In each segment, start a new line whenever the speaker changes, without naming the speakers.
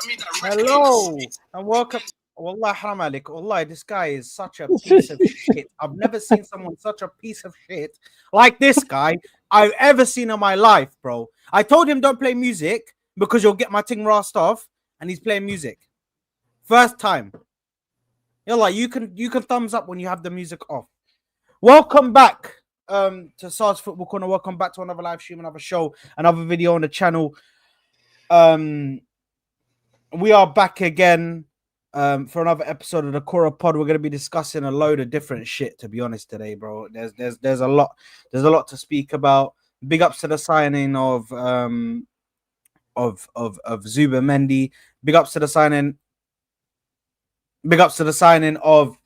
Hello and welcome. Wallah, haram alik. Wallah, this guy is such a piece of shit. I've never seen someone such a piece of shit like this guy I've ever seen in my life, bro. I told him don't play music because you'll get my ting rust off, and he's playing music. First time. You're like, you can thumbs up when you have the music off. Welcome back to SARS Football Corner. Welcome back to another live stream, another show, another video on the channel. We are back again for another episode of the Koora pod. We're going to be discussing a load of different shit, to be honest, today, bro. There's a lot to speak about. Big ups to the signing of Zuba Mendy. Big ups to the signing of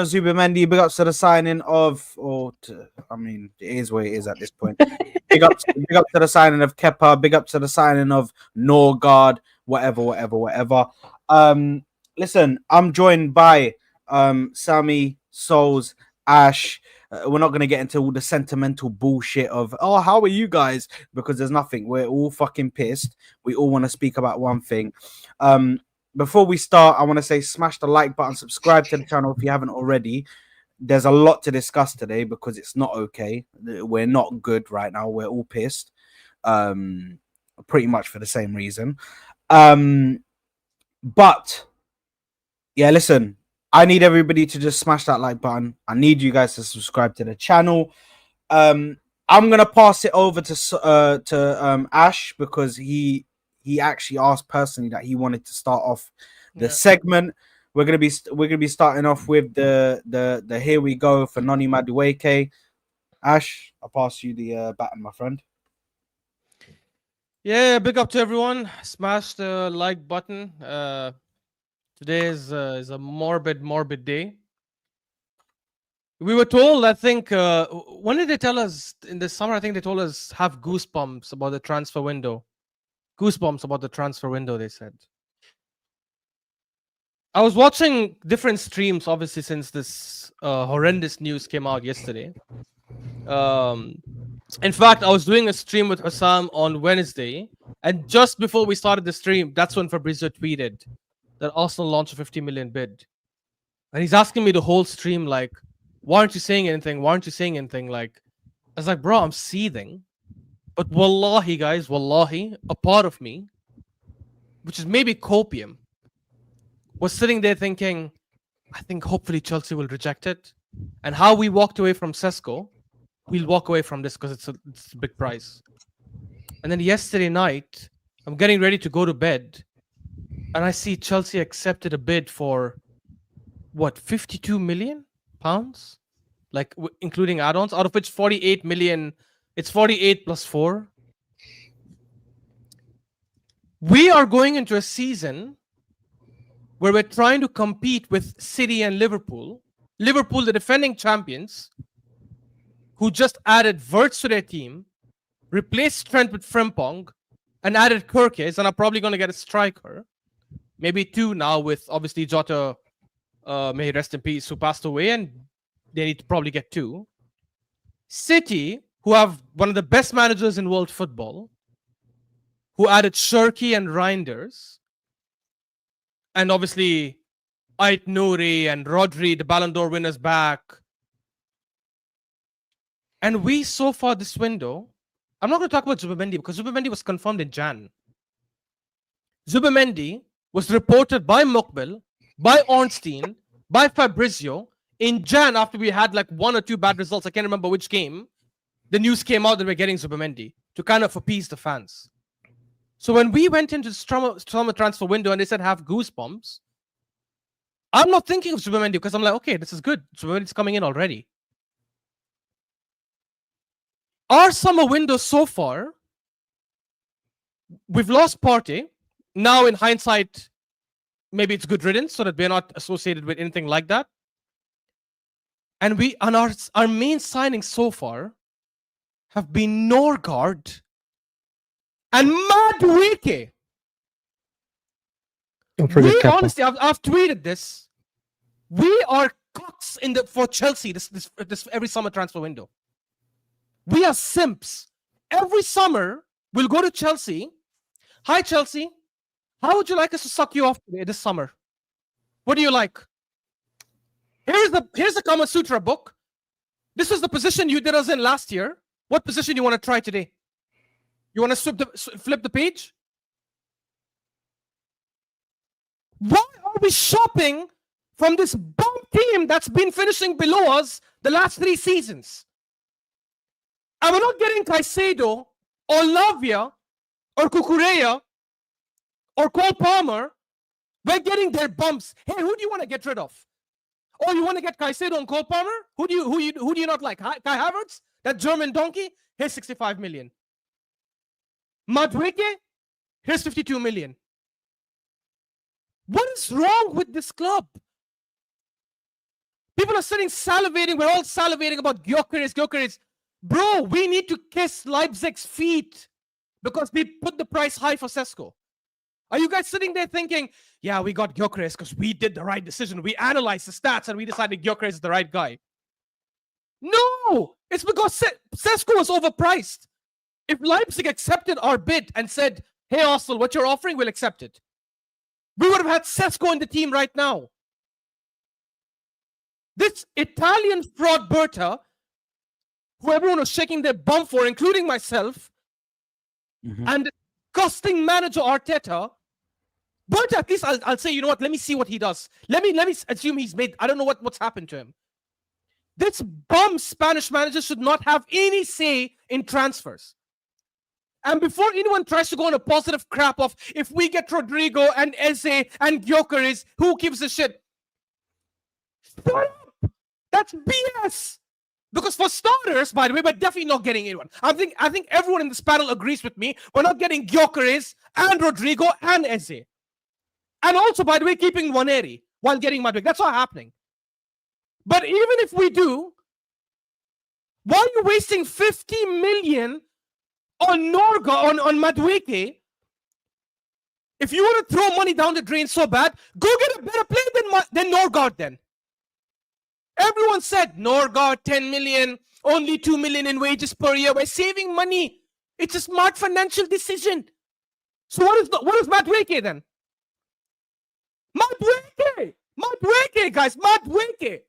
Zuba Mendy. Big ups to the signing of, it is what it is at this point. Big up to the signing of Kepa. Big up to the signing of Norgard. Whatever. Listen, I'm joined by Sami, Souls, Ash. We're not gonna get into all the sentimental bullshit of how are you guys, because there's nothing. We're all fucking pissed. We all want to speak about one thing. Before we start, I want to say smash the like button, subscribe to the channel if you haven't already. There's a lot to discuss today because it's not okay. We're not good right now. We're all pissed. Pretty much for the same reason. But yeah, listen, I need everybody to just smash that like button. I need you guys to subscribe to the channel. I'm gonna pass it over to Ash because he actually asked personally that he wanted to start off the segment. We're gonna be starting off with the here we go for Noni Madueke. Ash, I'll pass you the baton, my friend.
Yeah, big up to everyone. Smash the like button. Today is a morbid day. We were told, I think, when did they tell us in the summer? I think they told us have goosebumps about the transfer window. Goosebumps about the transfer window, they said. I was watching different streams, obviously, since this horrendous news came out yesterday. In fact, I was doing a stream with Hussam on Wednesday, and just before we started the stream, that's when Fabrizio tweeted that Arsenal launched a 50 million bid. And he's asking me the whole stream, like, why aren't you saying anything? Why aren't you saying anything? Like, I was like, bro, I'm seething. But wallahi, guys, wallahi, a part of me, which is maybe copium, was sitting there thinking, I think hopefully Chelsea will reject it. And how we walked away from Sesko, we'll walk away from this because it's a big price. And then yesterday night, I'm getting ready to go to bed, and I see Chelsea accepted a bid for, what, 52 million pounds? Like, including add-ons, out of which 48 million, it's 48 plus 4. We are going into a season where we're trying to compete with City and Liverpool. Liverpool, the defending champions, who just added Wirtz to their team, replaced Trent with Frimpong, and added Gyokeres, and are probably going to get a striker. Maybe 2 now with, obviously, Jota, may he rest in peace, who passed away, and they need to probably get 2. City, who have one of the best managers in world football, who added Shirky and Reinders, and obviously Ait Nouri and Rodri, the Ballon d'Or winners, back. And we, so far this window, I'm not going to talk about Zuba Mendy because Zuba Mendy was confirmed in Jan. Zuba Mendy was reported by Mokbil, by Ornstein, by Fabrizio in Jan after we had like 1 or 2 bad results. I can't remember which game. The news came out that we're getting Zuba Mendy to kind of appease the fans. So when we went into the summer transfer window and they said have goosebumps, I'm not thinking of Zuba Mendy because I'm like, okay, this is good. Zuba Mendy's coming in already. Our summer window so far, we've lost Partey. Now, in hindsight, maybe it's good riddance so that we're not associated with anything like that. And our main signings so far have been Norgard and Madueke. We honestly, I've tweeted this. We are cocks for Chelsea this every summer transfer window. We are simps. Every summer, we'll go to Chelsea. Hi, Chelsea. How would you like us to suck you off today, this summer? What do you like? Here's the Kama Sutra book. This was the position you did us in last year. What position you want to try today? You want to flip the page? Why are we shopping from this bum team that's been finishing below us the last 3 seasons? And we're not getting Caicedo or Lavia or Kukureya or Cole Palmer. We're getting their bumps. Hey, who do you want to get rid of? Oh, you want to get Caicedo and Cole Palmer? Who do you not like? Kai Havertz, that German donkey? Here's 65 million. Madueke, here's 52 million. What is wrong with this club? People are sitting salivating. We're all salivating about Gyokeres. Bro, we need to kiss Leipzig's feet because they put the price high for Sesko. Are you guys sitting there thinking, yeah, we got Gyokeres because we did the right decision. We analyzed the stats and we decided Gyokeres is the right guy. No! It's because Sesko was overpriced. If Leipzig accepted our bid and said, hey, Arsenal, what you're offering, we'll accept it, we would have had Sesko in the team right now. This Italian fraud Berta, who everyone was shaking their bum for, including myself, and disgusting manager Arteta, Berta, at least I'll say, you know what, let me see what he does. Let me assume he's made, I don't know what's happened to him. This bum Spanish manager should not have any say in transfers. And before anyone tries to go on a positive crap of if we get Rodrygo and Eze and Gyokeres, who gives a shit? Shut up! That's BS! Because for starters, by the way, we're definitely not getting anyone. I think everyone in this panel agrees with me. We're not getting Gyokeres and Rodrygo and Eze. And also, by the way, keeping Nwaneri while getting Madueke. That's not happening. But even if we do, why are you wasting 50 million on Madueke? If you want to throw money down the drain so bad, go get a better player than Norgard then. Everyone said, Norgard, 10 million, only 2 million in wages per year. We're saving money. It's a smart financial decision. So what is Madueke then? Madueke, guys, Madueke.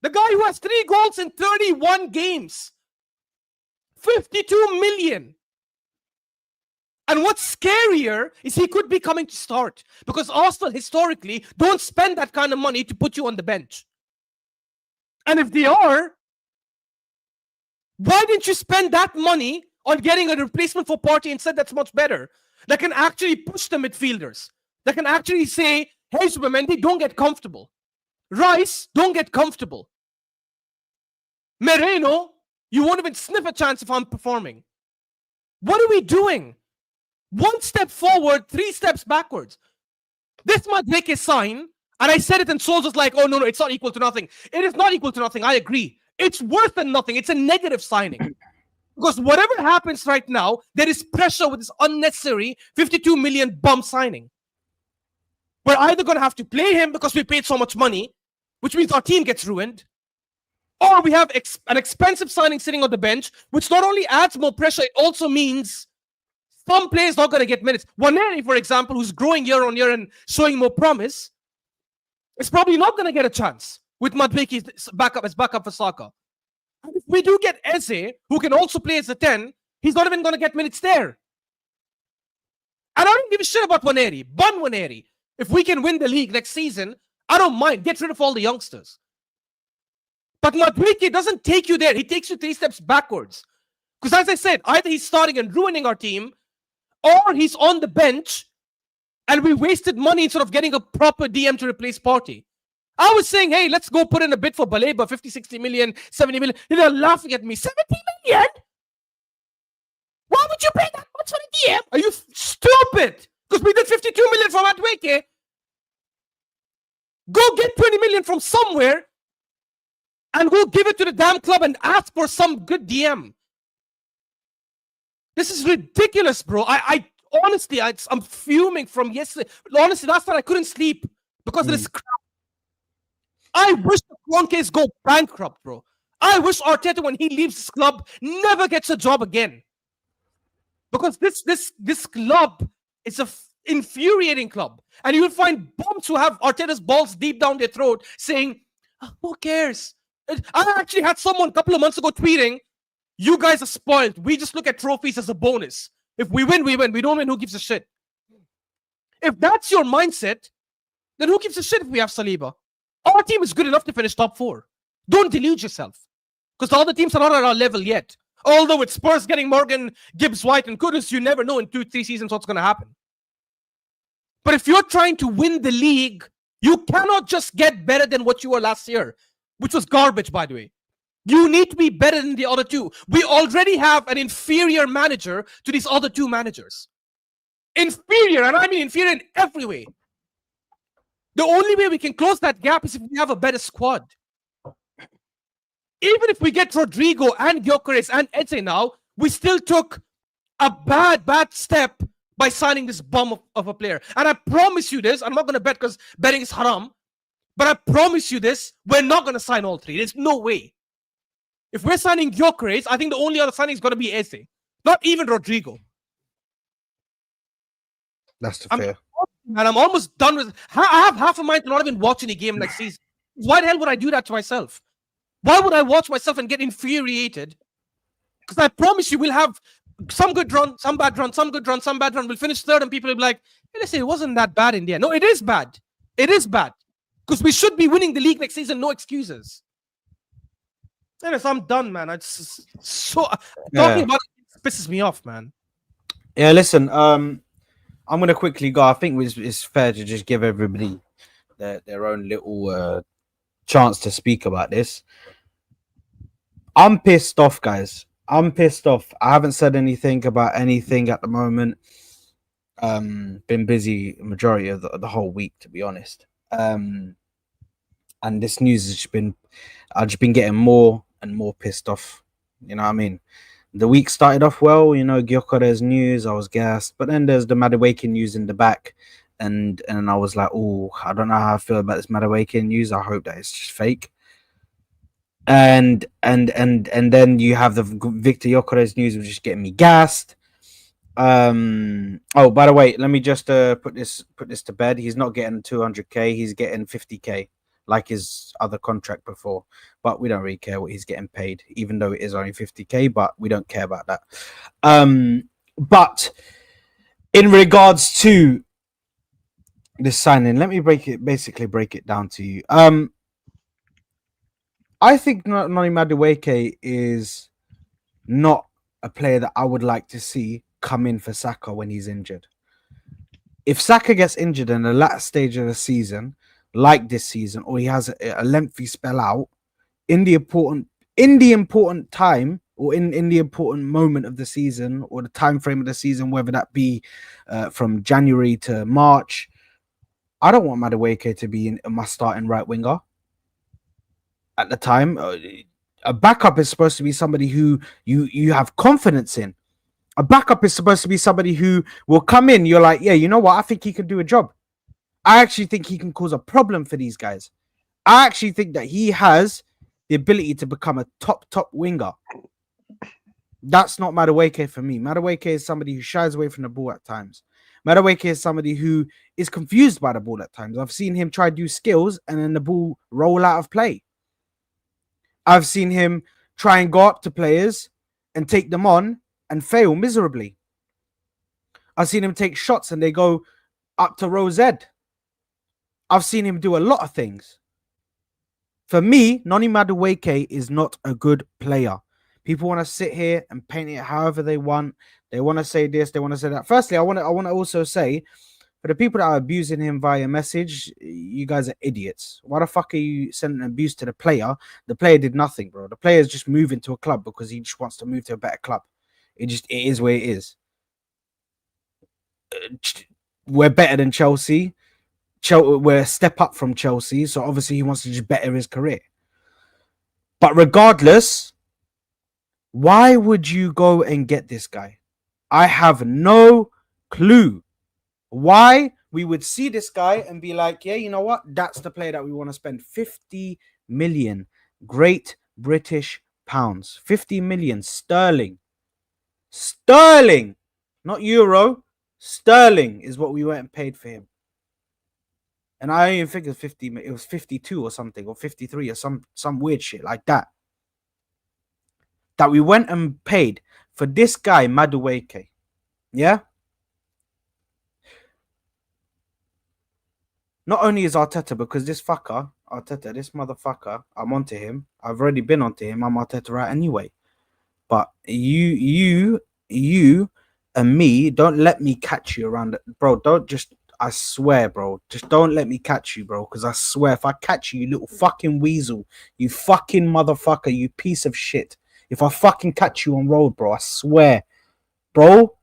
The guy who has 3 goals in 31 games. 52 million. And what's scarier is he could be coming to start. Because Arsenal, historically, don't spend that kind of money to put you on the bench. And if they are, why didn't you spend that money on getting a replacement for Partey instead? That's much better. That can actually push the midfielders. That can actually say, hey, Zubimendi, don't get comfortable. Rice, don't get comfortable. Moreno, you won't even sniff a chance if I'm performing. What are we doing? 1 step forward, 3 steps backwards. This Madueke sign, and I said it and Souls was like, oh, no, it's not equal to nothing. It is not equal to nothing. I agree. It's worse than nothing. It's a negative signing. Because whatever happens right now, there is pressure with this unnecessary 52 million bum signing. We're either going to have to play him because we paid so much money, which means our team gets ruined, or we have an expensive signing sitting on the bench, which not only adds more pressure, it also means some players not going to get minutes. Nwaneri, for example, who's growing year on year and showing more promise, is probably not going to get a chance with Madueke backup for Saka. And if we do get Eze, who can also play as a 10, he's not even going to get minutes there. And I don't give a shit about Nwaneri. Bun Nwaneri. If we can win the league next season, I don't mind. Get rid of all the youngsters. But Madueke doesn't take you there. He takes you 3 steps backwards. Because as I said, either he's starting and ruining our team, or he's on the bench and we wasted money instead of getting a proper DM to replace Partey. I was saying, hey, let's go put in a bid for Baleba, 50, 60 million, 70 million. They're laughing at me. 70 million? Why would you pay that much for a DM? Are you stupid? Because we did 52 million from Madueke. Go get 20 million from somewhere and go give it to the damn club and ask for some good DM. This is ridiculous, bro. I honestly, I'm fuming from yesterday. Honestly, last night I couldn't sleep because of this crap. I wish the Kroenkes go bankrupt, bro. I wish Arteta, when he leaves this club, never gets a job again. Because this club is infuriating club. And you will find bums who have Arteta's balls deep down their throat saying, who cares? I actually had someone a couple of months ago tweeting, you guys are spoiled. We just look at trophies as a bonus. If we win, we win. We don't win, who gives a shit? If that's your mindset, then who gives a shit if we have Saliba? Our team is good enough to finish top 4. Don't delude yourself. Because the other teams are not at our level yet. Although with Spurs getting Morgan, Gibbs White, and Kudus, you never know in 2-3 seasons what's going to happen. But if you're trying to win the league, you cannot just get better than what you were last year, which was garbage, by the way. You need to be better than the other two. We already have an inferior manager to these other two managers. Inferior, and I mean inferior in every way. The only way we can close that gap is if we have a better squad. Even if we get Rodrygo and Gyokeres and Eze now, we still took a bad step by signing this bum of a player. And I promise you this, I'm not going to bet because betting is haram, but I promise you this, we're not going to sign all 3. There's no way. If we're signing Gyokeres, I think the only other signing is going to be Eze. Not even Rodrygo.
That's fair.
And I'm almost done with. I have half a mind to not even watch any game next season. Why the hell would I do that to myself? Why would I watch myself and get infuriated? Because I promise you, we'll have some good run, some bad run, some good run, some bad run. We'll finish third, and people will be like, hey, listen, it wasn't that bad in the end. No, it is bad. It is bad. Because we should be winning the league next season. No excuses. Anyways, I'm done, man. Talking about it pisses me off, man.
Yeah, listen. I'm gonna quickly go. I think it's fair to just give everybody their own little chance to speak about this. I'm pissed off, guys. I'm pissed off. I haven't said anything about anything at the moment. Been busy majority of the whole week, to be honest. And this news has I've just been getting more and more pissed off. You know what I mean? The week started off well, you know, Gyokeres news, I was gassed. But then there's the Madueke news in the back. And I was like, oh, I don't know how I feel about this Madueke news. I hope that it's just fake. And then you have the Viktor Gyokeres news, which is getting me gassed. Oh, by the way, let me just put this to bed. He's not getting 200k, he's getting 50k, like his other contract before. But we don't really care what he's getting paid, even though it is only 50k, but we don't care about that. But in regards to this signing, let me break it down to you. I think Noni Madueke is not a player that I would like to see come in for Saka when he's injured. If Saka gets injured in the latter stage of the season, like this season, or he has a lengthy spell out, in the important time, or in the important moment of the season, or the time frame of the season, whether that be from January to March, I don't want Madueke to be my starting right winger. At the time, a backup is supposed to be somebody who you have confidence in. A backup is supposed to be somebody who will come in. You're like, yeah, you know what? I think he can do a job. I actually think he can cause a problem for these guys. I actually think that he has the ability to become a top winger. That's not Madueke for me. Madueke is somebody who shies away from the ball at times. Madueke is somebody who is confused by the ball at times. I've seen him try to do skills and then the ball roll out of play. I've seen him try and go up to players and take them on and fail miserably. I've seen him take shots and they go up to row Z. I've seen him do a lot of things. For me, Noni Madueke is not a good player. People want to sit here and paint it however they want. They want to say this, they want to say that. Firstly, I want to also say, for the people that are abusing him via message, you guys are idiots. Why the fuck are you sending abuse to the player? The player did nothing, bro. The player is just moving to a club because he just wants to move to a better club. It is where it is. We're better than Chelsea. We're a step up from Chelsea, so obviously he wants to just better his career. But regardless, why would you go and get this guy? I have no clue why we would see this guy and be like, yeah, you know what? That's the player that we want to spend 50 million Great British pounds. 50 million sterling. Sterling, not euro. Sterling is what we went and paid for him. And I even figured 50, it was 52 or something, or 53 or some weird shit like that. That we went and paid for this guy, Madueke. Yeah? Not only is Arteta, because this fucker, Arteta, this motherfucker, I'm onto him. I've already been onto him. I'm Arteta right anyway. But you and me, don't let me catch you around, bro. Don't just, I swear, bro. Just don't let me catch you, bro. Because I swear, if I catch you, you little fucking weasel, you fucking motherfucker, you piece of shit. If I fucking catch you on road, bro, I swear, bro.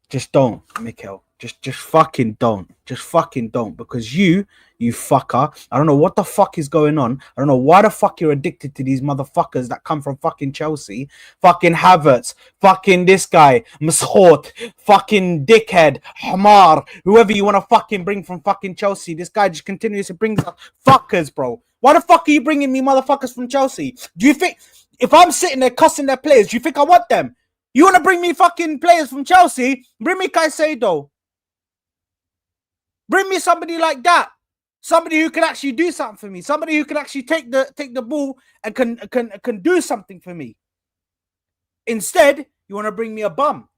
Just don't, Mikel. Just fucking don't. Just fucking don't. Because you fucker, I don't know what the fuck is going on. I don't know why the fuck you're addicted to these motherfuckers that come from fucking Chelsea. Fucking Havertz. Fucking this guy. Mashout. Fucking dickhead. Hamar. Whoever you want to fucking bring from fucking Chelsea. This guy just continuously brings up fuckers, bro. Why the fuck are you bringing me motherfuckers from Chelsea? Do you think, if I'm sitting there cussing their players, do you think I want them? You want to bring me fucking players from Chelsea? Bring me Caicedo. Bring me somebody like that. Somebody who can actually do something for me. Somebody who can actually take the ball and can do something for me. Instead, you want to bring me a bum.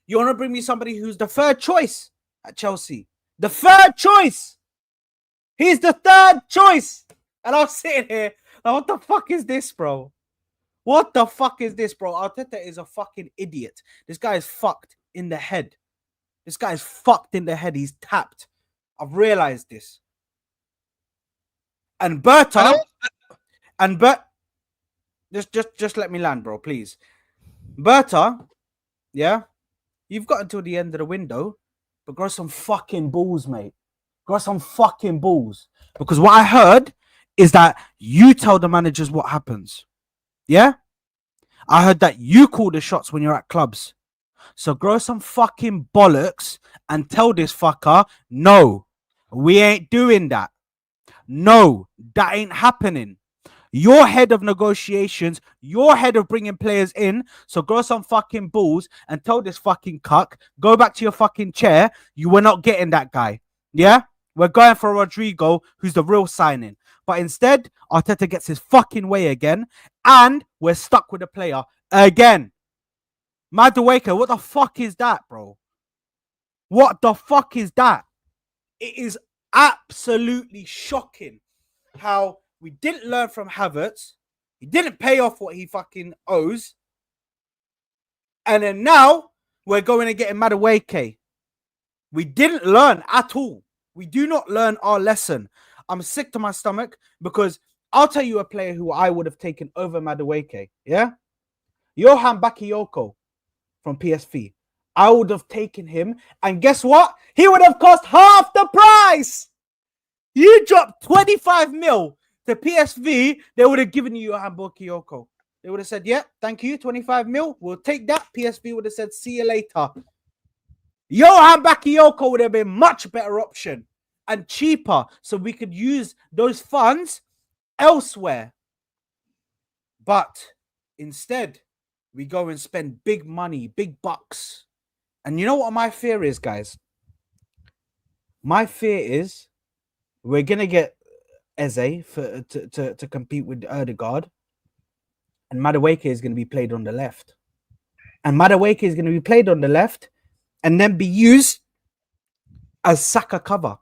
You want to bring me somebody who's the third choice at Chelsea. The third choice. He's the third choice. And I'm sitting here like, what the fuck is this, bro? What the fuck is this, bro? Arteta is a fucking idiot. This guy is fucked in the head. This guy is fucked in the head. He's tapped. I've realized this. And Berta, just let me land, bro, please. Berta, yeah, you've got until the end of the window, but grow some fucking balls, mate. Grow some fucking balls. Because what I heard is that you tell the managers what happens. Yeah? I heard that you call the shots when you're at clubs. So grow some fucking bollocks and tell this fucker, no, we ain't doing that. No, that ain't happening. You're head of negotiations. You're head of bringing players in. So grow some fucking balls and tell this fucking cuck, go back to your fucking chair. You were not getting that guy. Yeah? We're going for Rodrygo, who's the real signing. But instead, Arteta gets his fucking way again. And we're stuck with a player again. Madueke, what the fuck is that, bro? What the fuck is that? It is absolutely shocking how we didn't learn from Havertz. He didn't pay off what he fucking owes. And then now we're going and getting Madueke. We didn't learn at all. We do not learn our lesson. I'm sick to my stomach because I'll tell you a player who I would have taken over Madueke. Yeah? Johan Bakayoko from PSV. I would have taken him. And guess what? He would have cost half the price. You dropped 25 mil to PSV. They would have given you Johan Bakayoko. They would have said, yeah, thank you, 25 mil. We'll take that. PSV would have said, see you later. Johan Bakayoko would have been much better option and cheaper. So we could use those funds elsewhere. But instead, we go and spend big money, big bucks. And you know what my fear is, guys? My fear is we're going to get Eze to compete with Odegaard. And Madueke is going to be played on the left. And Madueke is going to be played on the left and then be used as Saka cover.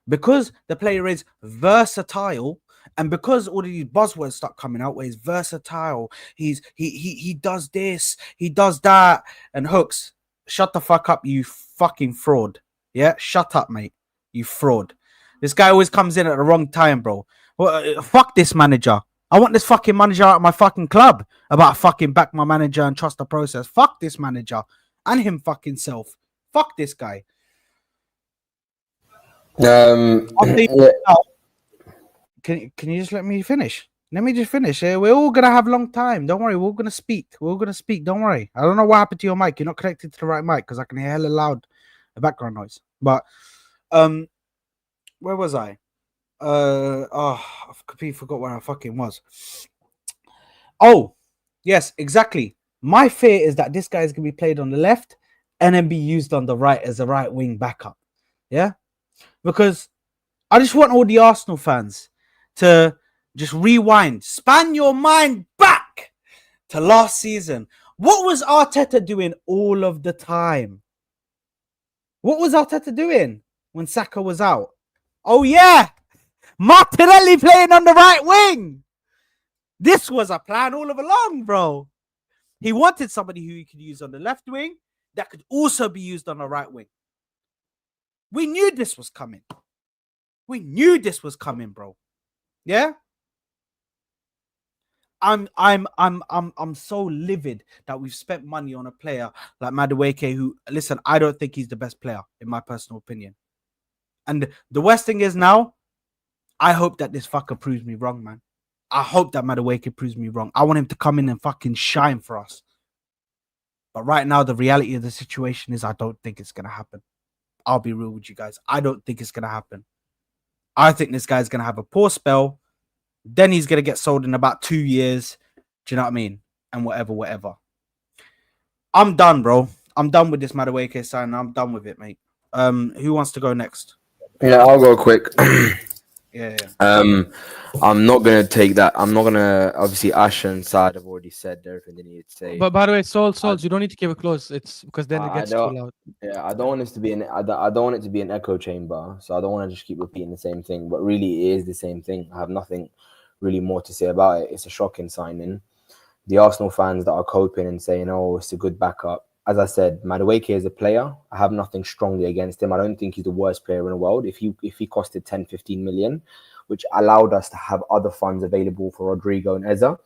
Because the player is versatile, and because all of these buzzwords start coming out where he's versatile, he does this, he does that, and Hooks, shut the fuck up, you fucking fraud. Yeah, shut up, mate, you fraud. This guy always comes in at the wrong time, bro. Well, fuck this manager. I want this fucking manager out of my fucking club. About fucking back my manager and trust the process. Fuck this manager and him fucking self. Fuck this guy.
Yeah.
Can you just let me finish? Let me just finish. We're all gonna have long time. Don't worry. We're all gonna speak. We're all gonna speak. Don't worry. I don't know what happened to your mic. You're not connected to the right mic because I can hear hella loud background noise. But where was I? I completely forgot where I fucking was. Oh, yes, exactly. My fear is that this guy is gonna be played on the left and then be used on the right as a right wing backup. Yeah, because I just want all the Arsenal fans to just rewind, span your mind back to last season. What was Arteta doing all of the time? What was Arteta doing when Saka was out? Oh yeah, Martinelli playing on the right wing. This was a plan all along, bro. He wanted somebody who he could use on the left wing that could also be used on the right wing. We knew this was coming. We knew this was coming, bro. Yeah? I'm so livid that we've spent money on a player like Madueke, who, listen, I don't think he's the best player, in my personal opinion. And the worst thing is now, I hope that this fucker proves me wrong, man. I hope that Madueke proves me wrong. I want him to come in and fucking shine for us. But right now, the reality of the situation is I don't think it's going to happen. I'll be real with you guys. I don't think it's going to happen. I think this guy's going to have a poor spell. Then he's going to get sold in about 2 years. Do you know what I mean? And whatever. I'm done, bro. I'm done with this Madueke sign. I'm done with it, mate. Who wants to go next?
Yeah, I'll go quick.
Yeah.
I'm not gonna take that. I'm not gonna. Obviously, Ash and Saad have already said everything they needed to say.
But by the way, Souls, you don't need to keep it close. It's because then it gets too loud.
Yeah, I don't want this to be I don't want it to be an echo chamber. So I don't want to just keep repeating the same thing. But really, it is the same thing. I have nothing really more to say about it. It's a shocking signing. The Arsenal fans that are coping and saying, "Oh, it's a good backup." As I said, Madueke is a player. I have nothing strongly against him. I don't think he's the worst player in the world. If he costed 10, 15 million, which allowed us to have other funds available for Rodrygo and Eza,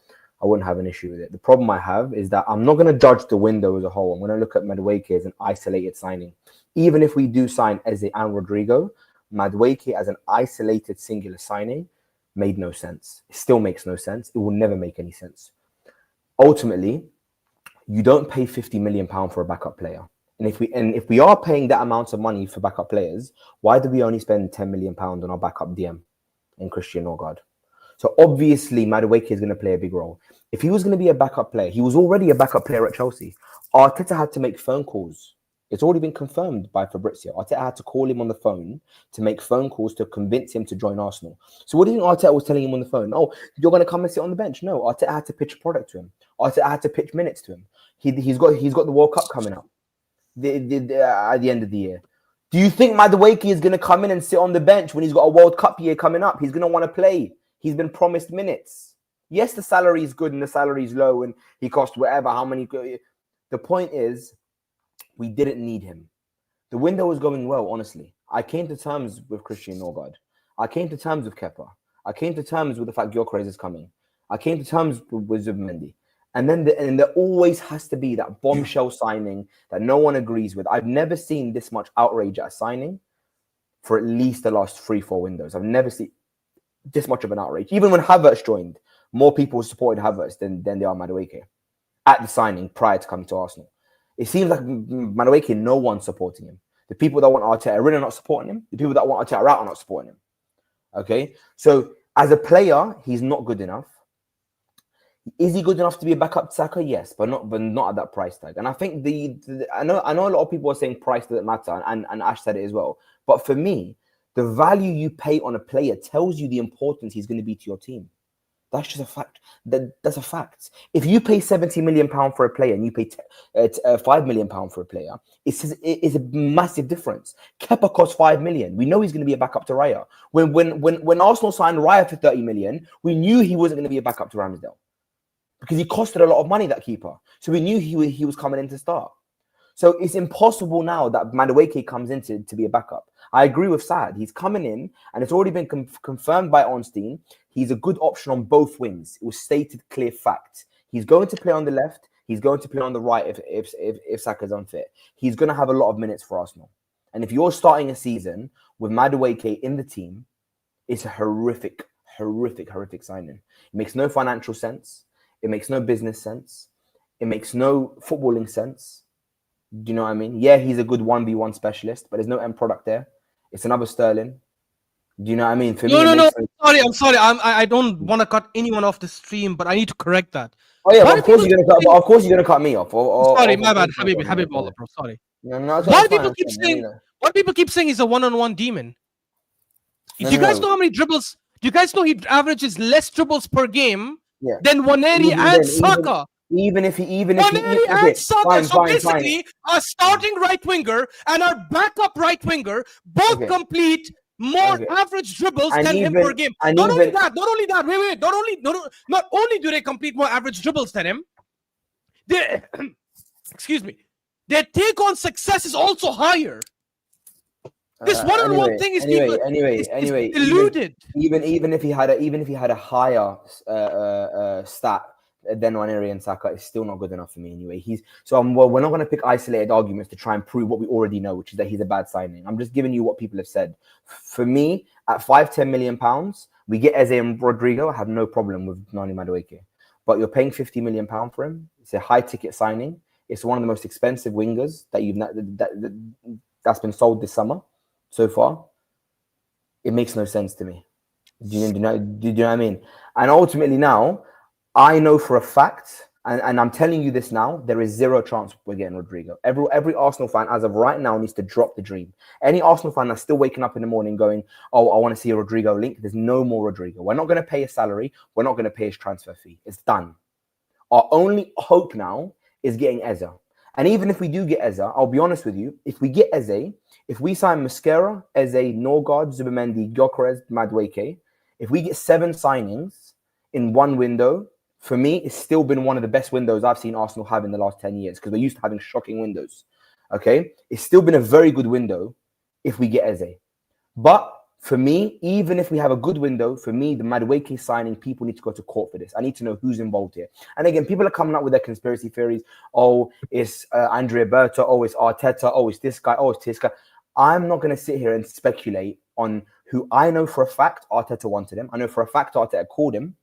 I wouldn't have an issue with it. The problem I have is that I'm not going to judge the window as a whole. I'm going to look at Madueke as an isolated signing. Even if we do sign Eze and Rodrygo, Madueke as an isolated singular signing made no sense. It still makes no sense. It will never make any sense. Ultimately, you don't pay £50 million for a backup player. And if we are paying that amount of money for backup players, why do we only spend £10 million on our backup DM in Christian Norgard? So obviously, Madueke is going to play a big role. If he was going to be a backup player, he was already a backup player at Chelsea. Arteta had to make phone calls. It's already been confirmed by Fabrizio. Arteta had to call him on the phone to make phone calls to convince him to join Arsenal. So what do you think Arteta was telling him on the phone? Oh, you're going to come and sit on the bench? No, Arteta had to pitch a product to him. Arteta had to pitch minutes to him. He's got the World Cup coming up at the end of the year. Do you think Madueke is going to come in and sit on the bench when he's got a World Cup year coming up? He's going to want to play. He's been promised minutes. Yes, the salary is good and the salary is low and he cost whatever, how many. The point is, we didn't need him. The window was going well, honestly. I came to terms with Christian Norgard. I came to terms with Kepa. I came to terms with the fact Gyokeres is coming. I came to terms with Zubimendi. And then there always has to be that bombshell signing that no one agrees with. I've never seen this much outrage at a signing for at least the last 3-4 windows. I've never seen this much of an outrage. Even when Havertz joined, more people supported Havertz than they are Madueke at the signing prior to coming to Arsenal. It seems like Madueke, no one's supporting him. The people that want Arteta in are not supporting him. The people that want Arteta out are not supporting him. Okay? So as a player, he's not good enough. Is he good enough to be a backup Saka? Yes, but not at that price tag. And I think I know a lot of people are saying price doesn't matter, and Ash said it as well. But for me, the value you pay on a player tells you the importance he's going to be to your team. That's just a fact. That's a fact. If you pay £70 million for a player and you pay £5 million for a player, it's a massive difference. Kepa cost £5 million. We know he's going to be a backup to Raya. When Arsenal signed Raya for £30 million, we knew he wasn't going to be a backup to Ramsdale because he costed a lot of money, that keeper. So we knew he was coming in to start. So it's impossible now that Madueke comes in to be a backup. I agree with Saad. He's coming in, and it's already been confirmed by Ornstein. He's a good option on both wings. It was stated clear fact. He's going to play on the left. He's going to play on the right if Saka's unfit. He's going to have a lot of minutes for Arsenal. And if you're starting a season with Madueke in the team, it's a horrific signing. It makes no financial sense. It makes no business sense. It makes no footballing sense. Do you know what I mean? Yeah, he's a good 1v1 specialist, but there's no end product there. It's another Sterling. Do you know what I mean? For
No,
me,
no,
it
no.
makes sense.
I'm sorry. I don't want to cut anyone off the stream, but I need to correct that.
Oh yeah,
Why
but
do
of course
people
you're gonna
keep
cut.
saying-
Of course you're gonna cut me off.
Sorry, my bad,
Of course
Habibi,
you're gonna cut me
Wallah,
off.
bro. Sorry.
No,
Why do
it's fine.
people
It's
keep
fine.
saying? Why do people keep saying he's a one-on-one demon?
No,
Do you guys
no.
know how many dribbles? Do you guys know he averages less dribbles per game
Yeah.
than Waneri
Even
and
then,
Saka?
even if he,
Waneri and
okay,
Saka. So
fine.
basically, our starting right winger and our backup right winger both
Okay.
complete more
Okay.
average dribbles
And
than him
even-
per game.
and
Not only
even-
that. Wait. Not only do they complete more average dribbles than him, they excuse me, their take on success is also higher. This one-on-one thing is
Anyway,
deluded.
even if he had a higher stat than Waneri and Saka, it's still not good enough for me anyway. We're not going to pick isolated arguments to try and prove what we already know, which is that he's a bad signing. I'm just giving you what people have said. For me, at £5-10 million, we get Eze and Rodrygo. I have no problem with Noni Madueke, but you're paying £50 million for him. It's a high-ticket signing. It's one of the most expensive wingers that's been sold this summer so far. It makes no sense to me. Do you know what I mean? And ultimately now, I know for a fact, and I'm telling you this now, there is zero chance we're getting Rodrygo. Every Arsenal fan, as of right now, needs to drop the dream. Any Arsenal fan that's still waking up in the morning going, oh, I want to see a Rodrygo link, there's no more Rodrygo. We're not going to pay his salary. We're not going to pay his transfer fee. It's done. Our only hope now is getting Eze. And even if we do get Eze, I'll be honest with you, if we get Eze, if we sign Mascara, Eze, Norgard, Zubimendi, Gyokeres, Madueke, if we get 7 signings in one window, for me, it's still been one of the best windows I've seen Arsenal have in the last 10 years, because we're used to having shocking windows. Okay? It's still been a very good window if we get Eze. But for me, even if we have a good window, for me, the Madueke signing, people need to go to court for this. I need to know who's involved here. And again, people are coming up with their conspiracy theories. Oh, it's Andrea Berta. Oh, it's Arteta. Oh, it's this guy. Oh, it's this guy. I'm not going to sit here and speculate on who. I know for a fact Arteta wanted him. I know for a fact Arteta called him.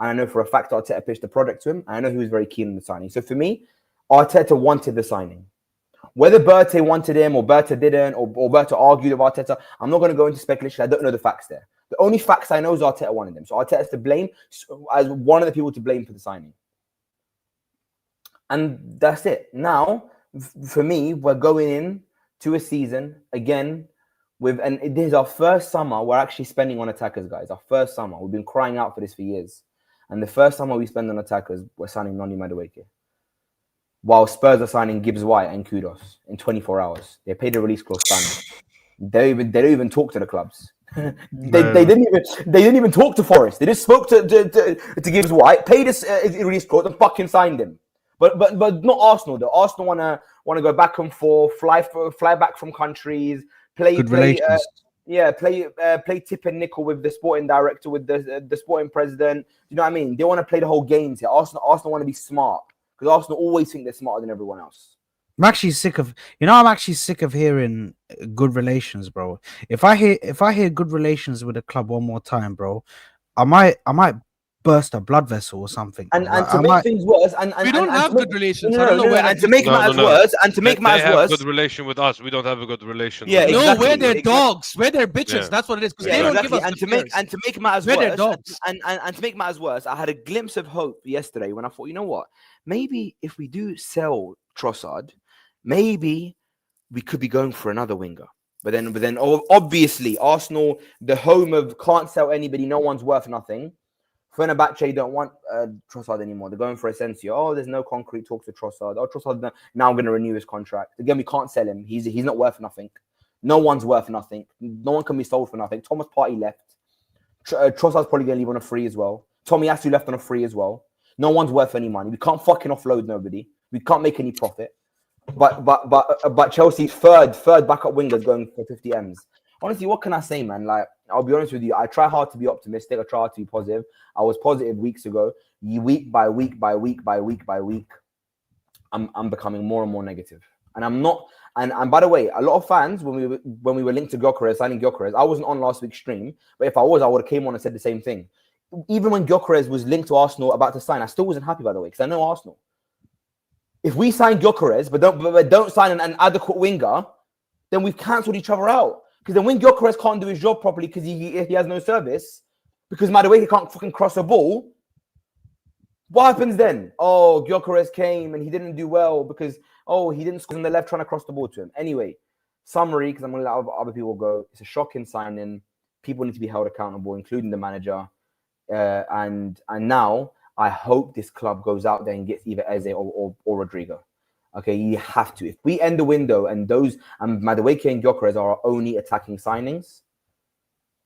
And I know for a fact Arteta pitched the project to him. And I know he was very keen on the signing. So for me, Arteta wanted the signing. Whether Berta wanted him or Berta didn't, or Berta argued with Arteta, I'm not going to go into speculation. I don't know the facts there. The only facts I know is Arteta wanted him. So Arteta's to blame as one of the people to blame for the signing. And that's it. Now, for me, we're going in to a season again and this is our first summer we're actually spending on attackers, guys. Our first summer. We've been crying out for this for years. And the first summer we spend on attackers, we're signing Noni Madueke. While Spurs are signing Gibbs White and Kudos in 24 hours. They paid the release clause standard. They don't even talk to the clubs. They didn't even talk to Forest. They just spoke to Gibbs White, paid his release clause, and fucking signed him. But not Arsenal though. Arsenal wanna go back and forth, fly back from countries, play tip and nickel with the sporting director, with the sporting president. You know what I mean? They want to play the whole games here. Arsenal want to be smart, because Arsenal always think they're smarter than everyone else.
I'm actually sick of hearing good relations, bro. If I hear good relations with a club one more time, bro, I might burst a blood vessel or something.
And to make things worse, and
we don't have good relations.
And to make matters worse,
good relation with us. We don't have a good relation.
Yeah,
with
exactly.
No, we're their dogs. We're their bitches.
Yeah.
That's what it is. Because
Yeah,
they don't
exactly.
give us
And to make matters
we're
worse,
their dogs.
and to make matters worse, I had a glimpse of hope yesterday when I thought, you know what? Maybe if we do sell Trossard, maybe we could be going for another winger. But then obviously Arsenal, the home of can't sell anybody, no one's worth nothing. Fenerbahce don't want Trossard anymore. They're going for Asensio. Oh, there's no concrete talks to Trossard. Oh, Trossard now going to renew his contract. Again, we can't sell him. He's not worth nothing. No one's worth nothing. No one can be sold for nothing. Thomas Partey left. Trossard's probably going to leave on a free as well. Tomiyasu left on a free as well. No one's worth any money. We can't fucking offload nobody. We can't make any profit. But Chelsea's third backup wingers going for 50 M's. Honestly, what can I say, man? Like, I'll be honest with you. I try hard to be optimistic. I try hard to be positive. I was positive weeks ago. Week by week, I'm becoming more and more negative. And I'm not. And by the way, a lot of fans, when we were linked to Gyokeres, signing Gyokeres, I wasn't on last week's stream. But if I was, I would have came on and said the same thing. Even when Gyokeres was linked to Arsenal about to sign, I still wasn't happy, by the way, because I know Arsenal. If we sign Gyokeres but don't sign an adequate winger, then we've cancelled each other out. Because then when Gyokeres can't do his job properly because he has no service, because Madueke can't fucking cross a ball, what happens then? Oh, Gyokeres came and he didn't do well because, he didn't score on the left trying to cross the ball to him. Anyway, summary, because I'm going to let other people go. It's a shocking signing. People need to be held accountable, including the manager. And now I hope this club goes out there and gets either Eze or Rodrygo. Okay, you have to. If we end the window and Madueke and Gyokeres are our only attacking signings,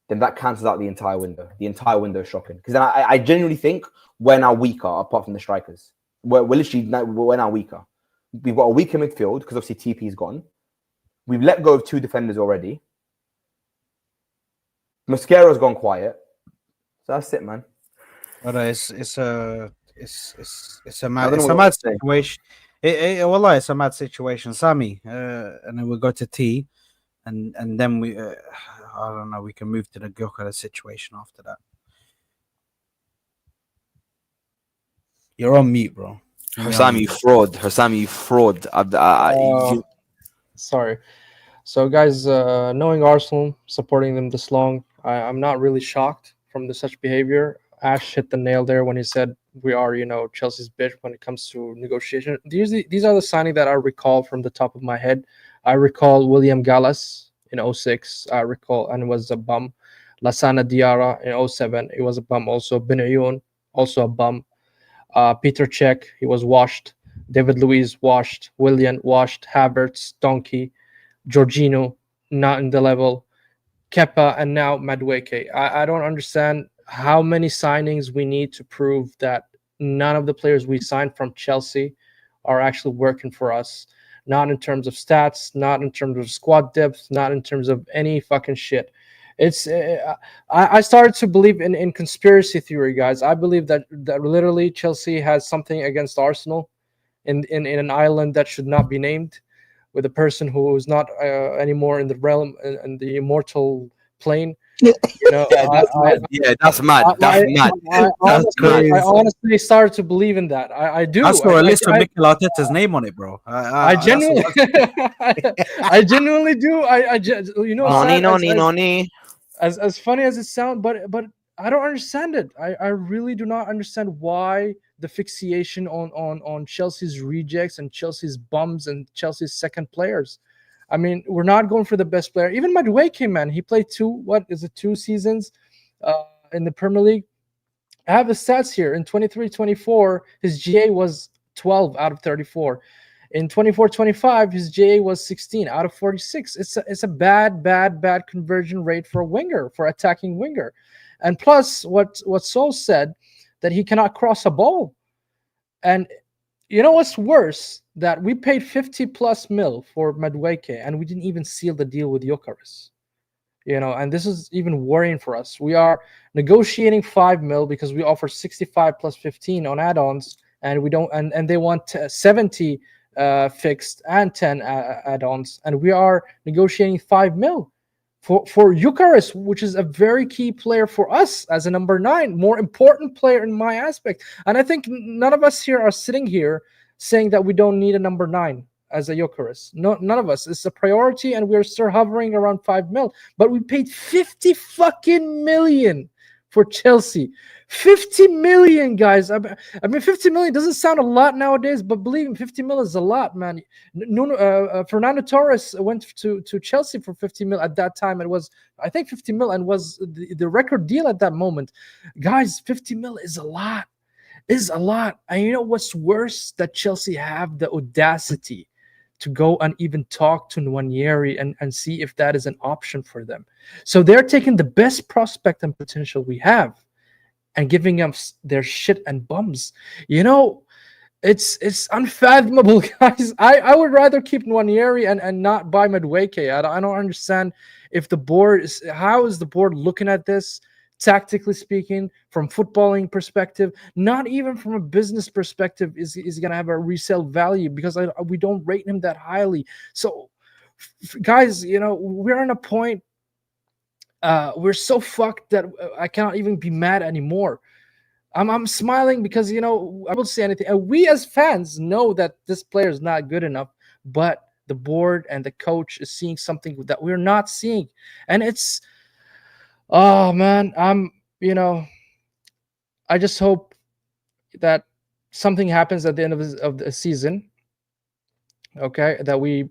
then that cancels out the entire window. The entire window is shocking. Because then I genuinely think we're now weaker, apart from the strikers. We're now weaker. We've got a weaker midfield, because obviously TP's gone. We've let go of 2 defenders already. Mosquera's gone quiet. So that's it, man.
But it's a mad situation. Wallah, it's a mad situation. Sami, and then we'll go to T, and then we, I don't know, we can move to the Gyokeres situation after that. You're on mute, bro.
Sami, you fraud.
Sorry. So, guys, knowing Arsenal, supporting them this long, I'm not really shocked from such behavior. Ash hit the nail there when he said we are, Chelsea's bitch when it comes to negotiation. These are the signings that I recall from the top of my head. I recall William Gallas in 06. I recall, and it was a bum. Lassana Diarra in 07. It was a bum also. Benayoun, also a bum. Peter Cech, he was washed. David Luiz, washed. Willian, washed. Havertz, Donkey. Jorginho, not in the level. Kepa, and now Madueke. I don't understand how many signings we need to prove that none of the players we signed from Chelsea are actually working for us. Not in terms of stats, not in terms of squad depth, not in terms of any fucking shit. It's I started to believe in conspiracy theory, guys. I believe that literally Chelsea has something against Arsenal in an island that should not be named, with a person who is not anymore in the realm and the immortal plane.
That's mad.
I honestly started to believe in that. I do.
I saw a list with Mikel Arteta's name on it, bro.
I genuinely, I genuinely do.
Noni.
As funny as it sounds, but I don't understand it. I really do not understand why the fixation on Chelsea's rejects and Chelsea's bums and Chelsea's second players. I mean, we're not going for the best player. Even Madueke, man, he played 2 seasons in the Premier League. I have the stats here. In 23-24, his GA was 12 out of 34. In 24-25, his GA was 16 out of 46. It's a bad conversion rate for a winger, for attacking winger. And plus, what Sol said, that he cannot cross a ball. And you know what's worse? That we paid 50+ mil for Madueke, and we didn't even seal the deal with Gyokeres. And this is even worrying for us. We are negotiating 5 mil because we offer 65 plus 15 on add-ons, and we don't. And they want 70 fixed and 10 add-ons, and we are negotiating 5 mil for Gyokeres, which is a very key player for us as a number 9, more important player in my aspect. And I think none of us here are sitting here saying that we don't need a number 9 as a Gyokeres. No, none of us. It's a priority, and we're still hovering around 5 mil. But we paid 50 fucking million for Chelsea. 50 million, guys. I mean, 50 million doesn't sound a lot nowadays, but believe me, 50 mil is a lot, man. Fernando Torres went to Chelsea for 50 mil at that time. It was, I think, 50 mil and was the record deal at that moment. Guys, 50 mil is a lot. Is a lot. And you know what's worse? That Chelsea have the audacity to go and even talk to Nwaneri and see if that is an option for them. So they're taking the best prospect and potential we have and giving them their shit and bums. It's unfathomable, guys. I would rather keep Nwaneri and not buy Madueke. I don't understand if the board is, how is the board looking at this? Tactically speaking, from footballing perspective, not even from a business perspective, is going to have a resale value, because we don't rate him that highly. So, guys, we're on a point. We're so fucked that I cannot even be mad anymore. I'm smiling because I will say anything. And we as fans know that this player is not good enough, but the board and the coach is seeing something that we're not seeing. And it's, oh man, I just hope that something happens at the end of the season, okay, that we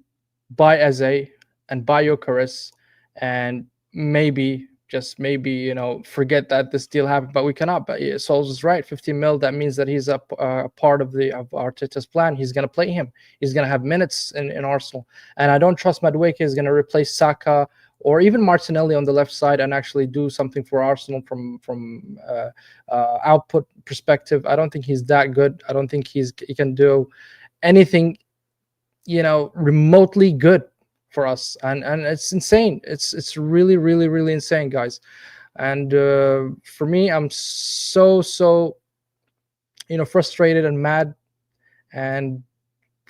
buy Eze and buy Gyokeres, and maybe, just maybe, forget that this deal happened. But we cannot. But yeah, Souls is right. 15 mil. That means that he's a part of Arteta's plan. He's gonna play him. He's gonna have minutes in Arsenal. And I don't trust Madueke is gonna replace Saka or even Martinelli on the left side and actually do something for Arsenal from output perspective. I don't think he's that good. I don't think he can do anything, remotely good for us. And it's insane. It's really, really, really insane, guys. And for me, I'm so frustrated and mad. And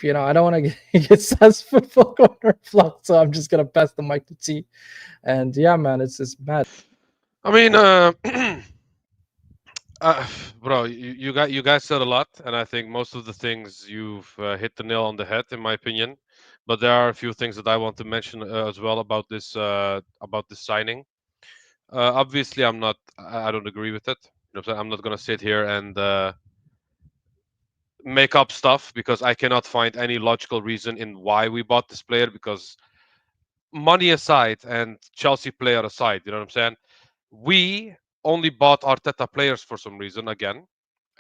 I don't want to get Sans football corner flocked, so I'm just gonna pass the mic to T. And yeah, man, it's mad.
I mean, bro, you guys said a lot, and I think most of the things you've hit the nail on the head, in my opinion. But there are a few things that I want to mention as well about this signing. Obviously, I don't agree with it. You know what I'm saying? I'm not gonna sit here and make up stuff because I cannot find any logical reason in why we bought this player. Because money aside and Chelsea player aside, you know what I'm saying? We only bought Arteta players for some reason again,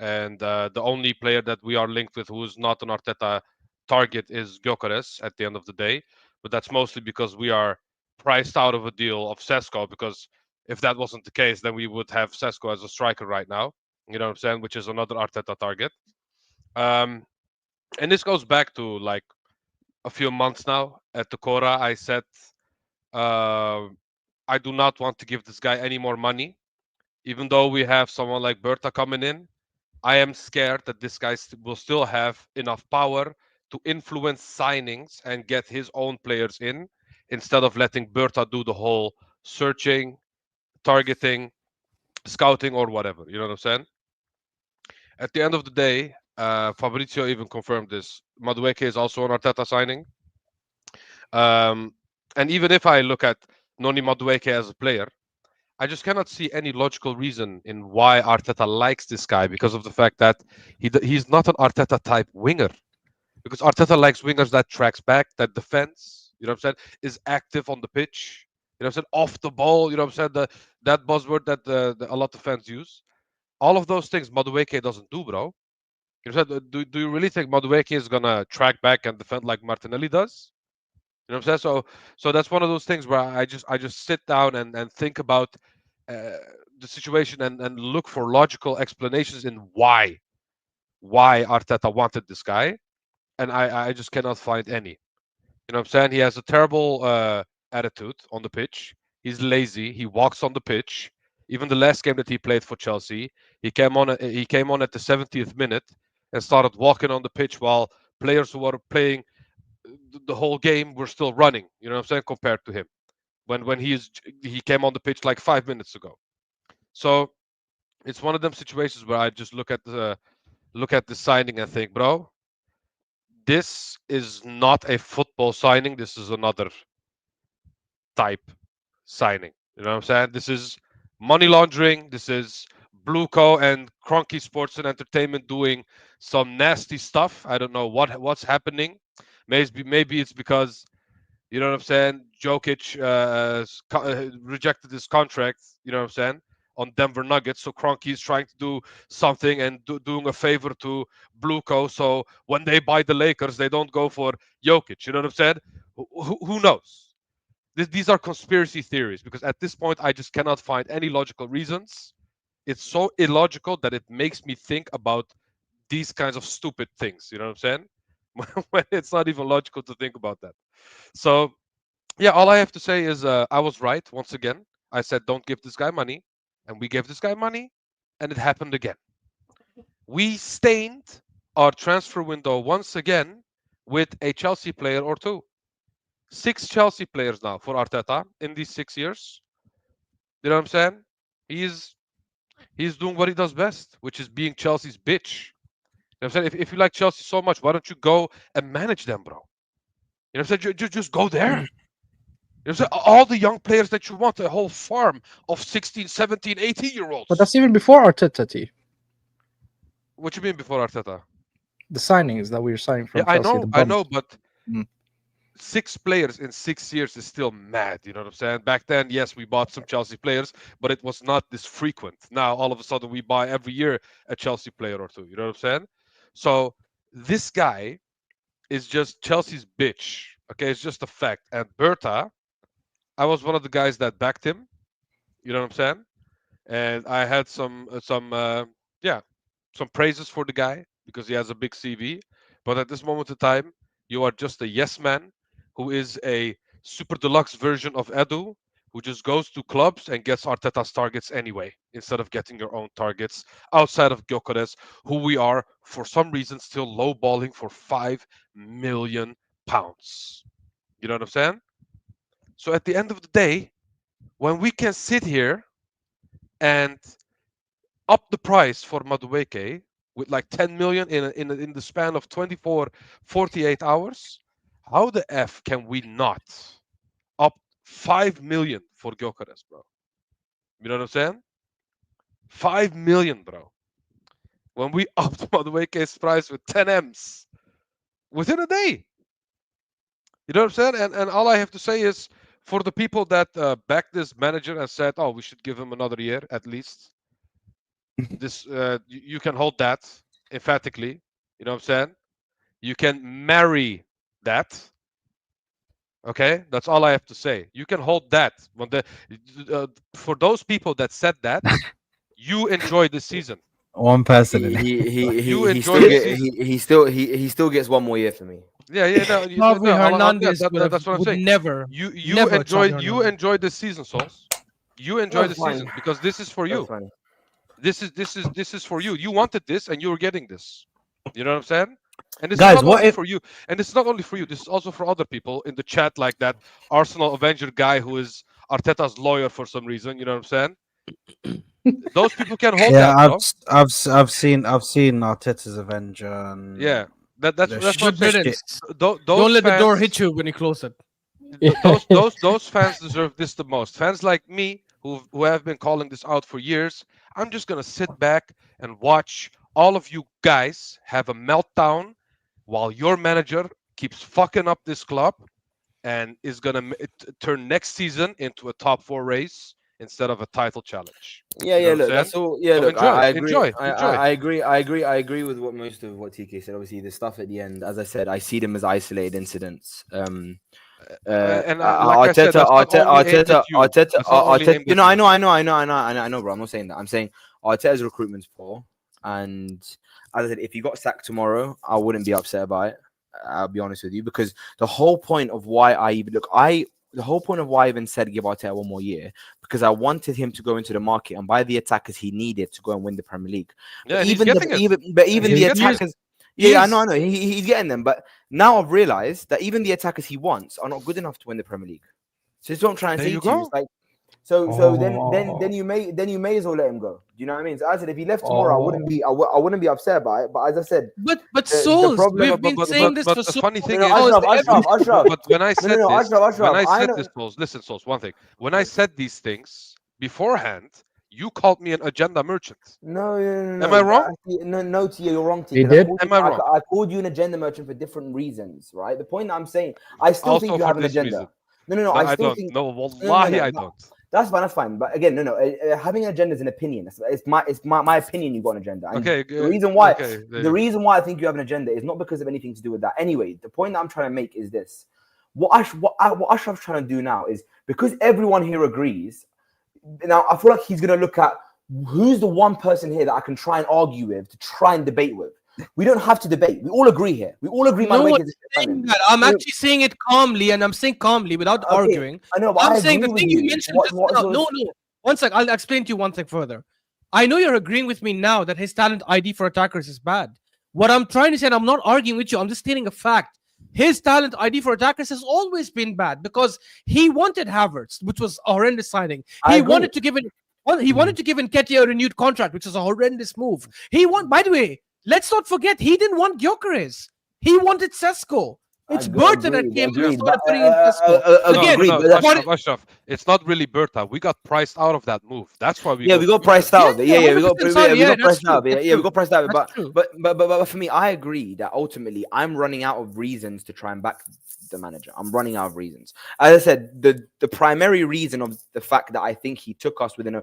and the only player that we are linked with who's not an Arteta target is Gyokeres at the end of the day. But that's mostly because we are priced out of a deal of Sesko. Because if that wasn't the case, then we would have Sesko as a striker right now. You know what I'm saying? Which is another Arteta target. Um, and this goes back to like a few months now. At the Koora, I said uh, I do not want to give this guy any more money, even though we have someone like Berta coming in. I am scared that this guy will still have enough power to influence signings and get his own players in, instead of letting Berta do the whole searching, targeting, scouting, or whatever. You know what I'm saying? At the end of the day, Fabrizio even confirmed this. Madueke is also an Arteta signing. Um, and even if I look at Noni Madueke as a player, I just cannot see any logical reason in why Arteta likes this guy, because of the fact that he's not an Arteta type winger. Because Arteta likes wingers that tracks back, that defends, you know what I'm saying, is active on the pitch, you know what I'm saying, off the ball, you know what I'm saying, that buzzword that a lot of fans use. All of those things Madueke doesn't do, bro. You know what I'm saying? Do you really think Madueke is gonna track back and defend like Martinelli does? You know what I'm saying? So that's one of those things where I just sit down and think about uh, the situation and look for logical explanations in why Arteta wanted this guy, and I just cannot find any. You know what I'm saying? He has a terrible attitude on the pitch. He's lazy. He walks on the pitch. Even the last game that he played for Chelsea, he came on at the 70th minute and started walking on the pitch while players who were playing the whole game were still running. You know what I'm saying? Compared to him, when he came on the pitch like 5 minutes ago. So it's one of them situations where I just look at the signing and think, bro, this is not a football signing. This is another type signing. You know what I'm saying? This is money laundering. This is Blueco and Cronky Sports and Entertainment doing some nasty stuff. I don't know what's happening. Maybe it's because, you know what I'm saying, Jokic rejected his contract. You know what I'm saying, on Denver Nuggets. So Cronky is trying to do something and doing a favor to Blueco. So when they buy the Lakers, they don't go for Jokic. You know what I'm saying? Who knows? These are conspiracy theories, because at this point I just cannot find any logical reasons. It's so illogical that it makes me think about these kinds of stupid things. You know what I'm saying? When it's not even logical to think about that. So yeah, all I have to say is I was right once again. I said don't give this guy money, and we gave this guy money, and it happened again. We stained our transfer window once again with a Chelsea player or two. 6 Chelsea players now for Arteta in these 6 years. You know what I'm saying? He's he's doing what he does best, which is being Chelsea's bitch. You know what I'm saying? If you like Chelsea so much, why don't you go and manage them, bro? You know what I'm saying? Just go there. You know what I'm saying? All the young players that you want, a whole farm of 16, 17, 18-year-olds.
But that's even before Arteta.
What you mean before Arteta?
The signings that we were signing from
Yeah, I
Chelsea.
know,
the
I
bums.
know, but
Mm.
6 players in 6 years is still mad. You know what I'm saying? Back then, yes, we bought some Chelsea players, but it was not this frequent. Now, all of a sudden, we buy every year a Chelsea player or two. You know what I'm saying? So this guy is just Chelsea's bitch. Okay, it's just a fact. And Berta, I was one of the guys that backed him. You know what I'm saying? And I had yeah, some praises for the guy because he has a big CV. But at this moment in time, you are just a yes man who is a super deluxe version of Edu, who just goes to clubs and gets Arteta's targets anyway, instead of getting your own targets outside of Gyokeres, who we are for some reason still lowballing for £5 million. You know what I'm saying? So at the end of the day, when we can sit here and up the price for Madueke with like 10 million in the span of 24, 48 hours, how the F can we not up 5 million for Gyokeres, bro? You know what I'm saying? 5 million, bro. When we upped Madueke's price with 10 M's within a day. You know what I'm saying? And all I have to say is, for the people that backed this manager and said, oh, we should give him another year at least, this you can hold that emphatically. You know what I'm saying? You can marry that. Okay, that's all I have to say. You can hold that. When for those people that said that, you enjoy this season.
One person.
You enjoy the season.
He still gets one more year for me.
Yeah. No,
Xavi Hernandez
that's what I'm
would
saying.
never.
You
never
enjoy
Xavi
you
Hernandez.
enjoy this season, Souls. You enjoy
That's
the season
fine.
because this is for
That's
you.
fine.
This is for you. You wanted this and you're getting this. You know what I'm saying? And this
Guys,
is not
what
only
if-
for you. And it's not only for you. This is also for other people in the chat, like that Arsenal Avenger guy who is Arteta's lawyer for some reason. You know what I'm saying? Those people can hold
Yeah,
that, bro.
I've seen Arteta's Avenger. And
Yeah, that's
the
what I'm
Good
saying.
riddance.
Those
Don't let the door
fans-
hit you when you close it.
those fans deserve this the most. Fans like me who have been calling this out for years. I'm just gonna sit back and watch all of you guys have a meltdown while your manager keeps fucking up this club and is gonna turn next season into a top 4 race instead of a title challenge.
Yeah,
You know
yeah.
what I'm
Look,
saying?
that's all. Yeah,
So
look,
enjoy,
I agree.
enjoy.
I agree with most of what TK said. Obviously, the stuff at the end, as I said, I see them as isolated incidents.
And like I said, that's not only aimed at you. That's not only aimed
You
at
know,
you.
I know, bro. I'm not saying that. I'm saying Arteta's recruitment's poor, and as I said, if he got sacked tomorrow, I wouldn't be upset about it. I'll be honest with you, because the whole point of why I even said give Arteta one more year, because I wanted him to go into the market and buy the attackers he needed to go and win the Premier League.
Yeah,
But
he's
even
getting it.
even
He's
the
getting it.
attackers. Yeah, I know. He's getting them, but now I've realized that even the attackers he wants are not good enough to win the Premier League. So it's what I'm trying to
There
say
you
to you.
go.
It's like, so then you may as well let him go. Do you know what I mean? So as I said, if he left tomorrow, I wouldn't be upset about it. But as I said,
But
the
Souls,
problem-
we've been saying this
but
for
the
so
funny thing
No,
is,
Ashraf.
but when I said this,
Ashraf,
when I
I
said
know-
this, Souls, listen, Souls, one thing. When I said these things beforehand, you called me an agenda merchant.
No.
Am I wrong?
No, Tia, you're wrong, Tia.
He
'cause
did?
Am I wrong?
I called you an agenda merchant for different reasons, right? The point that I'm saying, I still
Also
think you
for
have an
this
agenda.
reason.
No.
No,
I
I
still
don't.
think
No, wallahi, I
but
don't.
That's fine. But again, having an agenda is an opinion. It's my opinion. You've got an agenda. And
Okay.
the reason why
Okay,
the reason why I think you have an agenda is not because of anything to do with that. Anyway, the point that I'm trying to make is this: what Ashraf's trying to do now is, because everyone here agrees. Now I feel like he's going to look at who's the one person here that I can try and argue with, to try and debate with. We don't have to debate. We all agree here. We all agree.
no one's saying that. I'm actually saying it calmly, and I'm saying calmly without arguing.
I know, but
I'm
I
saying the
agree
thing
with
you
you.
mentioned just now. No. 1 sec. I'll explain to you one thing further. I know you're agreeing with me now that his talent ID for attackers is bad. What I'm trying to say, and I'm not arguing with you, I'm just stating a fact. His talent ID for attackers has always been bad because he wanted Havertz, which was a horrendous signing.
I
He
agree.
wanted to give Nketiah a renewed contract, which is a horrendous move. By the way, let's not forget, he didn't want Gyokeres. He wanted Sesko. It's Berta that
Agreed,
came through and
agreed,
started
but,
putting in Tesco. Again,
agreed,
no,
but that's-
Ashraf, it's not really Berta. We got priced out of that move. That's why we
yeah, we got priced out of it.
Yeah,
Yeah, we
100%
got
sorry,
we
yeah,
got
that's
priced out of
true,
it.
that's
Yeah, we
true.
got priced out of it.
That's
But
true.
but for me, I agree that ultimately I'm running out of reasons to try and back the manager. I'm running out of reasons. As I said, the primary reason of the fact that I think he took us within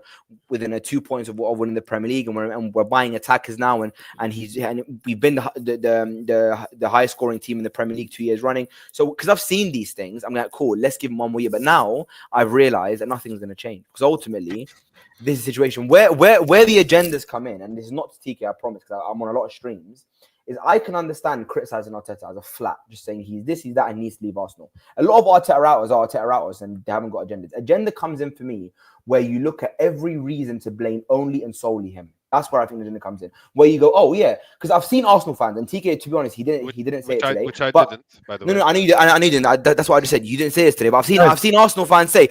a 2 points of winning the Premier League, and we're buying attackers now, and we've been the highest scoring team in the Premier League 2 years running. So because I've seen these things, I'm like, cool, let's give him one more year. But now I've realized that nothing's going to change, because ultimately this is a situation where the agendas come in, and this is not to TK, I promise, because I'm on a lot of streams. Is I can understand criticizing Arteta as a flat, just saying he's this, he's that, and needs to leave Arsenal. A lot of Arteta routers are Arteta routers, and they haven't got agendas. Agenda comes in for me where you look at every reason to blame only and solely him. That's where I think the agenda comes in. Where you go, oh yeah, because I've seen Arsenal fans, and TK, to be honest, he didn't say it today.
Which I
but,
didn't, by the way.
No, I know you didn't. That's what I just said. You didn't say this today, but I've seen Arsenal fans say,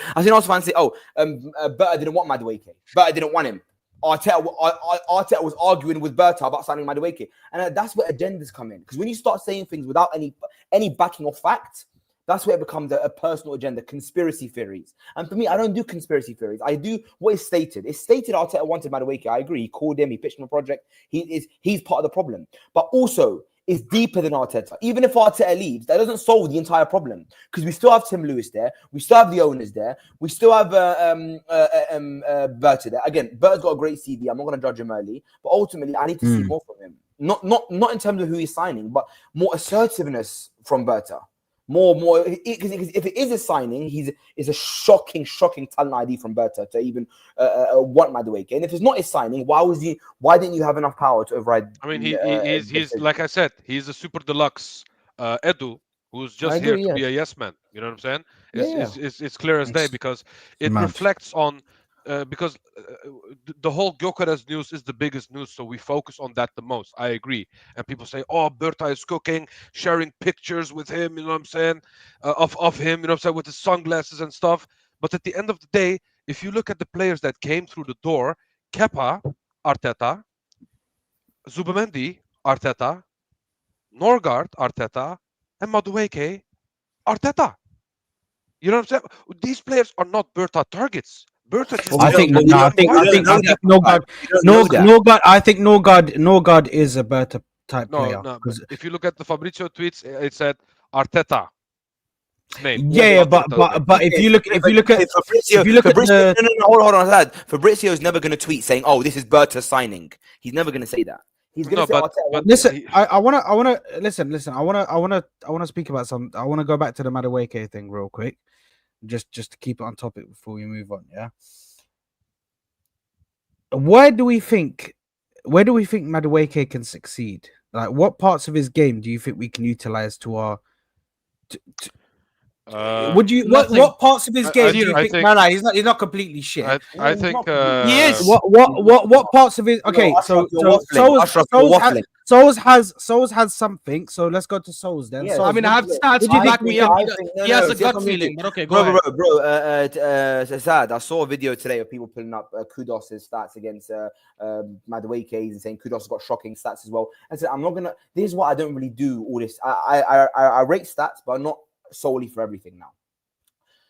oh, Berta didn't want Madueke. Berta didn't want him. Arteta was arguing with Berta about signing Madueke, and that's where agendas come in. Because when you start saying things without any backing or fact, that's where it becomes a personal agenda, conspiracy theories. And for me, I don't do conspiracy theories. I do what is stated. It's stated Arteta wanted Madueke. I agree. He called him. He pitched him a project. He's part of the problem, but also is deeper than Arteta. Even if Arteta leaves, that doesn't solve the entire problem, because we still have Tim Lewis there, we still have the owners there, we still have Berta there. Again, Berta's got a great CV. I'm not going to judge him early, but ultimately, I need to see more from him. Not in terms of who he's signing, but more assertiveness from Berta. More, because if it is a signing, it's a shocking talent ID from Berta to even want Madueke. And if it's not a signing, why didn't you have enough power to override?
I mean, he's like I said, he's a super deluxe Edu who's just here to be a yes man. You know what I'm saying? It's clear as day, because it reflects on because the whole Gyokeres news is the biggest news, so we focus on that the most. I agree, and people say, "Oh, Berta is cooking, sharing pictures with him." You know what I'm saying? Of him, you know what I'm saying, with his sunglasses and stuff. But at the end of the day, if you look at the players that came through the door, Kepa, Arteta, Zubamendi, Arteta, Norgard, Arteta, and Madueke, Arteta. You know what I'm saying? These players are not Berta targets. Berta just
I think Norgard is a Berta type player.
No. If you look at the Fabrizio tweets, it said Arteta. Name.
Yeah, but if you look at
Fabrizio, hold on, lad. Fabrizio is never going to tweet saying, "Oh, this is Berta signing." He's never going to say that. He's going to say,
but listen, I want to listen. I want to speak about some. I want to go back to the Madueke thing real quick, just to keep it on topic before we move on. Yeah. Where do we think Madueke can succeed? Like, what parts of his game do you think we can utilize to our? Would you what parts of his game do you think? No, he's not completely shit.
I think
he is.
What parts of his? Okay, Souls has something. So let's go to Souls then.
Yeah,
Souls,
I mean, I have stats to back me up. He has a gut feeling, but okay, go ahead.
Sad. I saw a video today of people pulling up Kudos's stats against Madueke's and saying Kudos got shocking stats as well. I said, I'm not gonna. This is why I don't really do all this. I rate stats, but not solely for everything now.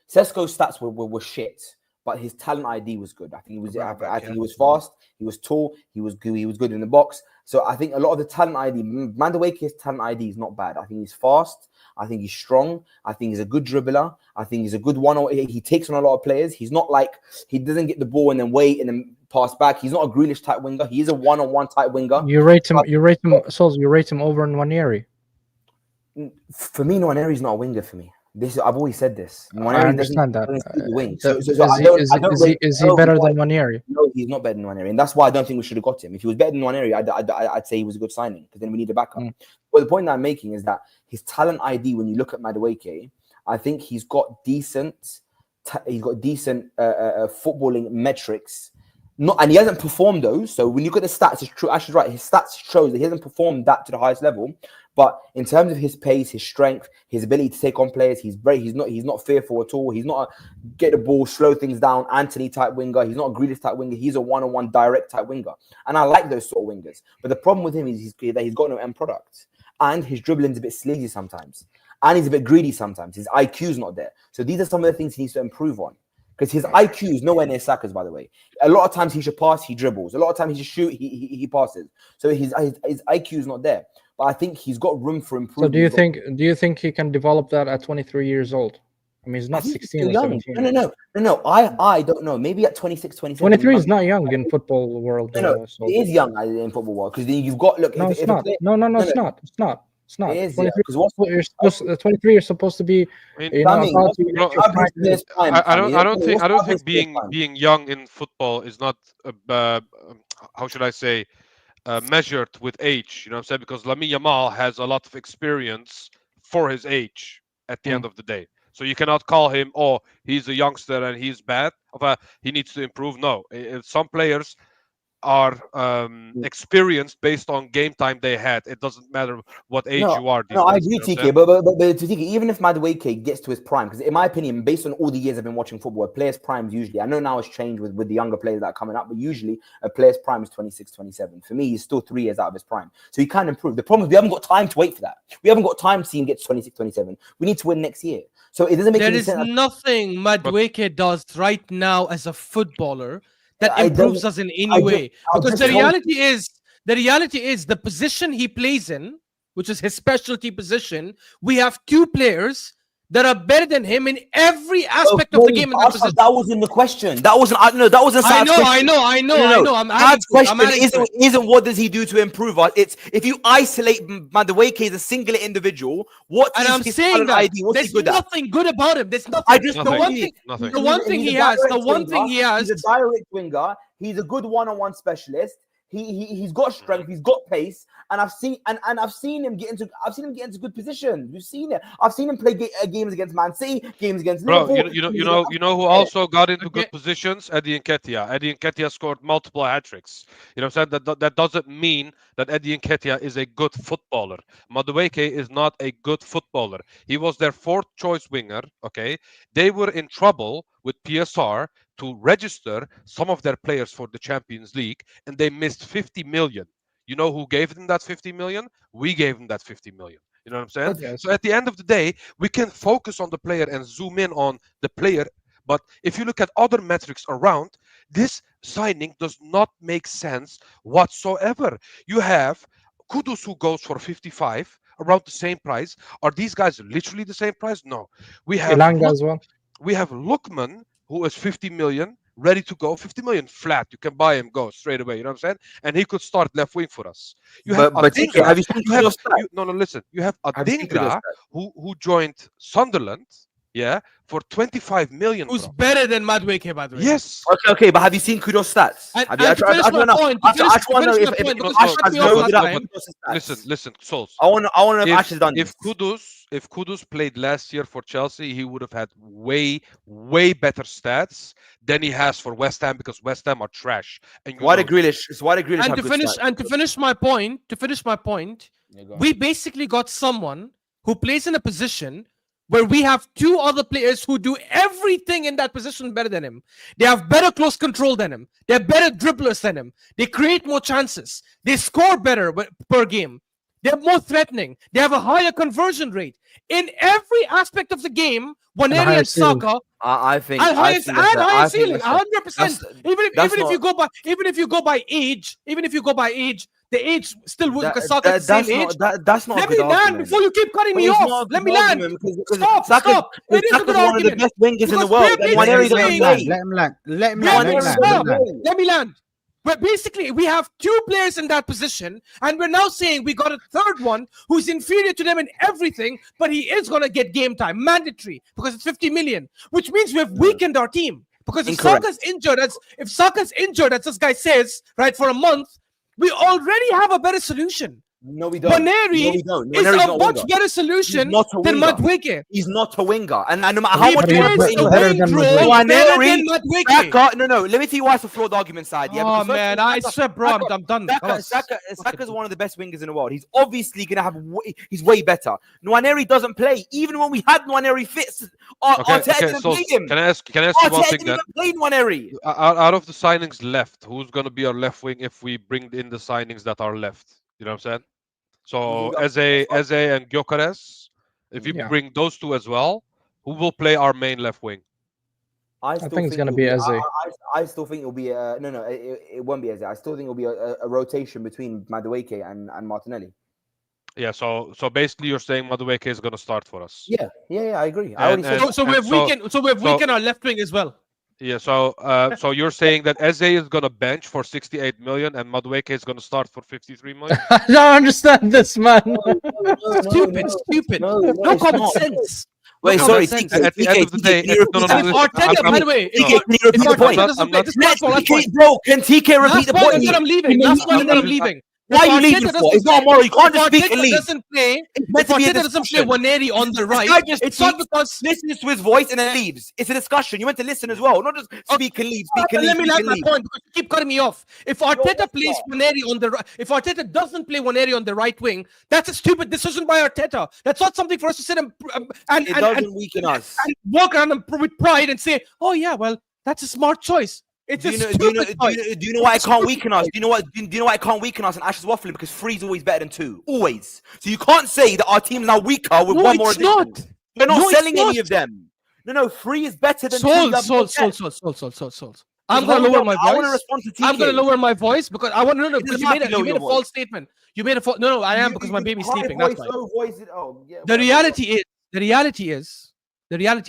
Sesko's stats were shit, but his talent ID was good. I think he was. I think he was fast. He was tall. He was good. He was good in the box. So I think a lot of the talent ID, Madueke's talent ID is not bad. I think he's fast. I think he's strong. I think he's a good dribbler. I think he's a good one. He takes on a lot of players. He's not like, he doesn't get the ball and then wait and then pass back. He's not a Grealish type winger. He is a one-on-one type winger.
You rate him, Souls. You rate him over Nwaneri.
For me, Nwaneri is not a winger for me. I've always said this.
I understand that. Is he better than Nwaneri?
No, he's not better than Nwaneri, and that's why I don't think we should have got him. If he was better than Nwaneri, I'd say he was a good signing, because then we need a backup. But the point that I'm making is that his talent ID, when you look at Madueke, I think he's got decent footballing metrics. And he hasn't performed those. So when you look at the stats, it's true. Actually, right, his stats shows that he hasn't performed that to the highest level. But in terms of his pace, his strength, his ability to take on players, he's not fearful at all. He's not a get the ball, slow things down, Anthony type winger. He's not a Grealish type winger. He's a one-on-one direct type winger. And I like those sort of wingers. But the problem with him is that he's got no end product. And his dribbling's a bit sleazy sometimes. and he's a bit greedy sometimes. His IQ's not there. So these are some of the things he needs to improve on. Because his IQ is nowhere near Saka's, by the way. A lot of times he should pass, he dribbles. A lot of times he should shoot, he passes. So his IQ is not there. But I think he's got room for improvement.
So do you think he can develop that at 23 years old? I mean, he's not 16 or 17.
No. I don't know. Maybe at 26, 27.
23 is not young in football world.
No,
so.
it is young in football world because then you've got
No, it's not. It's not. It's not. It's not.
It is,
23,
yeah,
23 you're supposed to be.
I mean,
You know,
Sami,
about to-
what's his prime,
I
Sami?
don't think
What's his
being
prime?
young in football is not how should I say measured with age. You know what I'm saying? Because Lamine Yamal has a lot of experience for his age at the end of the day. So you cannot call him, oh, he's a youngster and he's bad. He needs to improve. No, some players are experienced based on game time they had. It doesn't matter what age you are.
No, I
days,
agree,
you know what I'm
TK.
saying?
But TK, even if Madueke gets to his prime, because in my opinion, based on all the years I've been watching football, a player's prime usually, I know now it's changed with the younger players that are coming up, but usually a player's prime is 26, 27. For me, he's still 3 years out of his prime. So he can improve. The problem is we haven't got time to wait for that. We haven't got time to see him get to 26, 27. We need to win next year. So it doesn't make
There
any
is
sense.
nothing Madueke does right now as a footballer that
I
improves
don't-
us in
I
any
just-
way.
I'll
Because
just
the
tell
reality is the position he plays in, which is his specialty position, we have two players that are better than him in every aspect of the game in that position.
That wasn't the question. That wasn't. That wasn't.
I
Saad's
know.
question.
I'm
Our question
adding to it.
isn't what does he do to improve us. It's if you isolate Madueke as a singular individual, what
And
is
I'm
his
saying
talent
that
ID? What's he
there's
good at?
nothing good about him. There's nothing.
I just
the one thing,
Nothing.
the one thing
He's
he
a
has,
direct
the one
winger.
thing he has.
He's a direct winger. He's a good one-on-one specialist. He's got strength. He's got pace, and I've seen him get into good positions. We've seen it. I've seen him play games against Man City, games against
Bro,
Liverpool.
you know who also got into good positions? Eddie Nketiah. Eddie Nketiah scored multiple hat tricks. You know what I'm saying? That doesn't mean that Eddie Nketiah is a good footballer. Madueke is not a good footballer. He was their fourth choice winger. Okay, they were in trouble with PSR to register some of their players for the Champions League, and they missed 50 million. You know who gave them that 50 million? We gave them that 50 million. You know what I'm saying?
Yes.
So at the end of the day, we can focus on the player and zoom in on the player. But if you look at other metrics around, this signing does not make sense whatsoever. You have Kudus who goes for 55, around the same price. Are these guys literally the same price? No. We have
Elanga as well.
we have Lookman, who is 50 million, ready to go. 50 million flat. You can buy him, go straight away. You know what I'm saying? And he could start left wing for us. You have
But
Adingra.
have you seen Kudus' stats?
No, listen. You have
Have you seen Kudus'
Adingra, who joined Sunderland, yeah, for 25 million.
Who's
bro.
better than Madueke, by the way?
Yes.
Okay, but have you seen Kudos' stats?
And-
Have you?
and to finish my point, to finish my point, because
Ash
you cut
has
me off
loaded
last
up
time.
Kudus' stats.
Listen, Souls.
I want to know if Ash has done
If
this.
Kudus played last year for Chelsea, he would have had way better stats than he has for West Ham, because West Ham are trash. And
Why did Grealish
And
have
to
good
finish
stats?
to finish my point, we basically got someone who plays in a position where we have two other players who do everything in that position better than him. They have better close control than him. They're better dribblers than him. They create more chances. They score better per game. They're more threatening. They have a higher conversion rate. In every aspect of the game, Waneri
higher
and Saka
I think
and
I
highest
think that's- I
higher
think
ceiling,
that's-
100%.
that's-
Even
that's
if you
not-
go by age, the age still would, because Saka at the
that's
same
not
age.
that's not a
Let
good
me land
argument.
before you keep cutting
But
me
it's not
off.
a
Let
good
me land.
argument because
Stop. It is a
Saka's
good
one of the
argument.
best wingers in the
Because
world.
we're
And
Let
Waneri
basically
doesn't
him
saying-
land.
play.
Let him land. Let him
Let
land.
me
Let him land. Let him
stop.
land.
Let me land. But basically, we have two players in that position, and we're now saying we got a third one who's inferior to them in everything, but he is going to get game time, mandatory, because it's 50 million, which means we've weakened our team. Because if
Incorrect.
Saka's injured, as this guy says, right, for a month, we already have a better solution.
No, we don't.
Waneri
No, we don't.
is
Waneri's
a
not a
much
winger.
better solution
He's not a
than
winger.
Madueke.
He's not a winger. And no matter how
He
much you want to
plays
put in
the
your
wing
than
role
Madueke.
better than
Waneri,
Madueke.
Saka, no. Let me tell you why it's a flawed argument side. Yeah,
Oh
because first
man,
of all,
I swear, bro, I'm done.
Saka's one of the best wingers in the world. He's obviously gonna have. He's way better. Nwaneri doesn't play. Even when we had Nwaneri fits, Arteta didn't
so
play him.
can I ask you one
Arteta
thing
didn't
then?
even play Nwaneri.
Out of the signings left, who's going to be our left wing if we bring in the signings that are left? You know what I'm saying? So
Who got-
Eze and Gyokeres, If we
Yeah.
bring those two as well, who will play our main left wing?
I
think it's gonna
it'll
be Eze.
I still think it'll be no, it won't be Eze. I still think it'll be a rotation between Madueke and Martinelli.
Yeah, so basically you're saying Madueke is going to start for us.
Yeah, I agree. I already said
So we have weekend our left wing as well.
Yeah, so you're saying that Eze is going to bench for 68 million and Madueke is going to start for 53 million?
I don't understand this, man.
Stupid.
No,
No
it's
common
not.
sense.
Wait,
No
sorry,
common sense.
At the end of the day,
can you
no,
repeat
no,
that?
And if
listen,
Arteta, by the way,
TK, can you repeat the
if
point?
Arteta doesn't play, last point.
TK, bro, can TK repeat
Last
the
point,
point?
and then I'm leaving. Last point, and then I'm leaving.
Why are you leaving for? It's not moral. You can't just speak and leave.
Doesn't play.
It's meant
If
to be a
Arteta doesn't play
discussion.
Waneri on the
This
right,
guy just
it's not
speaks,
because.
listens to his voice and then leaves. It's a discussion. You meant to listen as well, not just speak and leave, speak and leave,
Let me
speak
land
and
my
leave.
point because you keep cutting me off. If Arteta
You're
plays
not.
Waneri on the right, if Arteta doesn't play Waneri on the right wing, that's a stupid decision by Arteta. That's not something for us to sit and
It doesn't weaken us.
and walk around with pride and say, "Oh yeah, well, that's a smart choice." It's
Do
a
you know?
stupid choice.
Do you know why it can't weaken us? Do you know what? Do you know why it can't weaken us? And Ash is waffling because 3 is always better than 2, always. So you can't say that our team is now weaker with
No,
one more
it's
addition.
not.
We're not
No, it's
selling any
not.
of them. No, 3 is better than 2.
Sold.
You have more depth.
I'm gonna lower my
I want to
voice.
respond to TK.
I'm gonna lower my voice because I want to know
It
because
doesn't have to
you
lower
made a
your voice.
false statement. You made a false. No, I am because my baby's
High
sleeping.
voice,
That's why.
low voice. Oh, yeah.
The reality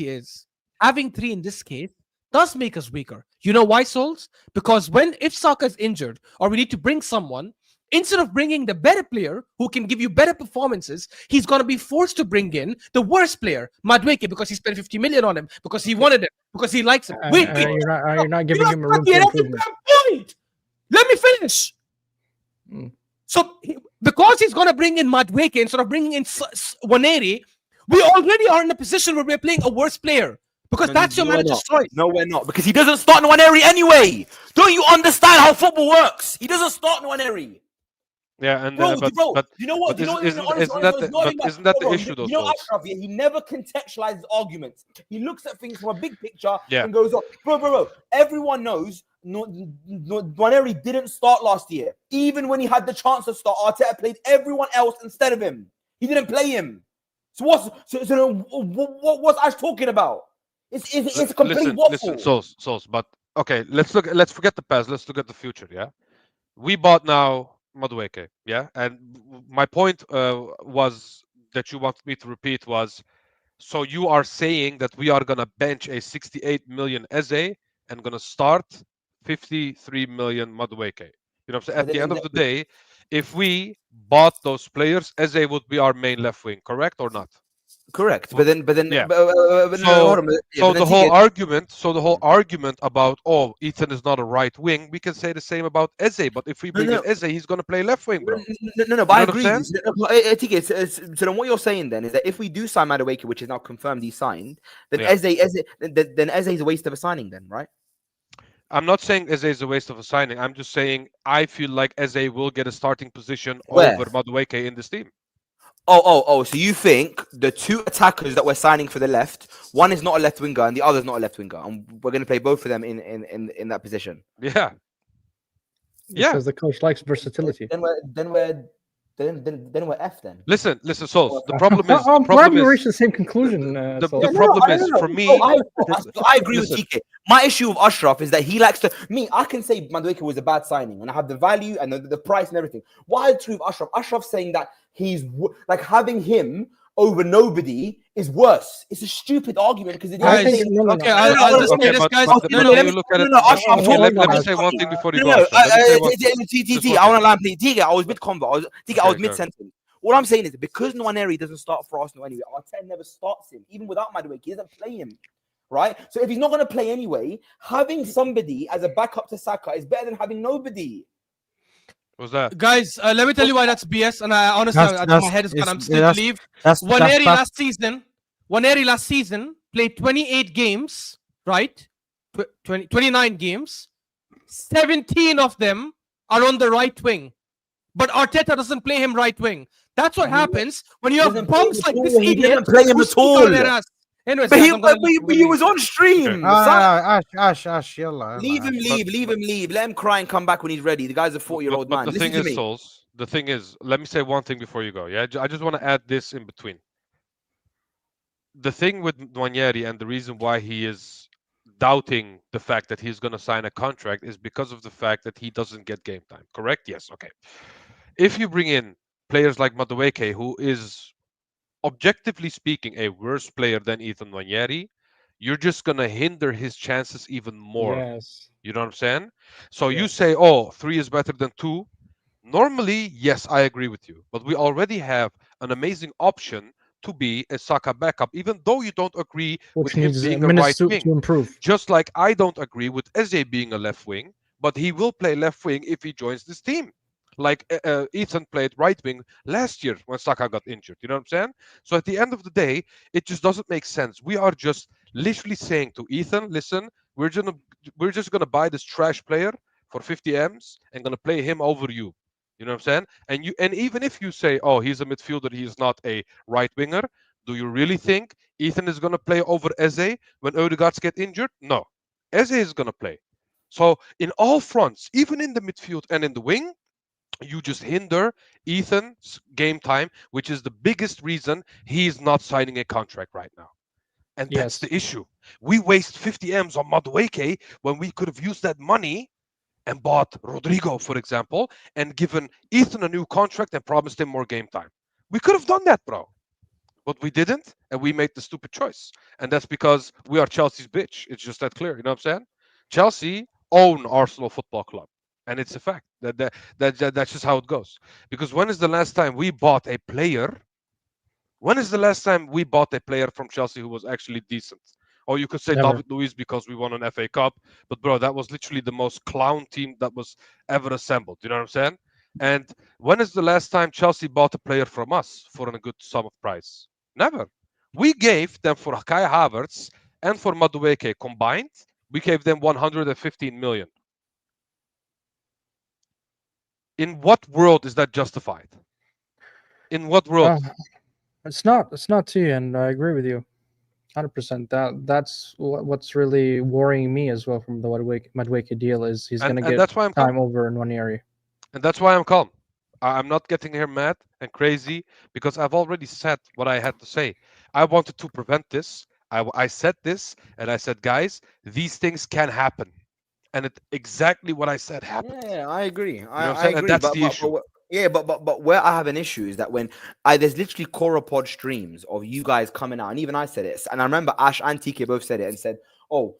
is having 3 in this case does make us weaker. You know why, Souls? Because if Saka is injured or we need to bring someone, instead of bringing the better player who can give you better performances, he's going to be forced to bring in the worst player, Madueke, because he spent 50 million on him, because he wanted him, because he likes him.
You're not giving him a room for
You're not
improvement.
point. Let me finish. So, because he's going to bring in Madueke instead of bringing in Waneri, we already are in a position where we're playing a worse player. Because that's your manager's choice.
No, we're not. Because he doesn't start Nwaneri anyway. Don't you understand how football works? He doesn't start Nwaneri.
Yeah, and
Bro,
but
you know what?
but
You know
isn't
what?
that the issue though?
You know
Souls?
Ashraf, he never contextualizes arguments. He looks at things from a big picture
Yeah.
and goes, "Oh, bro, everyone knows Nwaneri didn't start last year. Even when he had the chance to start, Arteta played everyone else instead of him. He didn't play him. So what's Ash talking about? It's a complete waffle.
Listen, Souls. But okay, let's forget the past. Let's look at the future. Yeah, we bought now Madueke. Yeah, and my point was that you wanted me to repeat was, so you are saying that we are gonna bench a 68 million Eze and gonna start 53 million Madueke. You know what I'm saying? At the end of the day, if we bought those players, Eze would be our main left wing, correct or not?
Correct, but then,
Yeah.
hold on,
So
but
the
then
whole argument about Ethan is not a right wing, we can say the same about Eze. But if we bring in Eze, he's gonna play left wing, bro.
No, but I
You know
agree.
what I'm
So then what you're saying then is that if we do sign Madueke, which is now confirmed he signed, then
Yeah.
Eze is a waste of a signing then, right?
I'm not saying Eze is a waste of a signing. I'm just saying I feel like Eze will get a starting position
Where?
over Madueke in this team.
Oh, so you think the 2 attackers that we're signing for the left, one is not a left winger and the other is not a left winger, and we're going to play both of them in that position?
Yeah.
Because the coach likes versatility.
Then we're F then.
Listen, Souls. The problem is.
I'm
The
glad
problem
you
is.
reached the same conclusion.
The
Souls.
problem is for me.
I agree with
Listen.
TK. My issue with Ashraf is that he likes to. I can say Madueke was a bad signing, and I have the value and the price and everything. What is true of Ashraf? Ashraf's saying that he's like having him over nobody is worse. It's a stupid argument because it
Guys,
is.
okay, I'll just say this, guys.
But
No,
you look at it.
Ashraf,
Okay, let me
no,
say one thing before you
No,
go. Ashraf. Let me say one-
TT, I want to land, please. TK, I was mid-convo. I was
Okay,
mid-sentence. What I'm saying is because Nwaneri doesn't start for Arsenal anyway, Arteta never starts him. Even without Madueke, he doesn't play him. Right? So if he's not going to play anyway, having somebody as a backup to Saka is better than having nobody.
What's that?
Guys, let me tell you why that's BS. And I honestly, my head is gone. I'm scared to leave. Waneri last season played 28 games, right? 29 games. 17 of them are on the right wing. But Arteta doesn't play him right wing. That's what happens when you have bums like this
He
idiot.
didn't play him at all.
Anyways,
But
guys,
he was on stream.
Ash, yalla.
Leave him leave. Let him cry and come back when he's ready. The guy's a 40-year-old man.
But the
Listen
thing
to
is,
me.
Souls. The thing is, let me say one thing before you go. Yeah, I just want to add this in between. the thing with Nwaneri and the reason why he is doubting the fact that he's going to sign a contract is because of the fact that he doesn't get game time. Correct? Yes. Okay. If you bring in players like Madueke, who is objectively speaking a worse player than Ethan Nwaneri, you're just going to hinder his chances even more.
Yes.
You know what I'm saying? So you
Yes.
say, oh, 3 is better than 2. Normally, yes, I agree with you. But we already have an amazing option to be a Saka backup, even though you don't agree with
Which
him
needs
being a
minutes
right
to
wing.
improve.
Just like I don't agree with Eze being a left wing, but he will play left wing if he joins this team. Like Ethan played right wing last year when Saka got injured. You know what I'm saying? So at the end of the day, it just doesn't make sense. We are just literally saying to Ethan, listen, we're just gonna buy this trash player for 50 M's and gonna play him over you. You know what I'm saying? And even if you say, oh, he's a midfielder, he's not a right winger, do you really think Ethan is gonna play over Eze when Odegaard get injured? No. Eze is gonna play. So in all fronts, even in the midfield and in the wing, you just hinder Ethan's game time, which is the biggest reason he's not signing a contract right now. And that's
Yes.
the issue. We waste 50 M's on Madueke when we could have used that money and bought Rodrygo, for example, and given Ethan a new contract and promised him more game time. We could have done that, bro. But we didn't, and we made the stupid choice. And that's because we are Chelsea's bitch. It's just that clear. You know what I'm saying? Chelsea own Arsenal Football Club. And it's a fact. That's just how it goes. Because when is the last time we bought a player? When is the last time we bought a player from Chelsea who was actually decent? Or you could say
Never.
David Luiz because we won an FA Cup. But bro, that was literally the most clown team that was ever assembled. You know what I'm saying? And when is the last time Chelsea bought a player from us for a good sum of price? Never. We gave them for Kai Havertz and for Madueke combined, we gave them 115 million. In what world is that justified? In what world?
It's not. It's not to you, and I agree with you, 100%. That's what's really worrying me as well from the Madueke deal is he's
And,
gonna
and
get
that's why I'm calm.
time over in one area.
And that's why I'm calm. I'm not getting here mad and crazy because I've already said what I had to say. I wanted to prevent this. I said this and I said, guys, these things can happen. And it exactly what I said happened.
Yeah, I agree.
You know what I'm
I
saying? And
agree.
that's the issue.
But where I have an issue is that when there's literally Koora pod streams of you guys coming out, and even I said it, and I remember Ash and TK both said it and said, "Oh,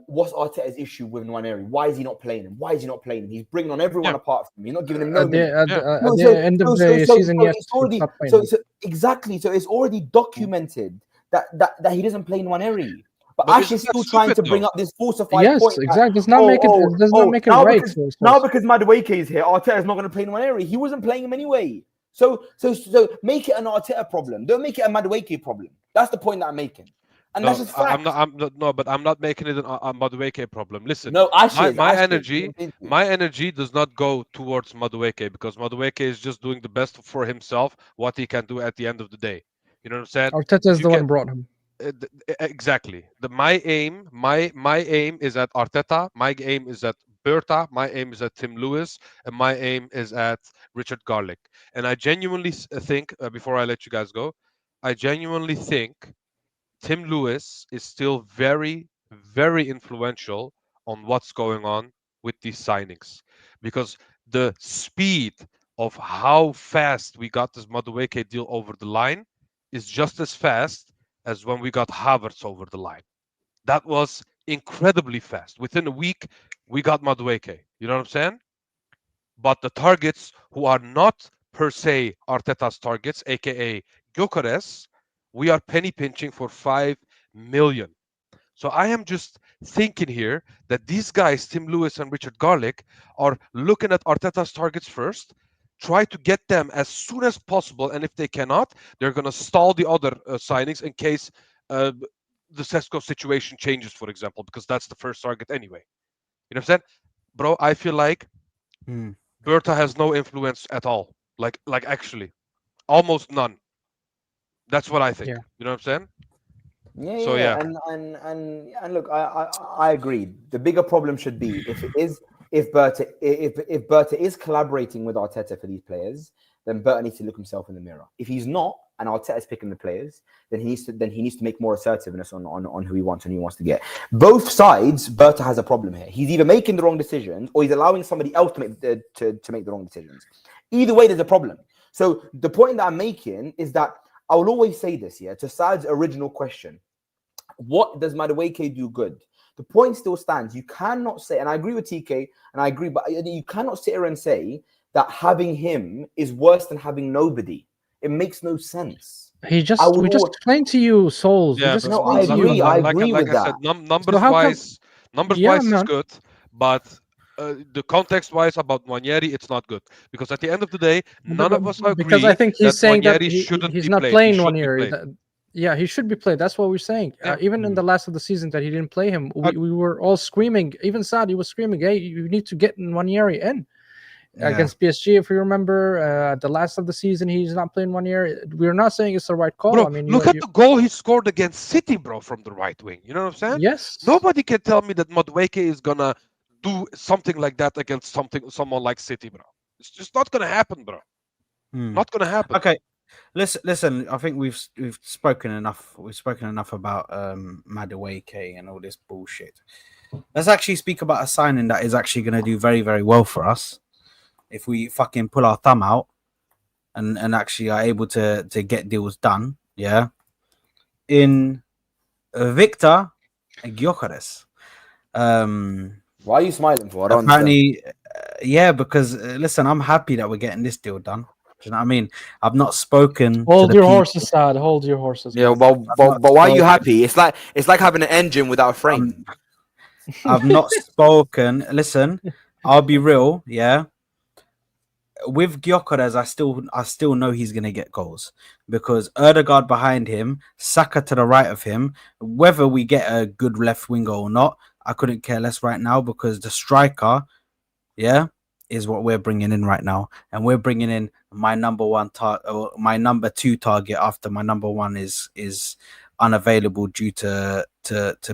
what's Arteta's issue with Nwaneri? Why is he not playing him? Why is he not playing him? He's bringing on everyone
Yeah.
apart from him. He's not giving him no
At the,
minutes."
at,
Yeah.
the- at
No,
the end of the season, yes,
it's already
stop playing
so,
him.
so exactly. So it's already documented that he doesn't play Nwaneri. But
But
Ash
isn't
is
that
still trying to
stupid,
bring
though?
up this falsified
Yes,
point. that,
exactly. Does not make it. It does not make it
now
right.
because now because Madueke is here, Arteta is not going to play Nwaneri. He wasn't playing him anyway. So make it an Arteta problem. Don't make it a Madueke problem. That's the point that I'm making, and that's
No,
just fact.
but I'm not making it a Madueke problem. Listen,
No, Ash is.
my
Ash is.
energy does not go towards Madueke because Madueke is just doing the best for himself, what he can do at the end of the day. You know what I'm saying?
Arteta is
You
the one
can
who brought him.
exactly. My aim is at Arteta. My aim is at Berta. My aim is at Tim Lewis, and my aim is at Richard Garlick. And I genuinely think, before I let you guys go, I genuinely think Tim Lewis is still very, very influential on what's going on with these signings because the speed of how fast we got this Madueke deal over the line is just as fast as when we got Havertz over the line. That was incredibly fast. Within a week, we got Madueke. You know what I'm saying? But the targets who are not per se Arteta's targets, aka Gyokeres, we are penny pinching for 5 million. So I am just thinking here that these guys, Tim Lewis and Richard Garlick, are looking at Arteta's targets first, try to get them as soon as possible, and if they cannot, they're going to stall the other signings in case the Sesko situation changes, for example, because that's the first target anyway. You know what I'm saying? Bro, I feel like Berta has no influence at all. Like actually, almost none. That's what I think.
Yeah.
You know what I'm saying?
Yeah,
So
yeah,
yeah.
and look, I agree. The bigger problem should be if Berta is collaborating with Arteta for these players, then Berta needs to look himself in the mirror. If he's not, and Arteta's picking the players, then he needs to make more assertiveness on who he wants and who he wants to get. Both sides, Berta has a problem here. He's either making the wrong decisions or he's allowing somebody else to make the wrong decisions. Either way, there's a problem. So the point that I'm making is that I will always say this, to Saad's original question, what does Madueke do good? The point still stands. You cannot say, and I agree with TK, and I agree, but you cannot sit here and say that having him is worse than having nobody. It makes no sense.
We just explained to you, Souls.
Yeah,
I agree with that.
Said, numbers wise is good, but the context wise about Nwaneri, it's not good, because at the end of the day, none of us agree.
Because I think he's saying that
he's
not playing Nwaneri. Yeah, he should be played. That's what we're saying.
Yeah.
Even in the last of the season that he didn't play him, we were all screaming. Even Saad, he was screaming, "Hey, you need to get Nwaneri in." Against PSG, if you remember, the last of the season, he's not playing 1 year. We're not saying it's the right call.
Bro,
I mean,
look at the goal he scored against City, bro, from the right wing. You know what I'm saying?
Yes.
Nobody can tell me that Madueke is gonna do something like that against someone like City, bro. It's just not gonna happen, bro. Not gonna happen.
Okay, listen. I think we've spoken enough. We've spoken enough about Madueke and all this bullshit. Let's actually speak about a signing that is actually going to do very, very well for us. If we fucking pull our thumb out and actually are able to get deals done, in Viktor Gyokeres.
Why are you smiling for?
Apparently, because listen, I'm happy that we're getting this deal done. Do you know what I mean? I've not spoken.
Hold your horses, Sad. Hold your horses.
Yeah, but why are you happy? It's like having an engine without a frame.
I've not spoken. Listen, I'll be real. With Gyokeres, I still know he's gonna get goals because Erdegaard behind him, Saka to the right of him. Whether we get a good left winger or not, I couldn't care less right now because the striker, is what we're bringing in right now, and we're bringing in my number one my number two target after my number one is unavailable due to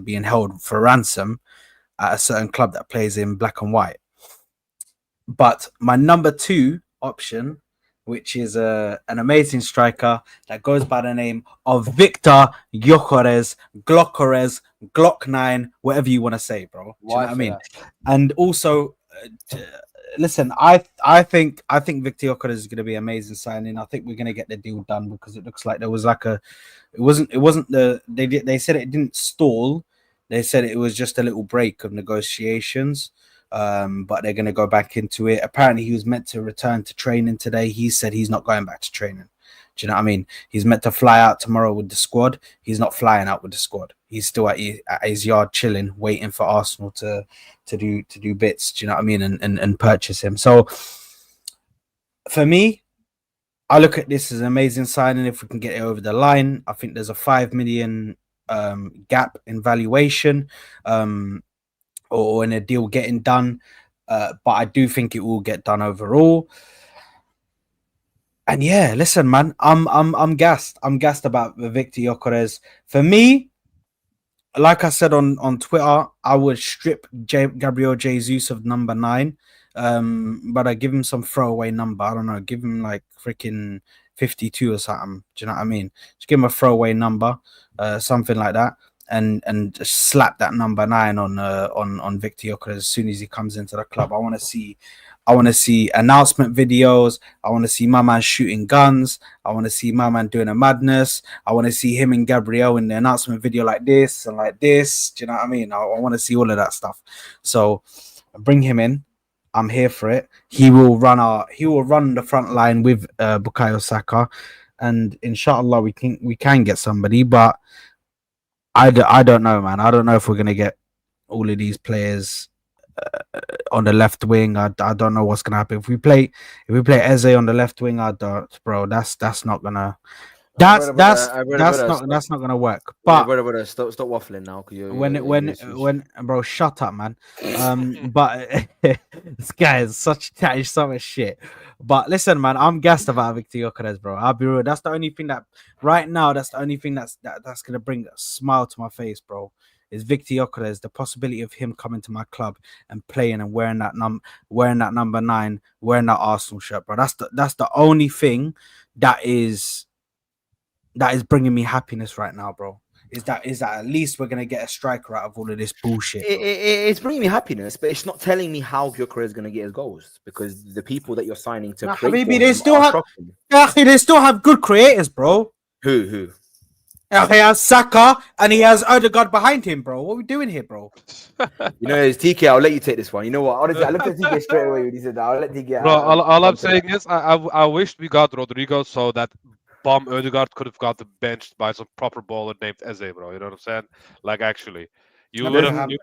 being held for ransom at a certain club that plays in black and white. But my number two option, which is an amazing striker that goes by the name of Viktor Gyokeres, Glock 9, whatever you want to say, bro. Do you know what I mean? And also, listen, I think Viktor Gyokeres is going to be an amazing signing. I think we're going to get the deal done because it looks like there was like they said it didn't stall. They said it was just a little break of negotiations. But they're going to go back into it. Apparently, he was meant to return to training today. He said he's not going back to training. Do you know what I mean? He's meant to fly out tomorrow with the squad. He's not flying out with the squad. He's still at his yard chilling, waiting for Arsenal to do bits. Do you know what I mean? And purchase him. So for me, I look at this as an amazing signing. If we can get it over the line, I think there's a 5 million gap in valuation. Or in a deal getting done, but I do think it will get done overall. And listen, man, I'm gassed. I'm gassed about Viktor Gyokeres. For me, like I said on Twitter, I would strip Gabriel Jesus of number 9, but I give him some throwaway number. I don't know, give him like freaking 52 or something. Do you know what I mean? Just give him a throwaway number, something like that. And just slap that number 9 on Viktor Gyokeres as soon as he comes into the club. I want to see announcement videos. I want to see my man shooting guns. I want to see my man doing a madness. I want to see him and Gabriel in the announcement video like this and like this. Do you know what I mean? I want to see all of that stuff. So bring him in. I'm here for it. He will run the front line with Bukayo Saka, and inshallah we can get somebody, but I don't know, man. I don't know if we're gonna get all of these players on the left wing. I don't know what's gonna happen if we play Eze on the left wing. That's not gonna that's not gonna work. But
stop waffling now.
When bro, shut up, man. But this guy is such much shit. But listen, man, I'm gassed about Viktor Gyokeres, bro. I'll be real. That's the only thing that right now. That's the only thing that's gonna bring a smile to my face, bro. Is Viktor Gyokeres, the possibility of him coming to my club and playing and wearing that number 9, wearing that Arsenal shirt, bro. That's the only thing that is that is bringing me happiness right now, bro. Is that at least we're gonna get a striker out of all of this bullshit. Bro.
It's bringing me happiness, but it's not telling me how Gyokeres is going to get his goals because the people that you're signing to
Nah,
create for
Habibi, they
him
still
are
have
shocking.
they still have good creators, bro.
Who?
He has Saka and he has Odegaard behind him, bro. What are we doing here, bro?
You know, it's TK. I'll let you take this one. You know what? Honestly, I looked at TK straight away when he said that. I'll let TK.
Bro, all I'm saying is I wished we got Rodrygo so that Bum Ødegaard could have got benched by some proper baller named Eze, bro. You know what I'm saying? Like actually, you
Never
would
gonna
have
happen.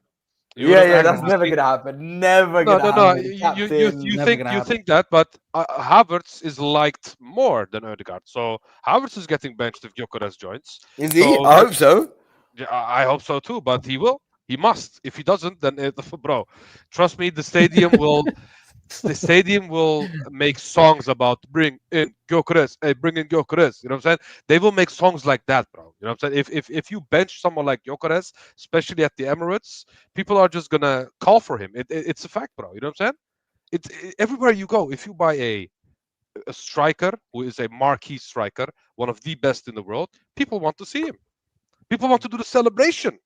you would have
Yeah,
Never
that's
gonna
never
actually
gonna happen. Never
no,
gonna
no, no.
happen. Captain.
Never gonna
You
happen.
think that, but Havertz is liked more than Ødegaard. So Havertz is getting benched if Gyökeres joins.
Is he?
So
I hope so.
yeah, I hope so too. But he will. He must. If he doesn't, then bro, trust me, the stadium will make songs about bring in Gyökeres, hey, bring in Gyökeres. You know what I'm saying? They will make songs like that, bro. You know what I'm saying? If you bench someone like Gyökeres, especially at the Emirates, people are just gonna call for him. It's a fact, bro. You know what I'm saying? Everywhere you go. If you buy a striker who is a marquee striker, one of the best in the world, people want to see him. People want to do the celebration.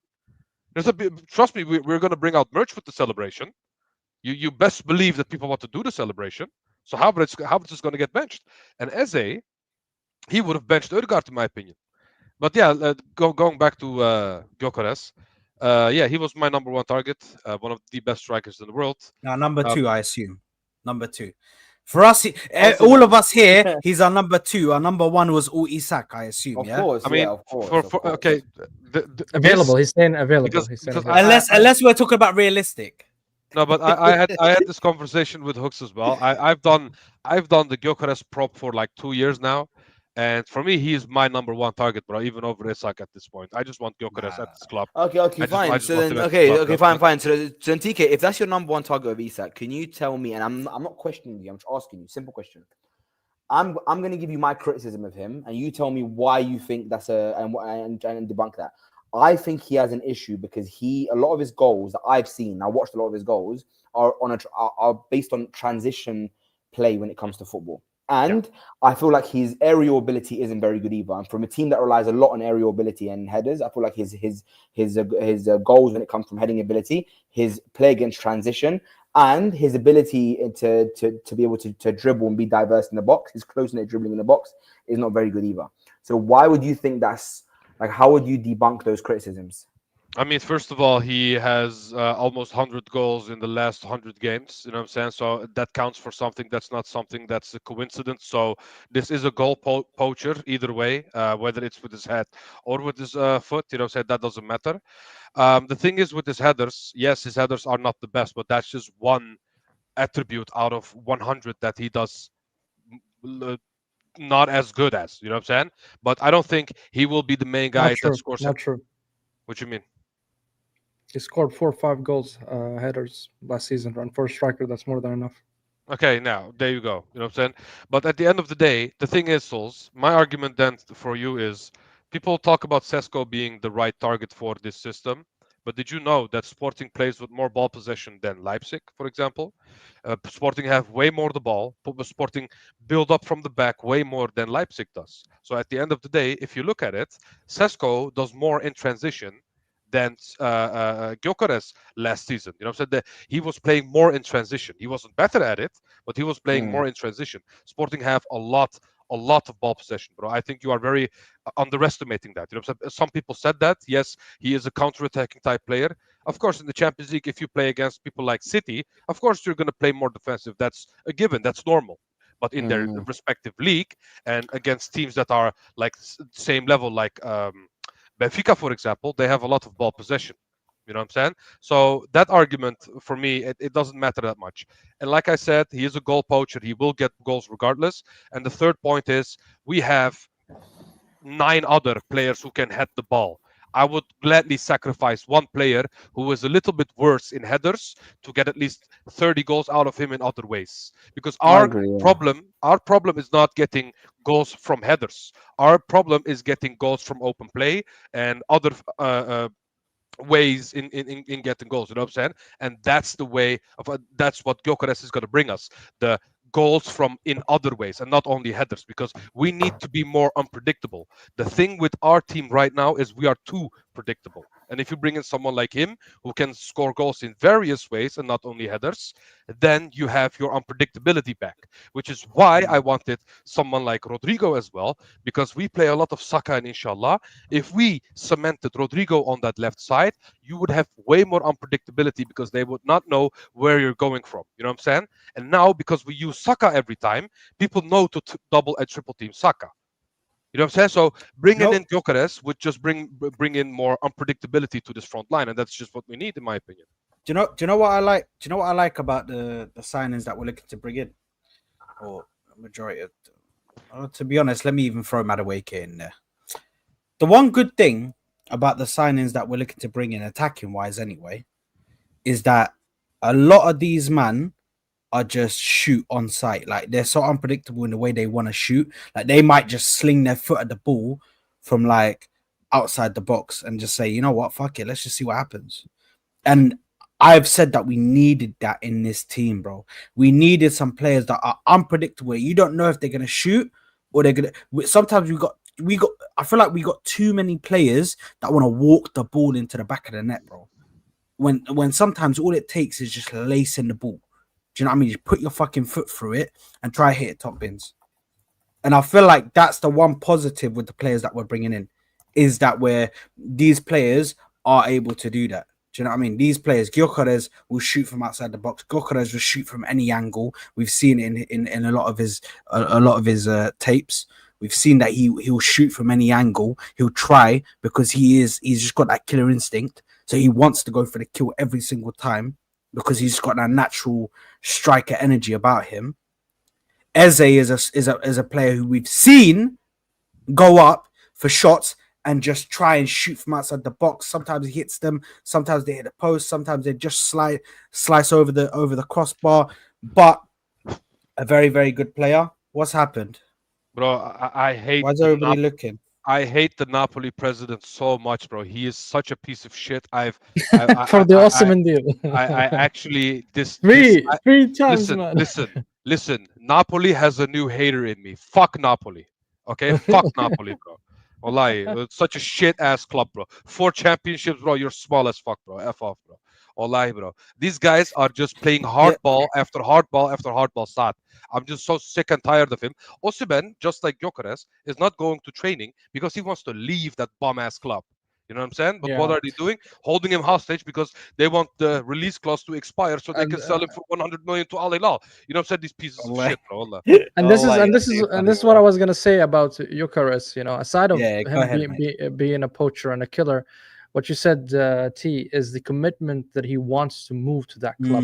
Trust me, we're going to bring out merch with the celebration. You best believe that people want to do the celebration. So Havertz is going to get benched, and Eze, he would have benched Ødegaard in my opinion. But yeah, going back to Gyökeres, yeah, he was my number one target, one of the best strikers in the world.
Now, number
Uh,
two, I assume. Number two. For us,
Also
all
that-
of us here, he's our number two. Our number one was all Isak, I assume.
Of
Yeah.
course,
I mean,
yeah, of course.
for
of course.
okay,
Available. He's saying available.
because
He's saying
because
available.
Unless we're talking about realistic.
No, but I had this conversation with Hooks as well. I've done the Gyökeres prop for like 2 years now, and for me, he is my number one target, bro. Even over Isak at this point. I just want Gyökeres
Nah.
at this club.
Okay,
I
fine.
just
So
want
then,
him at the club. You know what I'm
fine. So then, TK, if that's your number one target of Isak, can you tell me? And I'm not questioning you. I'm just asking you. Simple question. I'm going to give you my criticism of him, and you tell me why you think that's and debunk that. I think he has an issue because a lot of his goals that I've seen, I watched a lot of his goals are are based on transition play when it comes to football. And I feel like his aerial ability isn't very good either. And from a team that relies a lot on aerial ability and headers, I feel like his goals when it comes from heading ability, his play against transition, and his ability to be able to dribble and be diverse in the box, his close-knit dribbling in the box is not very good either. So why would you think that's like? How would you debunk those criticisms?
I mean, first of all, he has almost 100 goals in the last 100 games. You know what I'm saying? So that counts for something. That's not something that's a coincidence. So this is a goal poacher either way, whether it's with his head or with his foot. You know what I'm saying? That doesn't matter. The thing is with his headers, yes, his headers are not the best, but that's just one attribute out of 100 that he does not as good as. You know what I'm saying? But I don't think he will be the main guy
Not
that
true.
scores.
Not true.
What you mean?
He scored 4 or 5 goals headers last season. And for a striker, that's more than enough.
Okay, now there you go. You know what I'm saying? But at the end of the day, the thing is, Souls, my argument then for you is people talk about Sesko being the right target for this system. But did you know that Sporting plays with more ball possession than Leipzig, for example? Sporting have way more the ball. Sporting build up from the back way more than Leipzig does. So at the end of the day, if you look at it, Sesko does more in transition than Gyökeres last season. You know what I'm saying? That he was playing more in transition. He wasn't better at it, but he was playing more in transition. Sporting have a lot of ball possession, bro. I think you are very underestimating that. You know what I'm saying? Some people said that. Yes, he is a counter-attacking type player. Of course, in the Champions League, if you play against people like City, of course you're going to play more defensive. That's a given. That's normal. But in their respective league and against teams that are like same level, like Benfica, for example, they have a lot of ball possession. You know what I'm saying? So that argument for me, it doesn't matter that much. And like I said, he is a goal poacher. He will get goals regardless. And the third point is we have 9 other players who can head the ball. I would gladly sacrifice one player who is a little bit worse in headers to get at least 30 goals out of him in other ways. Because our problem is not getting goals from headers. Our problem is getting goals from open play and other ways in getting goals. You know what I'm saying? And that's the way of that's what Gyökeres is going to bring us. The goals from in other ways and not only headers, because we need to be more unpredictable. The thing with our team right now is we are too predictable. And if you bring in someone like him who can score goals in various ways and not only headers, then you have your unpredictability back, which is why I wanted someone like Rodrygo as well, because we play a lot of Saka and Inshallah. If we cemented Rodrygo on that left side, you would have way more unpredictability because they would not know where you're going from. You know what I'm saying? And now, because we use Saka every time, people know to double and triple team Saka. You know what I'm saying? So bringing in Gyokeres would just bring in more unpredictability to this front line, and that's just what we need, in my opinion.
Do you know what I like? Do you know what I like about the signings that we're looking to bring in, or majority of? To be honest, let me even throw Madueke in there. The one good thing about the signings that we're looking to bring in, attacking wise, anyway, is that a lot of these men are just shoot on sight. Like, they're so unpredictable in the way they want to shoot. Like, they might just sling their foot at the ball from like outside the box and just say, you know what, fuck it, let's just see what happens. And I've said that we needed that in this team, bro. We needed some players that are unpredictable. You don't know if they're gonna shoot or they're gonna. Sometimes we got. I feel like we got too many players that want to walk the ball into the back of the net, bro. When sometimes all it takes is just lacing the ball. Do you know what I mean? You put your fucking foot through it and try hit it top bins. And I feel like that's the one positive with the players that we're bringing in, is that these players are able to do that. Do you know what I mean? These players, Gyokeres will shoot from outside the box. Gyokeres will shoot from any angle. We've seen it in a lot of his tapes. We've seen that he'll shoot from any angle. He'll try because he's just got that killer instinct. So he wants to go for the kill every single time because he's got that natural striker energy about him. Eze is a player who we've seen go up for shots and just try and shoot from outside the box. Sometimes he hits them, sometimes they hit the post, sometimes they just slice over the crossbar. But a very, very good player. What's happened?
Bro, I hate.
Why's everybody looking?
I hate the Napoli president so much, bro. He is such a piece of shit.
For the Osimhen deal.
I actually
three times, man.
Listen. Napoli has a new hater in me. Fuck Napoli. Okay, fuck Napoli, bro. Wallahi, it's such a shit ass club, bro. 4 championships, bro. You're small as fuck, bro. F off, bro. Wallahi, bro. These guys are just playing hardball after hardball after hardball. Sad. I'm just so sick and tired of him. Osimhen, just like Gyokeres, is not going to training because he wants to leave that bum ass club. You know what I'm saying? But what are they doing? Holding him hostage because they want the release clause to expire so they can sell him for 100 million to Al Hilal. You know what I'm saying? These pieces of shit, bro.
And this is what I was gonna say about Gyokeres. You know, aside of him being a poacher and a killer, what you said, T, is the commitment that he wants to move to that club.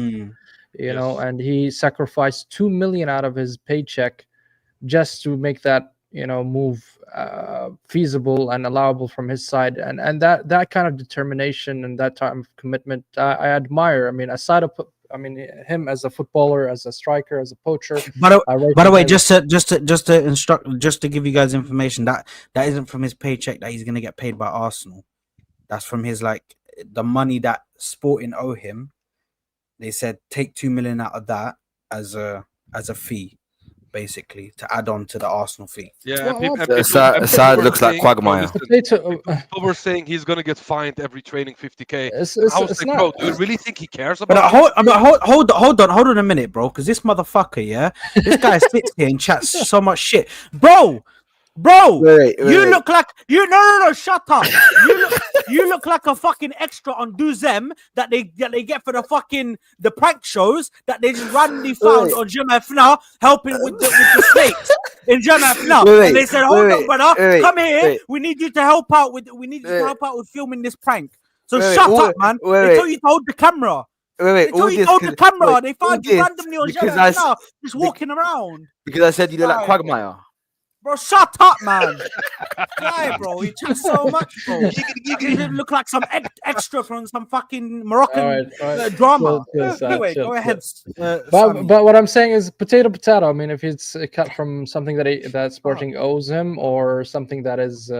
You know, and he sacrificed 2 million out of his paycheck just to make that, you know, move feasible and allowable from his side, and that kind of determination and that type of commitment I admire. I mean, aside of him as a footballer, as a striker, as a poacher.
By the way, just to give you guys information, that isn't from his paycheck that he's gonna get paid by Arsenal. That's from his, like, the money that Sporting owe him. They said take 2 million out of that as a fee, basically, to add on to the Arsenal fee.
Yeah,
Saad looks like Quagmire.
People were saying he's gonna get fined every training 50K. I was like, bro, do you really think he cares about?
Hold on a minute, bro, because this motherfucker, this guy sits here and chats so much shit, bro. Wait, look like no, shut up. You look like a fucking extra on Duzem that they get for the prank shows that they just randomly found on Jamafna helping with the snakes in Jamafna. And they said, hold on, brother, come here. We need you to help out with filming this prank. So shut up, man. Until you told the camera. Until you told the camera, they found you randomly on Jamafna just walking around.
Because I said you look like Quagmire.
Bro, shut up, man. Why, bro? You chat so much, bro. You look like some extra from some fucking Moroccan drama. Anyway, go ahead.
But what I'm saying is potato. I mean, if it's cut from something that Sporting owes him or something that is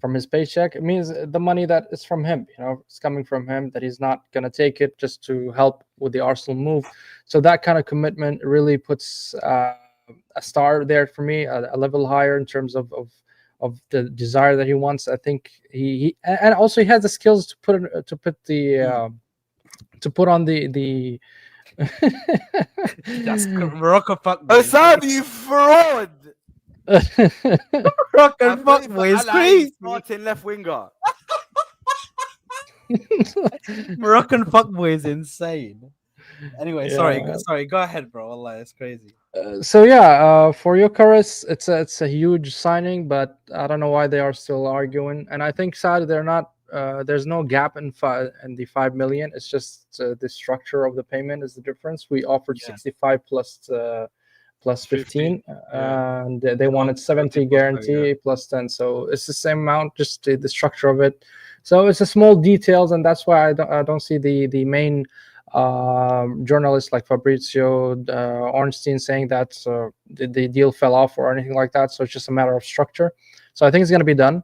from his paycheck. It means the money that is from him, it's coming from him, that he's not going to take it just to help with the Arsenal move. So that kind of commitment really puts a star there for me, a level higher in terms of the desire that he wants. I think he and also he has the skills to put on the
That's Morocco fuck.
Osam, you fraud!
Moroccan fuck boy is crazy.
Starting left winger.
Moroccan fuck boy is insane. Anyway,
Yeah,
sorry,
man.
sorry. Go ahead, bro. Allah, it's crazy.
So yeah, for Gyokeres, it's a huge signing, but I don't know why they are still arguing. And I think sadly they're not. There's no gap in the 5 million. It's just the structure of the payment is the difference. We offered
Yeah.
65 plus 15,
yeah.
and they wanted 70
plus 10,
guarantee plus 10. So it's the same amount, just the structure of it. So it's a small details, and that's why I don't see the main journalists like Fabrizio Ornstein saying that the deal fell off or anything like that. So it's just a matter of structure. So I think it's going to be done,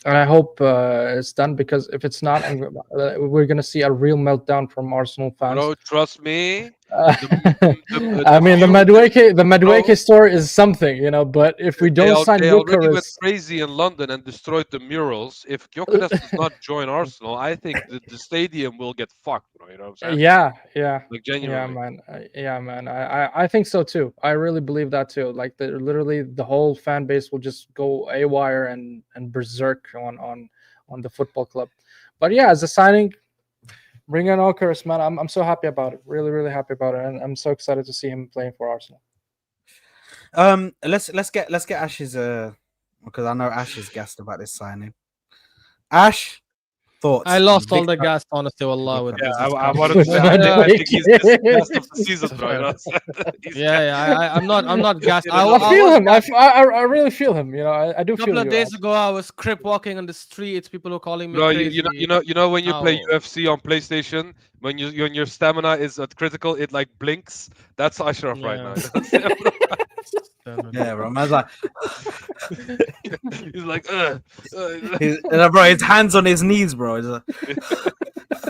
and I hope it's done, because if it's not, we're going to see a real meltdown from Arsenal fans.
Bro, trust me.
I mean, the Madueke story is something, but if we don't sign
They already went
Gyokeres,
crazy in London and destroyed the murals. If Gyokeres does not join Arsenal, I think the stadium will get fucked, bro. You know what I'm saying?
yeah,
Like genuinely.
man. I think so too. I really believe that too. Like literally the whole fan base will just go awire and berserk on the football club. But yeah, as a signing, bring in Gyokeres, man. I'm so happy about it. Really, really happy about it, and I'm so excited to see him playing for Arsenal.
Let's get Ash's because I know Ash is gassed about this signing. Ash, thoughts?
I lost all the
Victor-
gas, honestly, wallah, with
Yeah,
this
I
conversation.
wanted to say, I think he's the best of the season, bro. You know what I'm saying? He's
I'm not gassed.
I
I feel
was
him.
gassed.
I really feel him. I do
A couple
feel
of
you.
days
Ash.
ago, I was crip walking on the streets. People were calling me
Bro,
crazy.
you know when you play
Now-
UFC on PlayStation, when your stamina is at critical, it like blinks. That's Ashraf right now. You know what I'm saying, bro?
Yeah, bro. Man's like,
He's like,
bro, his hands on his knees, bro. He's like,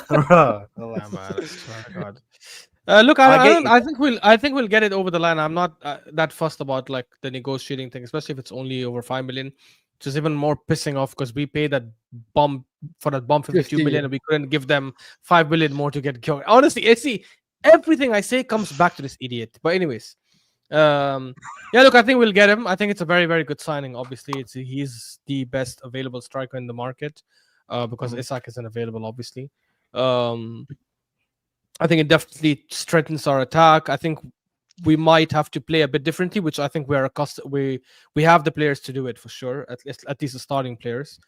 bro.
Yeah, man, I swear to God. Look,
I get you.
I think we'll get it over the line. I'm not that fussed about like the negotiating thing, especially if it's only over 5 million. Which is even more pissing off because we paid that bomb for that bomb 52
50,
million, and we couldn't give them 5 million more to get going. Honestly, see, everything I say comes back to this idiot. But anyways, yeah, look, I think we'll get him. I think it's a very, very good signing. Obviously, he's the best available striker in the market because Isak isn't available. Obviously, I think it definitely strengthens our attack. I think we might have to play a bit differently, which I think we're accustomed. We have the players to do it for sure. At least the starting players.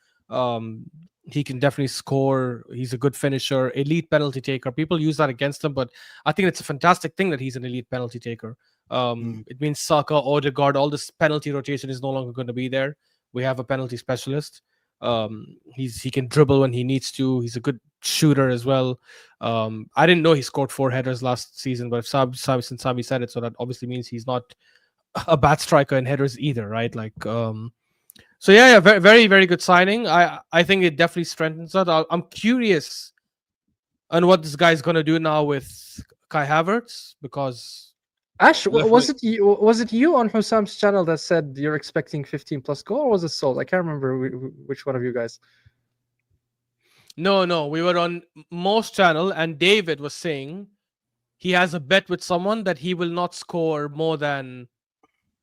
He can definitely score. He's a good finisher, elite penalty taker. People use that against him, but I think it's a fantastic thing that he's an elite penalty taker. It means Saka, Odegaard, all this penalty rotation is no longer going to be there. We have a penalty specialist. He can dribble when he needs to. He's a good shooter as well. I didn't know he scored 4 headers last season, but if since Sami said it, so that obviously means he's not a bad striker in headers either, right? Like, so yeah, very, very, very good signing. I think it definitely strengthens that. I'm curious on what this guy's gonna do now with Kai Havertz, because
Ash, was it you on Hussam's channel that said you're expecting 15 plus goal, or was it Sol? I can't remember which one of you guys.
no, we were on Mo's channel, and David was saying he has a bet with someone that he will not score more than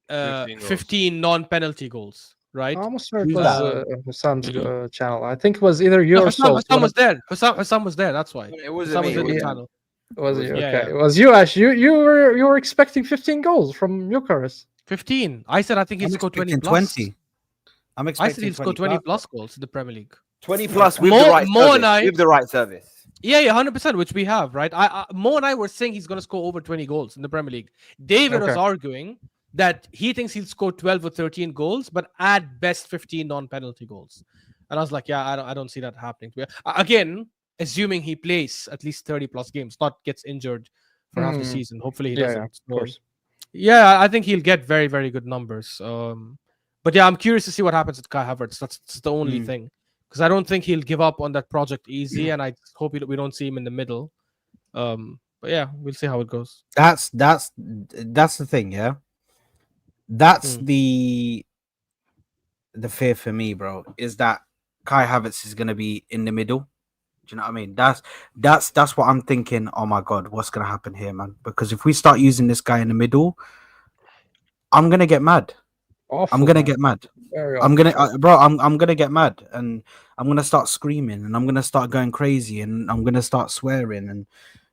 15 non-penalty goals. Right?
I almost swear it
Who's
was
that?
Hussam's channel. I think it was either you
No,
or Sol.
Hussam was there. Hussam was there. That's why.
It
Hussam
wasn't
was
me.
in the
yeah.
channel.
Was it you?
Yeah,
Okay,
yeah.
it was you, Ash. You were expecting 15 goals from Gyokeres.
15. I said I think he'll
I'm
score 20
expecting
plus.
20. I'm
I
expecting
said he'll score 20 plus goals in the Premier League.
20 plus with
Mo-
the right
Mo and
service.
I-
With the right service.
Yeah, 100%, which we have, right? Mo and I were saying he's going to score over 20 goals in the Premier League. David was
Okay.
arguing that he thinks he'll score 12 or 13 goals, but at best 15 non-penalty goals. And I was like, yeah, I don't see that happening. Again, assuming he plays at least 30 plus games, not gets injured for half the season. Hopefully he doesn't.
Of course.
Yeah, I think he'll get very, very good numbers. But yeah, I'm curious to see what happens with Kai Havertz. That's the only thing, because I don't think he'll give up on that project easy, and I hope we don't see him in the middle. But yeah, we'll see how it goes.
That's the thing, yeah. That's the fear for me, bro, is that Kai Havertz is gonna be in the middle. Do you know what I mean? That's what I'm thinking. Oh my god, what's gonna happen here, man? Because if we start using this guy in the middle, I'm gonna get mad. I'm gonna get mad. I'm gonna, bro. I'm gonna get mad, and I'm gonna start screaming, and I'm gonna start going crazy, and I'm gonna start swearing, and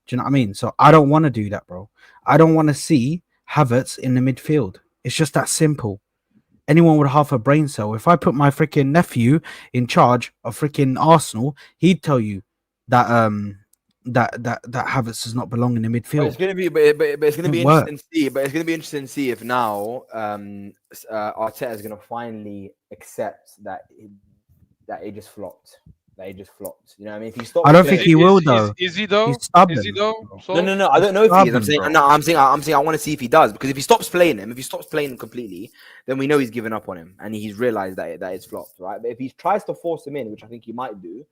do you know what I mean? So I don't want to do that, bro. I don't want to see Havertz in the midfield. It's just that simple. Anyone with half a brain cell, if I put my freaking nephew in charge of freaking Arsenal, he'd tell you that that Havertz does not belong in the
But
midfield.
it's gonna be, but it's gonna be
It work.
interesting to see. But it's gonna be interesting to see if now Arteta is gonna finally accept that it just flopped. That it just flopped. You know what I mean? If he stops,
I don't think he will though.
Is he though?
He's stubborn.
Is he though?
No. I don't know if he is. I'm
Stubborn,
saying
bro.
no. I'm saying I want to see if he does, because if he stops playing him completely, then we know he's given up on him and he's realized that it's flopped, right? But if he tries to force him in, which I think he might do,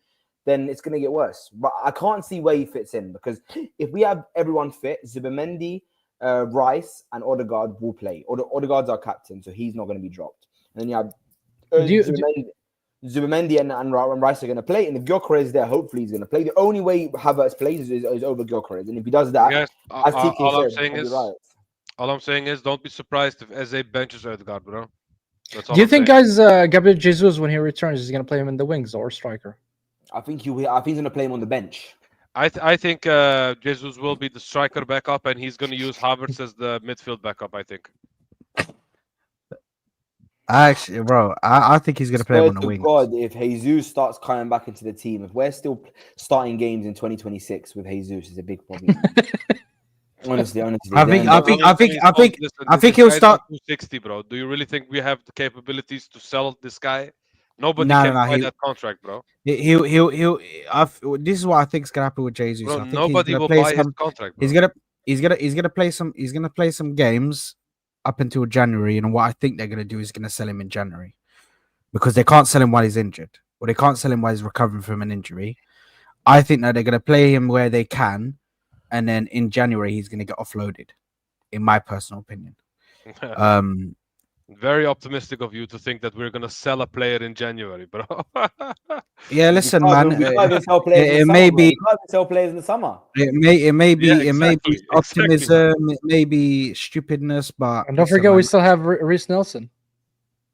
then it's gonna get worse. But I can't see where he fits in, because if we have everyone fit, Zubimendi, Rice, and Odegaard will play. Odegaard's our captain, so he's not going to be dropped. And then you have Zubimendi and Rice are going to play, and if Gyokeres is there, hopefully he's going to play. The only way Havertz plays is over Gyokeres, and if he does that,
Yes,
as TK
all I'm
said,
saying
he'll be
is,
right.
don't be surprised if Eze benches Odegaard, bro. That's all
Do you
I'm
think,
saying.
guys, Gabriel Jesus, when he returns, is he going to play him in the wings or striker?
I think he's going to play him on the bench.
I think Jesus will be the striker backup, and he's going to use Havertz as the midfield backup. I think.
Actually, bro, I think he's gonna play him on the wing.
God, if Jesus starts coming back into the team, if we're still starting games in 2026 with Jesus, is a big problem. honestly,
I think he'll start
260, bro. Do you really think we have the capabilities to sell this guy? Nobody
No,
can
no,
buy that contract, bro.
He'll. This is what I think is gonna happen with Jesus.
Bro,
I think
nobody will buy his contract, bro.
He's gonna play some games up until January, and what I think they're gonna do is gonna sell him in January, because they can't sell him while he's injured, or they can't sell him while he's recovering from an injury. I think that they're gonna play him where they can, and then in January he's gonna get offloaded. In my personal opinion.
Very optimistic of you to think that we're gonna sell a player in January, bro.
Yeah, listen, man.
It may be. You can't sell players in the summer.
It may be
exactly.
optimism. It may be stupidness, but
And don't forget, we still have Reece Nelson.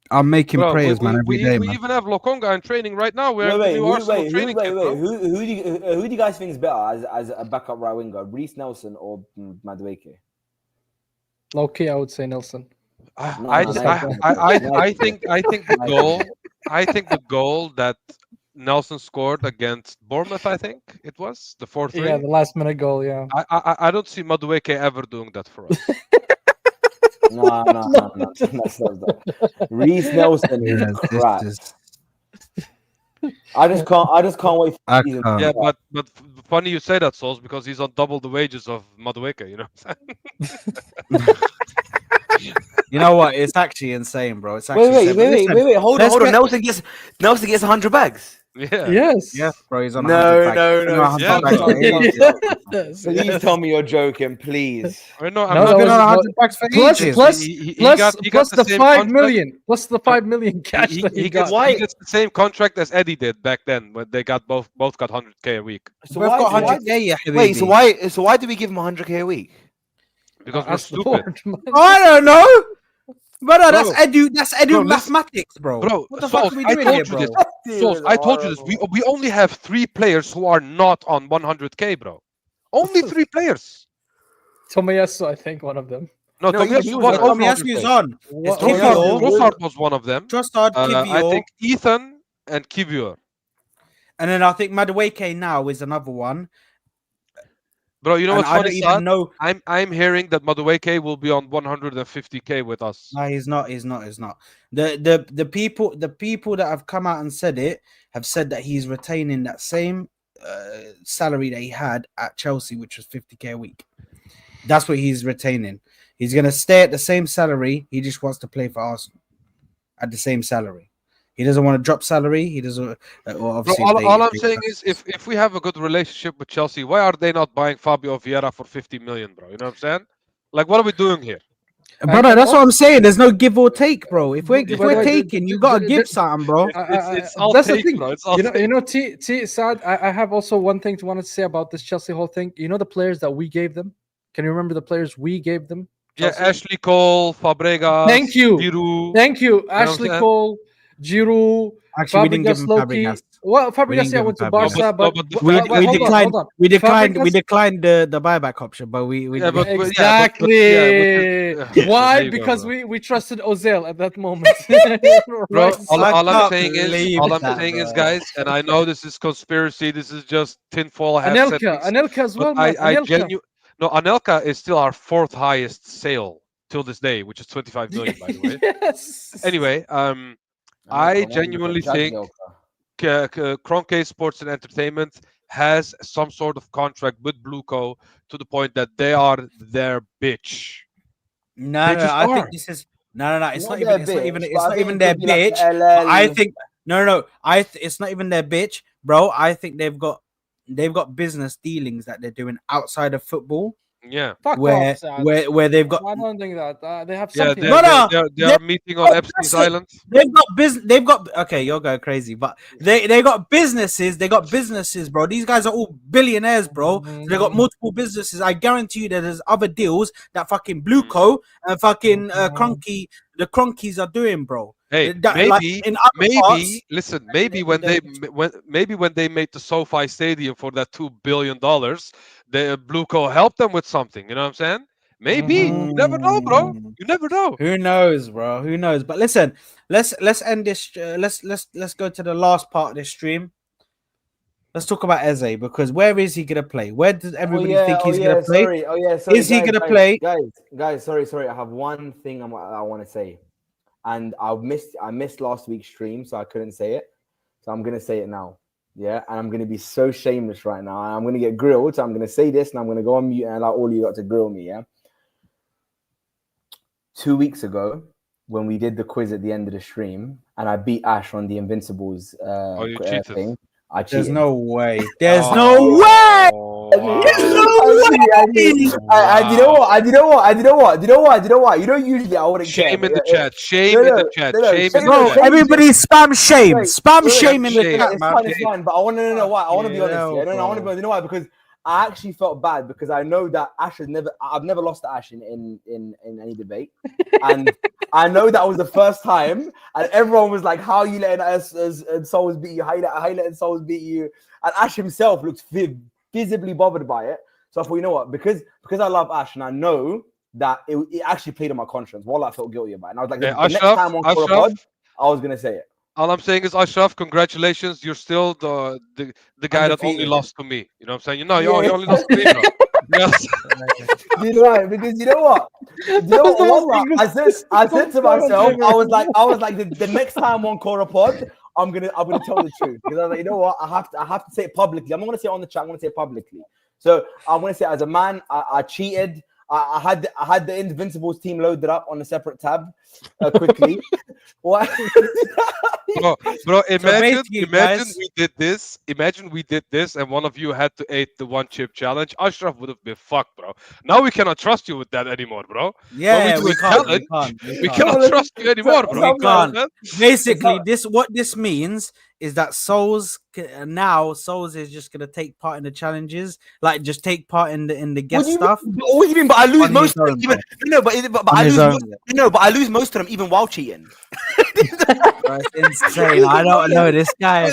I'm making
Bro,
prayers, man. Every day,
we
man.
even have Lokonga in training right now. We're
Wait,
the new Arsenal training camp, bro.
who do you guys think is better as a backup right winger, Reece Nelson or Madueke?
Low key, I would say Nelson.
I think the goal that Nelson scored against Bournemouth, I think it was the 4-3.
Yeah, the last minute goal. Yeah.
I don't see Madueke ever doing that for us.
No. Reece Nelson is crap. I just can't wait for the season.
Yeah, but funny you say that, Souls, because he's on double the wages of Madueke. You know what I'm saying?
You know what? It's actually insane, bro. It's actually
Wait. Hold on. Nelson gets 100 bags.
Yeah.
Yes.
Yeah, bro. He's on.
No.
100 bags.
Please tell me you're joking, please.
No,
No,
He's been on
was-
100 bucks for
Plus
ages.
plus the
same
5
contract.
million. Plus the 5 million cash
He
that he
gets,
got.
he gets the same contract as Eddie did back then, when they got both got 100k a week.
So
We've got 100k, yeah.
Wait, so why do we give him 100k a week?
Because we're
That's the
stupid.
board.
I don't know. Brother,
Bro.
that's edu
Bro, listen.
mathematics, bro.
Bro,
What the fuck
Souls,
are we
I
doing
told
here,
you
bro?
this. Souls, I told you this. We only have 3 players who are not on 100k, bro. Only 3 players.
Tomiyasu, I think, one of them.
No,
No,
Tomiyasu
he
was
was
over
Tomiyasu
100K.
on.
What-
It's Kivior,
Trossard was one of them.
Trossard,
I
Kivior,
think Ethan and Kivior.
and then I think Madueke now is another one.
Bro, you know
And
what's
I don't
funny,
even
son?
know.
I'm hearing that Madueke will be on 150k with us.
No, he's not. The people that have come out and said it have said that he's retaining that same salary that he had at Chelsea, which was 50k a week. That's what he's retaining. He's gonna stay at the same salary. He just wants to play for Arsenal, at the same salary. He doesn't want to drop salary. He doesn't. Well,
Bro,
obviously,
all I'm saying is, if we have a good relationship with Chelsea, why are they not buying Fabio Vieira for 50 million, bro? You know what I'm saying? Like, what are we doing here?
brother,
And
that's what I'm saying. There's no give or take, bro. If
By
we're
the way,
taking, you gotta give something, bro.
It's all
that's the
take,
thing.
bro. It's all
You know, T Sad. I have also one thing to want to say about this Chelsea whole thing. You know the players that we gave them. Can you remember the players we gave them?
Yeah,
Chelsea?
Ashley Cole, Fabregas,
Thank you.
Giroud.
Thank you,
what I'm
Ashley
saying?
Cole, Giroud,
Actually, we didn't give
Fabregas,
him
Loki.
Fabregas.
Well,
We
Fabregas,
didn't
yeah,
give
went to
him
Barca,
Fabregas.
but,
No, but
We
hold on,
declined.
hold on.
We declined. We
Fabregas-
declined the buyback option, but we
Yeah, but
Exactly.
there
Why?
you go,
Because
bro.
we trusted Ozil at that moment.
Bro,
Right?
I
all I'm
can't
saying is,
believe
all I'm
that,
saying is,
bro.
guys, and I know this is conspiracy. This is just tinfoil half
Anelka
settings.
as
But
well, man.
I
Anelka.
no, Anelka is still our fourth highest sale till this day, which is 25 million, by the way.
Yes.
Anyway, I genuinely think Kroenke Sports and Entertainment has some sort of contract with Blueco to the point that they are their bitch.
No,
They
no,
just
I
are.
think this is no. It's
Not
not
their
even. It's not even.
bitch,
It's
but I
not
think
even
it
their
could be like
bitch. But I
LL.
think no. It's not even their bitch, bro. I think they've got business dealings that they're doing outside of football,
Yeah.
Fuck
where
off, Sad.
where they've got
I don't think that they have
Yeah,
something.
Brother,
they are meeting on Epstein's
that's it.
Island.
They've got business. They've got okay. You're going crazy, but they got businesses. They got businesses, bro. These guys are all billionaires, bro. So they got multiple businesses. I guarantee you that there's other deals that fucking Blueco and fucking Cronky, the Cronkies are doing, bro.
Hey,
That, like, in other parts,
listen, maybe when they made the SoFi Stadium for that $2 billion, the Blueco helped them with something. You know what I'm saying? Maybe. You never know, bro. You never know.
Who knows, bro? Who knows? But listen, let's end this. Let's go to the last part of this stream. Let's talk about Eze, because where is he gonna play? Where does everybody think he's gonna play?
Sorry,
Is he
guys,
gonna play?
Guys, sorry. I have one thing I want to say, and I missed last week's stream, so I couldn't say it. So I'm gonna say it now. Yeah, and I'm gonna be so shameless right now. I'm gonna get grilled. So I'm gonna say this, and I'm gonna go on mute and allow all you got to grill me. Yeah. 2 weeks ago, when we did the quiz at the end of the stream, and I beat Ash on the Invincibles
You cheated.
thing, I cheated.
There's no way. There's
Oh,
no way.
wow.
You know what? You know, usually I wouldn't care.
Shame in the chat. Shame in the chat. Shame in
Bro,
the chat.
everybody spam shame. Spam
Wait,
shame in the
shame.
chat, man.
It's fine, but I want to know why. I want to be honest.
Yeah,
Yeah, no, I want to
bro.
be. You know why? Because I actually felt bad because I know that Ash has never. I've never lost to Ash in any debate, and I know that was the first time, and everyone was like, "How are you letting us and Souls beat you? How you letting Souls beat you?" And Ash himself looked visibly bothered by it. So I thought, you know what? Because I love Ash, and I know that it actually played on my conscience. While I felt guilty about it, and I was like,
Hey,
the next
Ashraf,
time on Koora Pod, I was gonna say it.
all I'm saying is, Ashraf, congratulations. You're still the guy that only
Undefeated.
lost to me. You know what I'm saying? You know, you
Yeah.
only lost to me, bro. Yes.
You know why? Because you know what? Wallah, I said to myself, I was like, the next time on Koora Pod, I'm gonna tell the truth. Because I was like, you know what? I have to say it publicly. I'm not gonna say it on the chat. I'm gonna say it publicly. So I'm gonna say, as a man, I cheated. I had the Invincibles team loaded up on a separate tab quickly. What?
Bro, imagine
guys-
we did this. Imagine we did this, and one of you had to eat the one chip challenge. Ashraf would have been fucked, bro. Now we cannot trust you with that anymore, bro.
Yeah,
do
we
a
can't.
challenge,
We
We
can't.
cannot trust you anymore, bro.
We can't. Basically,
It's
what this means is that Souls is just gonna take part in the challenges, like just take part in the guest stuff.
What do you mean? But I lose
On
most
his
of them.
own,
Even but
On
I
his
lose.
own.
But I lose most of them even while cheating.
Bro, it's insane. I don't know this guy.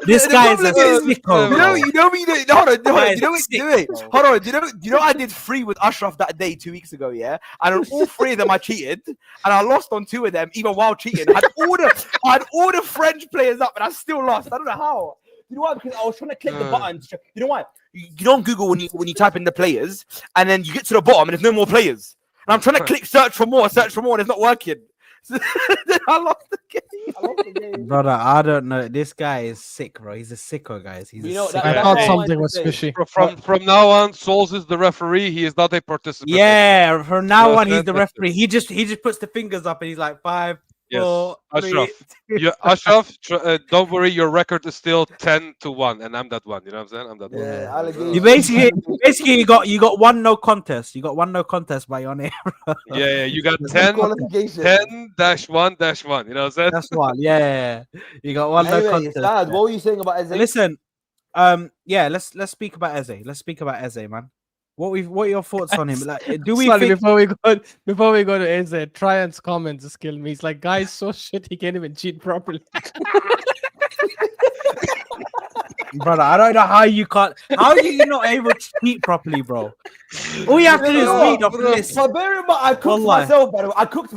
This guy is a sicko, bro.
You know me. Hold on.
Guy
You know
is
what?
sick,
Wait.
bro.
Hold on. You know I did 3 with Ashraf that day 2 weeks ago. Yeah, and on all 3 of them I cheated, and I lost on 2 of them even while cheating. I had all the French players up, and I still lost. I don't know how. You know why? Because I was trying to click the button. You know why? You don't Google when you type in the players, and then you get to the bottom and there's no more players. And I'm trying to click search for more, and it's not working.
I lost the game. Brother, I don't know. This guy is sick, bro. He's a sicko, guys. He's
You
a
know,
sicko.
I
that's
thought
what I wanted
something
to
was
say.
fishy.
From now on, Souls is the referee. He is not a participant.
Yeah, from now on, he's
That's
the
it.
referee. He just puts the fingers up and he's like 5,
Yes,
4, 3.
Ashraf. Yeah, Ashraf. Don't worry, your record is still 10-1, and I'm that one. You know what I'm saying? I'm that one.
Yeah,
You
allegation.
basically you got one no contest. You got one no contest by your name.
Yeah, you got
That's
10,
Qualification.
10-1-1. You know what I'm saying?
That's one. Yeah. You got one no
Anyway,
contest.
Sad,
there.
what were you saying about Eze?
Listen, yeah, let's speak about Eze. Let's speak about Eze, man. What are your thoughts on him? Like, do we
Sorry,
think
before we go to AZ, Tryan's comments just killed me. He's like, guys, so shit he can't even cheat properly.
brother, I don't know how you can't. How are you not able to cheat properly, bro? All you have to do is read off the list.
But bear in mind, I cooked
Wallahi.
myself, by the way. I cooked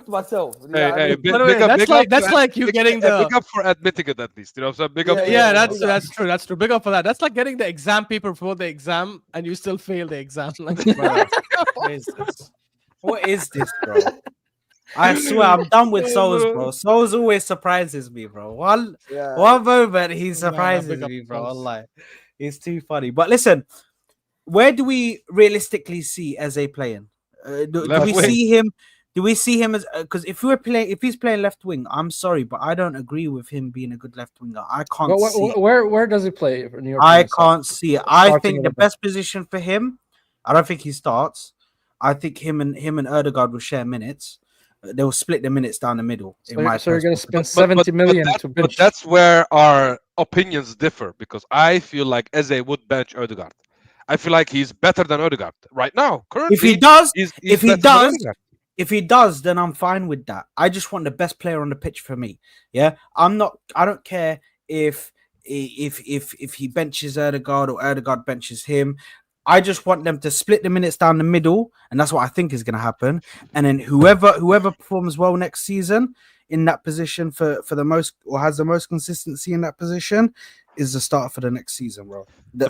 myself. You know
Hey,
what I
hey,
mean?
big,
By the way,
big up,
that's
big
like
up
that's
to-
like you
big-
getting the
big up for admitting it at least. You know what I'm saying? Big up.
Yeah,
to-
yeah,
yeah.
that's true. That's true. Big up for that. That's like getting the exam paper before the exam and you still fail the exam. Like,
Brother, what is this? What is this, bro? I swear I'm done with Souls, bro. Souls always surprises me, bro. One moment he surprises
big up
me,
to
bro.
Souls.
Wallahi. It's too funny. But listen, where do we realistically see Eze playing? Do
Left
we
wing.
see him? Do we see him as because if he's playing left wing, I'm sorry, but I don't agree with him being a good left winger. I can't
But
see it.
where does he play? In your
I
opinion, Sam?
can't see it. I
Starting
think the
11.
best position for him, I don't think he starts. I think him and Erdegaard will share minutes. They will split the minutes down the middle.
So you're going to spend 70
But
million to
but
bench.
that's where our opinions differ because I feel like Eze would bench Ødegaard. I feel like he's better than Ødegaard right now. Currently,
If he does,
he's
if he
better than
does,
Ødegaard.
if he does, then I'm fine with that. I just want the best player on the pitch for me. Yeah, I don't care if he benches Erdegaard or Erdegaard benches him. I just want them to split the minutes down the middle, and that's what I think is going to happen. And then whoever performs well next season in that position for the most or has the most consistency in that position is the starter for the next season, bro.
The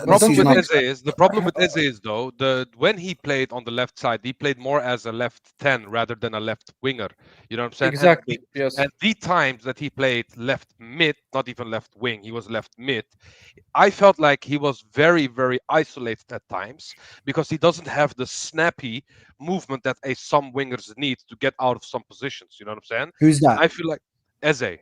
problem with Eze is though when he played on the left side, he played more as a left 10 rather than a left winger. You know what I'm saying?
Exactly. Yes.
And the times that he played left mid, not even left wing, he was left mid. I felt like he was very, very isolated at times because he doesn't have the snappy movement that some wingers need to get out of some positions. You know what I'm saying?
Who's that?
I feel like Eze.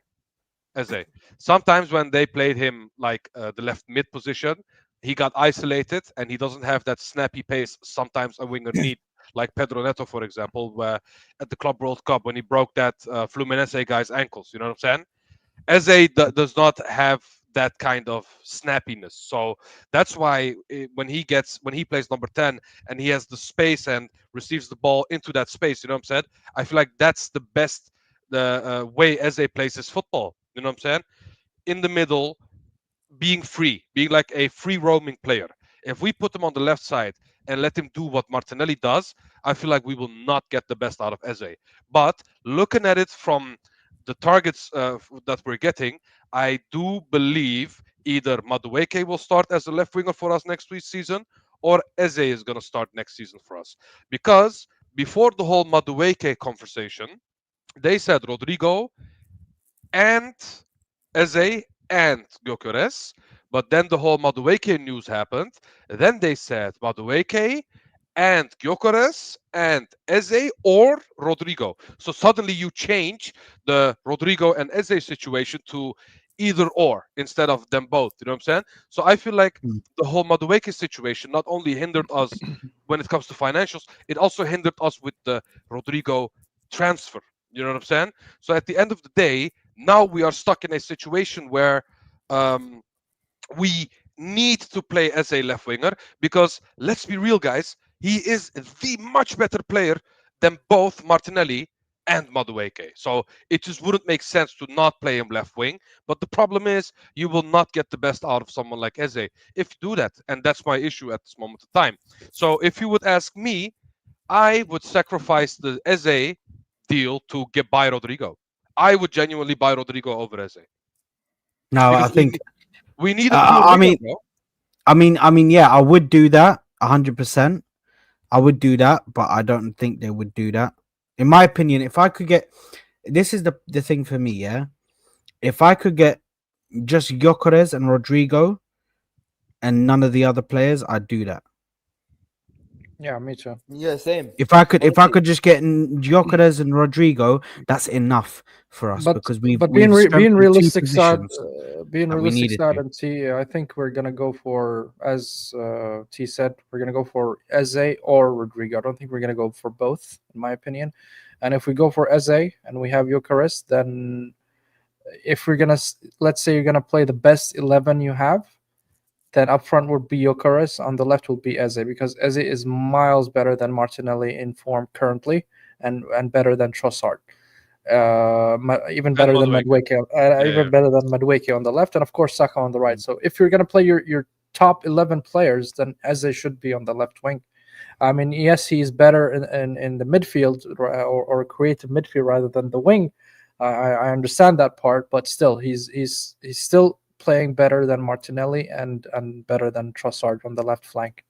Sometimes when they played him like the left mid position, he got isolated and he doesn't have that snappy pace sometimes a winger need, like Pedro Neto, for example, where at the Club World Cup when he broke that Fluminense guy's ankles. You know what I'm saying? Eze does not have that kind of snappiness. So that's why when he plays number 10 and he has the space and receives the ball into that space, you know what I'm saying? I feel like that's the best way Eze plays his football. You know what I'm saying? In the middle, being free, being like a free roaming player. If we put him on the left side and let him do what Martinelli does, I feel like we will not get the best out of Eze. But looking at it from the targets that we're getting, I do believe either Madueke will start as a left winger for us next season, or Eze is going to start next season for us. Because before the whole Madueke conversation, they said Rodrygo and Eze and Gyokeres, but then the whole Madueke news happened. Then they said Madueke and Gyokeres and Eze or Rodrygo. So suddenly you change the Rodrygo and Eze situation to either or instead of them both. You know what I'm saying? So I feel like the whole Madueke situation not only hindered us when it comes to financials, it also hindered us with the Rodrygo transfer. You know what I'm saying? So at the end of the day, now we are stuck in a situation where we need to play as a left winger because let's be real, guys, he is the much better player than both Martinelli and Madueke. So it just wouldn't make sense to not play him left wing. But the problem is you will not get the best out of someone like Eze if you do that. And that's my issue at this moment of time. So if you would ask me, I would sacrifice the Eze deal to buy Rodrygo. I would genuinely buy Rodrygo over Eze.
No,
Because
I think
we need a pure winger, bro.
I mean, yeah, I would do that 100%. I would do that, but I don't think they would do that. In my opinion, if I could get, this is the thing for me, yeah. If I could get just Gyokeres and Rodrygo and none of the other players, I'd do that.
Yeah, me too.
Yeah, same.
If I could
Honestly,
just get Gyokeres and Rodrygo, that's enough for us
But
because
but
we've
being
strengthened two
realistic side,
positions
being
that we
realistic
needed
side
to.
and T, I think we're gonna go for, as T said, we're gonna go for Eze or Rodrigo. I don't think we're gonna go for both, in my opinion. And if we go for Eze and we have Eucharist, then if we're gonna let's say you're gonna play the best 11 you have, then up front would be Eucharist, on the left will be Eze, because Eze is miles better than Martinelli in form currently, and better than Trossard. Even better than
Madueke.
Madueke,
Yeah,
even better than Madueke on the left, and of course Saka on the right. So if you're gonna play your top 11 players, then Eze should be on the left wing. I mean, yes, he's better in the midfield, or creative midfield rather than the wing. I understand that part, but still, he's still playing better than Martinelli and better than Trossard on the left flank.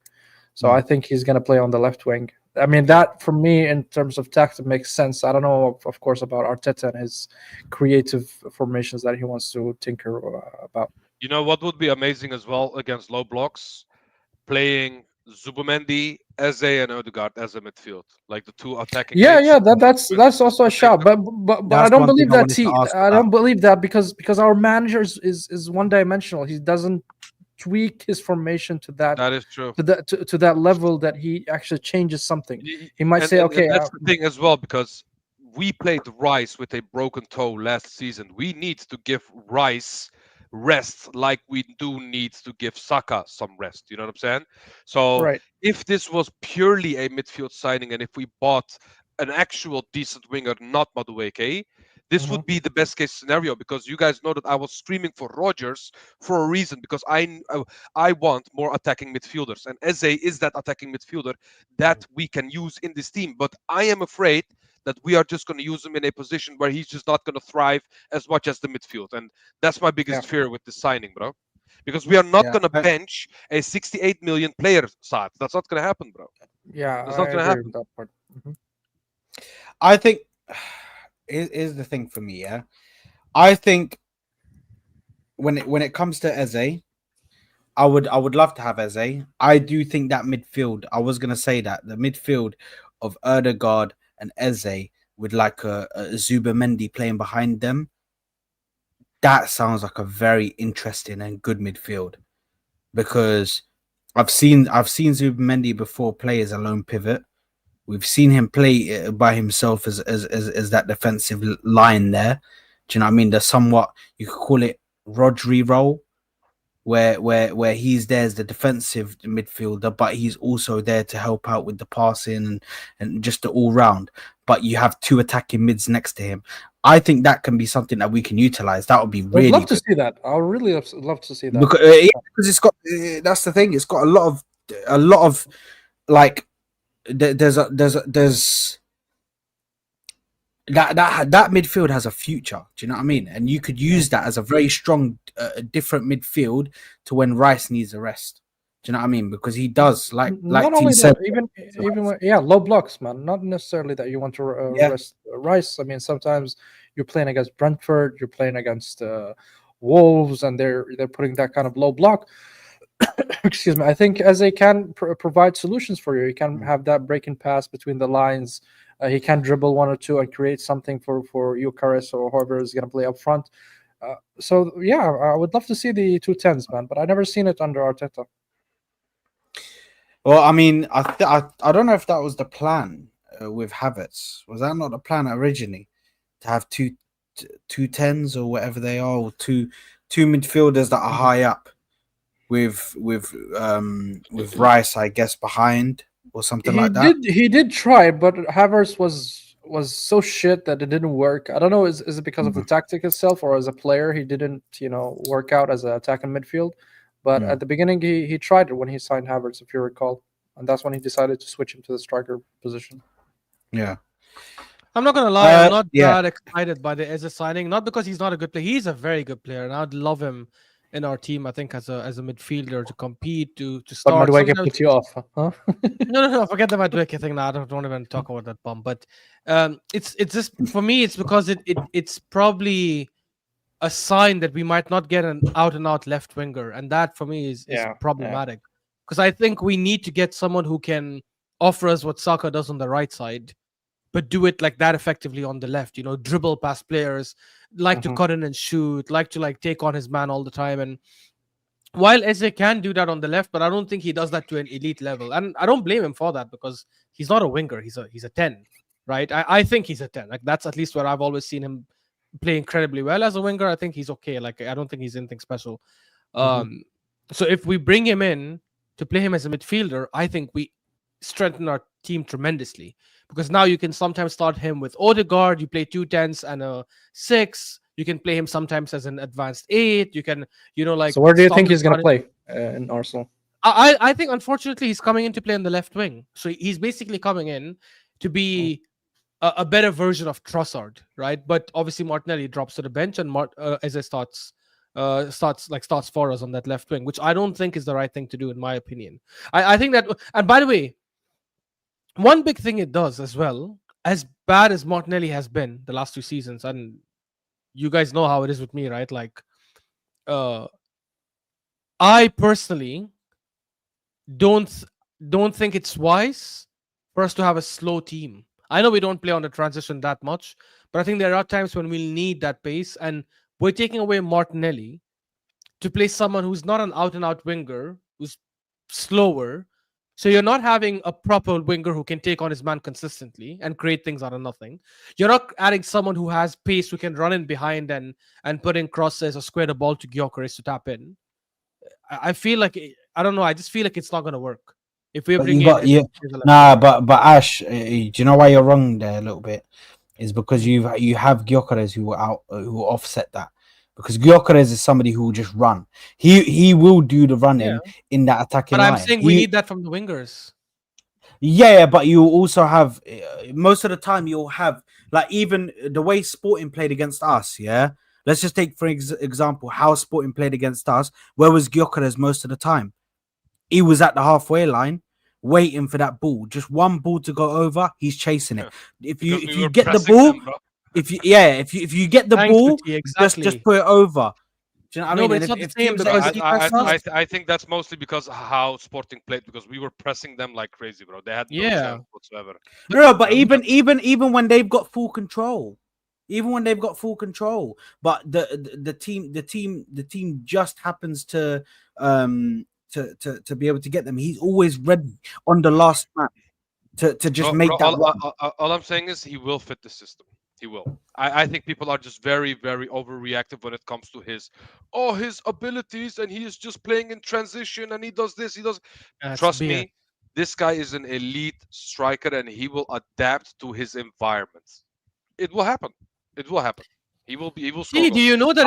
So I think he's going to play on the left wing. I mean, that for me, in terms of tactics, makes sense. I don't know, of course, about Arteta and his creative formations that he wants to tinker about.
You know what would be amazing as well against low blocks? Playing Zubimendi, Eze, and Odegaard as a midfield, like the two attacking
Yeah,
mids.
yeah, that's also a
I think
shout,
that-
but I
That's
don't
one thing
believe
I
that.
wanted to ask
I
about.
don't believe that, because our manager is one dimensional. He doesn't tweak his formation to that
that is true.
to that level that he actually changes something. He might
And,
say,
and
okay,
that's the thing as well, because we played Rice with a broken toe last season. We need to give Rice rest like we do need to give Saka some rest. You know what I'm saying? So
right.
if this was purely a midfield signing and if we bought an actual decent winger, not Madueke, this
Mhm.
would be the best case scenario, because you guys know that I was screaming for Rogers for a reason, because I want more attacking midfielders, and Eze is that attacking midfielder that we can use in this team. But I am afraid that we are just going to use him in a position where he's just not going to thrive as much as the midfield. And that's my
Yeah,
biggest fear with this signing, bro. Because we are not
Yeah,
going to bench a 68 million player side. That's not going to happen, bro.
yeah,
That's
I
not going to
agree
happen.
with that part. Mhm.
I think is the thing for me. Yeah, I think when it comes to Eze, I would love to have Eze. I do think that midfield. I was gonna say that the midfield of Erdegaard and Eze with like a Zubimendi playing behind them. That sounds like a very interesting and good midfield, because I've seen Zubimendi before play as a lone pivot. We've seen him play by himself as that defensive line there. Do you know what I mean? There's somewhat, you could call it Rodri role, where he's there as the defensive midfielder, but he's also there to help out with the passing and just the all round. But you have two attacking mids next to him. I think that can be something that we can utilize. That would be
I'd
really
love to
good.
see that. I'll really love to see that.
Because, yeah, because it's got that's the thing. It's got a lot of like there's that midfield has a future. Do you know what I mean? And you could use that as a very strong, different midfield to when Rice needs a rest. Do you know what I mean? Because he does, like
Not
T
only
said,
that, yeah, low blocks, man. Not necessarily that you want to
yeah,
rest Rice. I mean, sometimes you're playing against Brentford, you're playing against Wolves, and they're putting that kind of low block. Excuse me. I think as they can provide solutions for you. He can have that breaking pass between the lines. He can dribble one or two and create something for Eucharist or whoever is going to play up front. So yeah, I would love to see the 2 10s, man. But I never seen it under Arteta.
Well, I mean, I don't know if that was the plan with Havertz. Was that not the plan originally, to have two tens or whatever they are, or two midfielders that are high up with Rice, I guess, behind or something like that.
He did try, but Havertz was so shit that it didn't work. I don't know, is it because of the tactic itself, or as a player he didn't work out as an attacking midfield. But at the beginning he tried it when he signed Havertz, if you recall, and that's when he decided to switch him to the striker position.
Yeah.
I'm not gonna lie, I'm not
yeah.
that excited by the Eze signing. Not because he's not a good player. He's a very good player, and I'd love him in our team. I think as a midfielder to compete to
But
start.
Madueke
Sometimes-
puts you off, huh?
no. Forget the Madueke thing now. I don't even talk about that bomb. But it's just for me. It's because it's probably a sign that we might not get an out and out left winger, and that for me is
Yeah,
problematic. Because I think we need to get someone who can offer us what Saka does on the right side, but do it like that effectively on the left. You know, dribble past players, like to
Mhm.
cut in and shoot, like to like take on his man all the time. And while Eze can do that on the left, but I don't think he does that to an elite level. And I don't blame him for that because he's not a winger. He's a 10, right? I think he's a 10. Like that's at least where I've always seen him play incredibly well as a winger. I think he's okay. Like I don't think he's anything special. So if we bring him in to play him as a midfielder, I think we strengthen our team tremendously because now you can sometimes start him with Odegaard. You play 2 10s and a 6. You can play him sometimes as an advanced 8. You can, like.
So where do you
stop
think
him
he's going to
starting-
play in Arsenal?
I think unfortunately he's coming in to play on the left wing. So he's basically coming in to be a better version of Trossard, right? But obviously Martinelli drops to the bench and Eze starts for us on that left wing, which I don't think is the right thing to do in my opinion. I think that, and by the way, one big thing it does as well, as bad as Martinelli has been the last 2 seasons, and you guys know how it is with me, right? Like, I personally don't think it's wise for us to have a slow team. I know we don't play on the transition that much, but I think there are times when we'll need that pace, and we're taking away Martinelli to play someone who's not an out-and-out winger, who's slower. So you're not having a proper winger who can take on his man consistently and create things out of nothing. You're not adding someone who has pace, who can run in behind and put in crosses or square the ball to Gyokeres to tap in. I feel like, I don't know, I just feel like it's not going to work. If we
But
bring
you got but Ash, do you know why you're wrong there a little bit? Is because you have Gyokeres who will offset that. Because Gyokeres is somebody who will just run. He will do the running in that attacking line.
But I'm saying we need that from the wingers.
Yeah, but you also have most of the time you'll have like even the way Sporting played against us. Yeah, let's just take for example how Sporting played against us. Where was Gyokeres most of the time? He was at the halfway line, waiting for that ball. Just one ball to go over, he's chasing it. If you get the ball, if you get the ball, just put it over. Do you know what I mean?
But it's not the same because
I think that's mostly because how Sporting played, because we were pressing them like crazy, bro. They had no chance whatsoever.
No, but even when they've got full control, but the team just happens to be able to get them. He's always ready on the last snap to just make that run.
All I'm saying is he will fit the system. He will. I think people are just very, very overreactive when it comes to his abilities, and he is just playing in transition, and he does this, he does. Trust me, this guy is an elite striker, and he will adapt to his environment. It will happen. It will happen. He will score.
Do you know that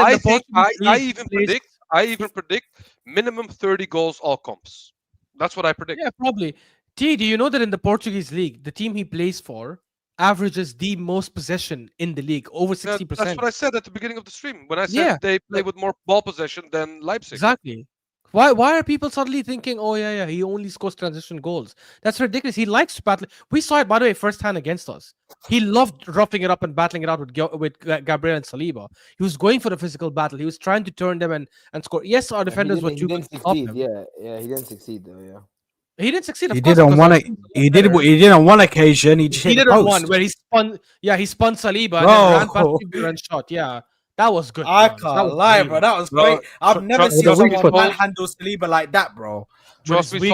I even predict minimum 30 goals all comps. That's what I predict.
Yeah, probably. Do you know that in the Portuguese league, the team he plays for averages the most possession in the league, over 60%.
That's what I said at the beginning of the stream when I said they play with more ball possession than Leipzig.
Exactly. Why are people suddenly thinking, oh yeah, he only scores transition goals? That's ridiculous. He likes to battle. We saw it, by the way, firsthand against us. He loved roughing it up and battling it out with Gabriel and Saliba. He was going for the physical battle. He was trying to turn them and score. Yes, our defenders were too good to stop him.
Yeah, he didn't succeed though. Yeah.
He didn't succeed.
He did on one. He did on one occasion. He
did on one where he spun. Yeah, he spun Saliba and then ran past Saliba and shot. Yeah, that was good.
I can't lie, bro. That was great. I've never seen someone manhandle Saliba like that, bro.
Trust me,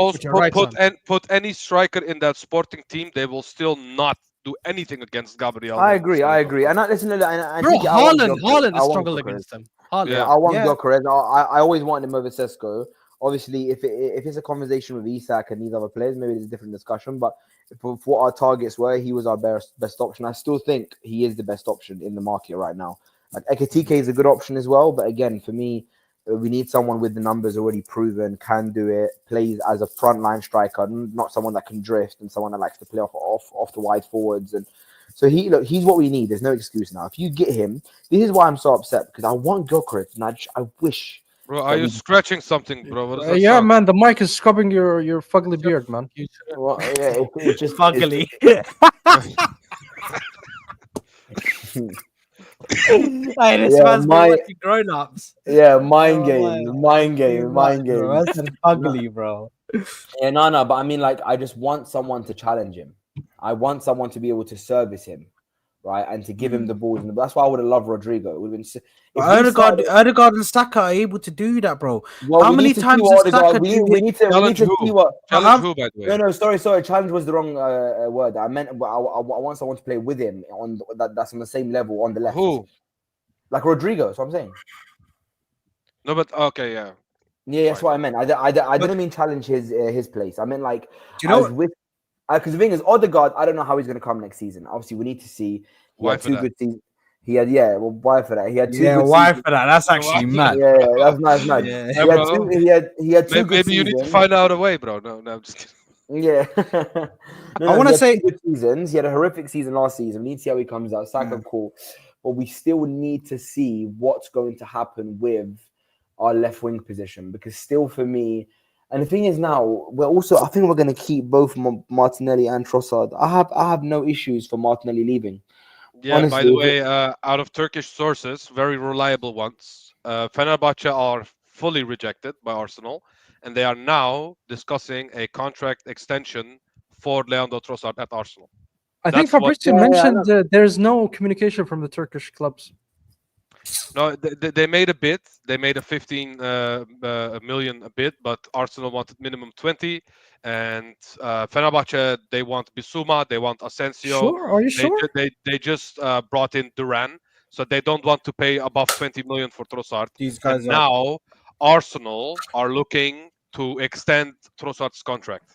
put any striker in that Sporting team, they will still not do anything against Gabriel.
I agree. And listen, bro,
Haaland has struggled against him.
Yeah, I want Gyokeres. I always wanted him over Sesko. Obviously, if it's a conversation with Isak and these other players, maybe it's a different discussion. But for what our targets were, he was our best option. I still think he is the best option in the market right now. Like Ekitike is a good option as well. But again, for me, we need someone with the numbers already proven, can do it, plays as a frontline striker, not someone that can drift and someone that likes to play off the wide forwards. And so he's what we need. There's no excuse now. If you get him, this is why I'm so upset, because I want Gyokeres and I wish
Bro, are you scratching something, bro? What does that
Yeah,
sound?
man, the mic is scrubbing your fugly beard, man.
You shouldn't-
Well, yeah, it's just
Fuggly. Hey, this
Yeah,
man's been
my
watching Grown Ups.
yeah, mind
Oh,
game,
my-
mind
too
game,
much,
mind
bro.
game.
That's an ugly, bro.
Yeah, no, but I mean, like, I just want someone to challenge him. I want someone to be able to service him, right, and to give him the balls. And that's why I would have loved Rodrygo. It would have been if we started,
Odegaard and Saka are able to do that, bro.
well,
How
we
many
need to see
times
what
does
Odegaard.
Saka do
We
it?
need to
Challenge
see
who?
what.
Challenge who, by the way?
No, sorry. Challenge was the wrong word. I meant I want someone to play with him on that's on the same level on the left,
Who?
like Rodrygo. That's what I'm saying.
No, but okay, yeah.
Yeah, that's
Fine.
what I meant. I didn't mean challenge his place. I meant like
Do you know
I
what?
was with because the thing is Odegaard. I don't know how he's going to come next season. Obviously, we need to see. He
Why
had
for
two
that?
good seasons. He had well, why for that? He had two
Yeah,
good
why
seasons.
for that? That's actually mad.
Yeah, that's nice.
Yeah.
He had two. He had two good
Maybe you
seasons.
need to find out a way, bro. No, I'm just kidding.
Yeah.
I wanna
he had
say-
two good seasons. He had a horrific season last season. We need to see how he comes out. Saka, cool. But we still need to see what's going to happen with our left wing position because still for me, and the thing is now I think we're going to keep both Martinelli and Trossard. I have no issues for Martinelli leaving.
Yeah, by
Honestly,
the way, out of Turkish sources, very reliable ones, Fenerbahce are fully rejected by Arsenal, and they are now discussing a contract extension for Leandro Trossard at Arsenal.
I think
That's what-
Fabrizio
Yeah, I
mentioned there's no communication from the Turkish clubs.
No, they made a bid. They made a 15 million bid, but Arsenal wanted minimum 20, and Fenerbahce they want Bissouma, they want Asensio.
Sure, are you
They
sure?
they just brought in Duran, so they don't want to pay above 20 million for Trossard.
These
And
guys are.
now Arsenal are looking to extend Trossard's contract.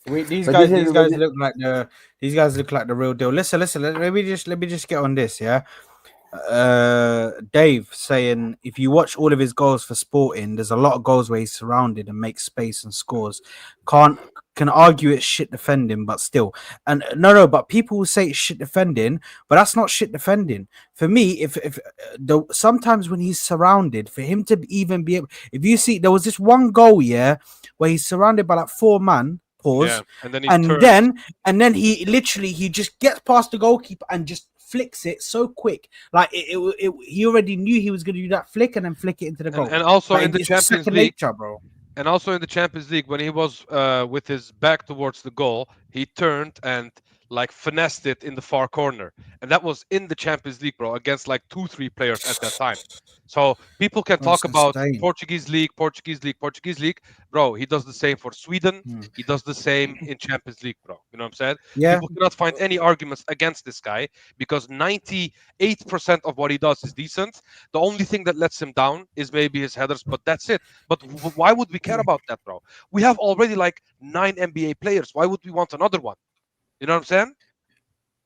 These
But
guys,
this is-
these guys look like the. These guys look like the real deal. Listen. Let me just get on this. Yeah. Dave saying if you watch all of his goals for Sporting, there's a lot of goals where he's surrounded and makes space and scores. Can argue it's shit defending, but still. And no, but people will say it's shit defending, but that's not shit defending. For me, if sometimes when he's surrounded, for him to even be able, if you see there was this one goal, yeah, where he's surrounded by like 4 man. Pause.
Yeah, and then he
And
turns.
then he literally he just gets past the goalkeeper and just flicks it so quick. Like he already knew he was going to do that flick and then flick it into the goal.
And also
Like,
in the
it's
Champions
second
League,
nature, bro.
and also in the Champions League, when he was with his back towards the goal, he turned and like finessed it in the far corner, and that was in the Champions League, bro, against like 2-3 players at that time. So people can talk
That's
about
insane.
Portuguese league, bro. He does the same for Sweden. He does the same in Champions League, bro. You know what I'm saying?
Yeah.
People cannot find any arguments against this guy because 98% of what he does is decent. The only thing that lets him down is maybe his headers, but that's it. But why would we care about that, bro? We have already like 9 NBA players. Why would we want another one? You know what I'm saying?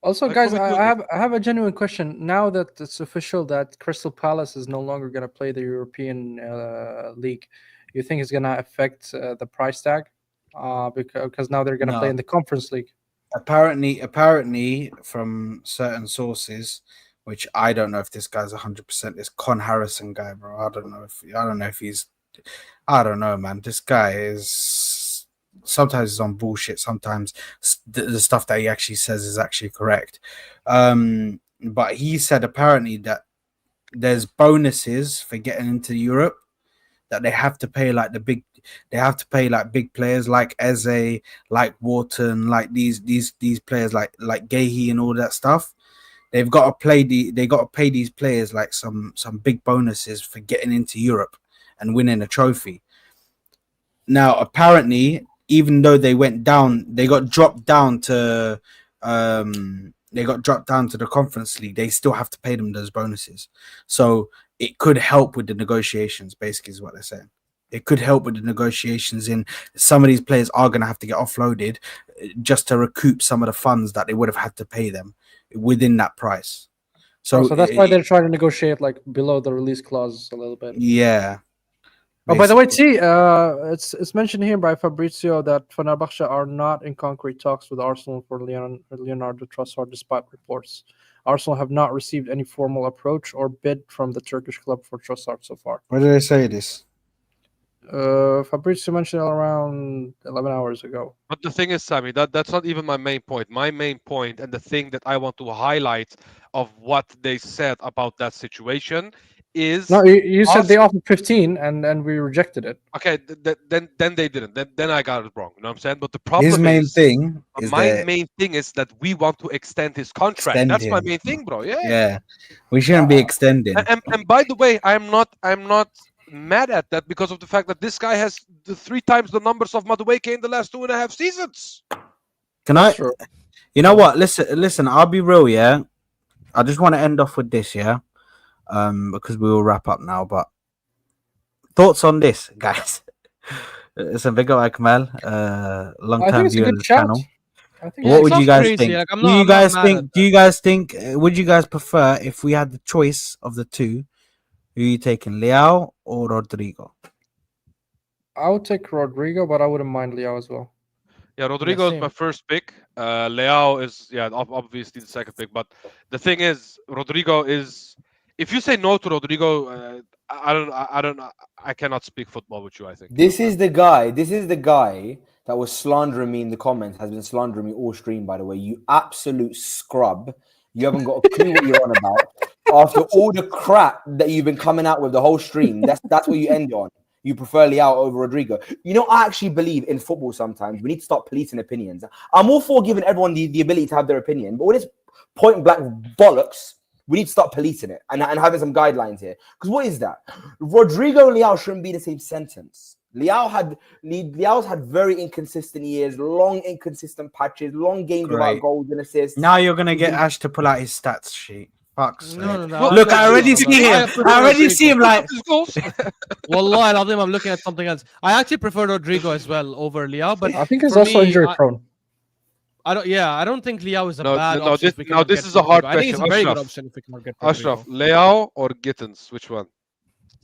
Also,
Like,
guys,
what are we
I
doing
have a genuine question. Now that it's official that Crystal Palace is no longer going to play the European League, you think it's going to affect the price tag? Because now they're going to play
No.
in the Conference League.
Apparently, from certain sources, which I don't know if this guy's 100%, this Con Harrison guy, bro. I don't know if he's. I don't know, man. This guy is. Sometimes he's on bullshit. Sometimes the stuff that he actually says is actually correct. But he said apparently that there's bonuses for getting into Europe that they have to pay like big players like Eze, like Wharton, like these players like Gahey and all that stuff. They've got to pay these players like some big bonuses for getting into Europe and winning a trophy. Now, apparently, even though they went down, they got dropped down to the Conference League. They still have to pay them those bonuses. So it could help with the negotiations, basically, is what they're saying. It could help with the negotiations in some of these players are going to have to get offloaded just to recoup some of the funds that they would have had to pay them within that price. So
that's why they're trying to negotiate like below the release clause a little bit.
Yeah.
Oh, by the way,
basically.
it's mentioned here by Fabrizio that Fenerbahce are not in concrete talks with Arsenal for Leonardo Trossard, despite reports. Arsenal have not received any formal approach or bid from the Turkish club for Trossard so far.
Where did they say this?
Fabrizio mentioned it around 11 hours ago.
But the thing is, Sami, that's not even my main point. My main point and the thing that I want to highlight of what they said about that situation is
No, you said they
Arsenal-
offered 15 and we rejected it.
okay. Then they didn't. Then I got it wrong. You know what I'm saying? But the problem
His main
is,
thing is
my
that
main thing is that we want to extend his contract.
Extend
That's my
him.
main thing, bro. Yeah.
yeah, we shouldn't be extending.
And by the way, I'm not mad at that because of the fact that this guy has the 3 times the numbers of Madueke in the last 2.5 seasons.
Can I?
True.
You know what? Listen. I'll be real. Yeah, I just want to end off with this. Yeah, because we will wrap up now. But thoughts on this, guys? It's a big up Akmal, long
I think
term
it's a
viewer
good
of the
shout.
channel.
I think
What
it
would you
sounds
guys
crazy,
think?
like, I'm
Do
not-
you
I'm not
guys
mad
think?
at
Do you guys think? Would you guys prefer if we had the choice of the two? Who are you taking, Leao or Rodrygo?
I would take Rodrygo, but I wouldn't mind Leo as well.
Yeah, Rodrygo is
same.
my first pick. Leao is obviously the second pick. But the thing is, Rodrygo is. If you say no to Rodrygo, I cannot speak football with you. I think
This is the guy that was slandering me in the comments, has been slandering me all stream, by the way. You absolute scrub. You haven't got a clue what you're on about. After all the crap that you've been coming out with the whole stream, that's what you end on. You prefer Leao over Rodrygo. You know, I actually believe in football sometimes we need to stop policing opinions. I'm all for giving everyone the ability to have their opinion, but when it's point blank bollocks, we need to start policing it and having some guidelines here. Because what is that? Rodrygo and Leao shouldn't be in the same sentence. Leao's had very inconsistent years, long inconsistent patches, long games without
Great.
goals and assists.
Now you're gonna get Ash to pull out his stats sheet. Fuck's
No,
sake.
no.
Look, I already see him. I already see him like.
Wallahi, I love him. I'm looking at something else. I actually prefer Rodrygo as well over Leao, but
I think he's
for
also
me,
injury prone.
I don't think Leao is a
No,
bad
no,
option.
this-
if we
now
cannot
this
get
is a hard
Rodrygo. I think it's a very
question,
good
Ashraf.
option if we cannot get
Ashraf,
Rodrygo.
Leao or Gittins? Which one?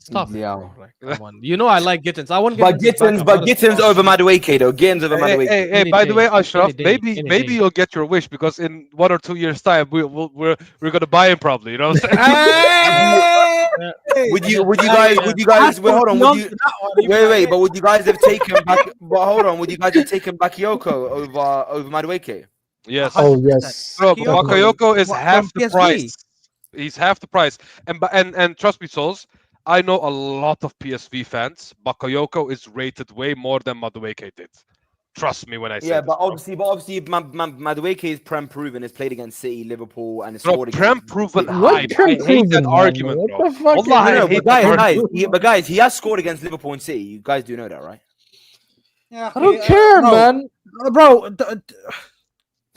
Stop.
Leao.
Like, come on. You know I like Gittins. I want
But Gittins over Madueke though. Gittins over Madueke.
Hey, by the way, Ashraf,
Any
maybe
day.
you'll get your wish because in 1 or 2 years' time, we're gonna buy him probably. You know what I'm saying?
Would you guys wait, hold on, would you wait, but would you guys have taken back would you guys have taken Bakayoko over Madueke?
Yes.
Oh yes.
Bro,
Bakayoko.
Bakayoko is
What,
half
from
the
PSV?
price. He's half the price. And trust me, souls, I know a lot of PSV fans. Bakayoko is rated way more than Madueke did. Trust me when I say
Yeah,
this,
but
bro.
obviously Madueke is prem proven. Has played against City, Liverpool, and has
Bro,
scored
Prem
against
proven
City.
What
hype.
Prem
I hate that
proven, man?
argument,
What
bro.
the fuck?
Wallah, I
No,
hate
but
that
guys,
argument.
he has scored against Liverpool and City. You guys do know that, right?
Yeah,
I don't care,
bro,
man.
Bro,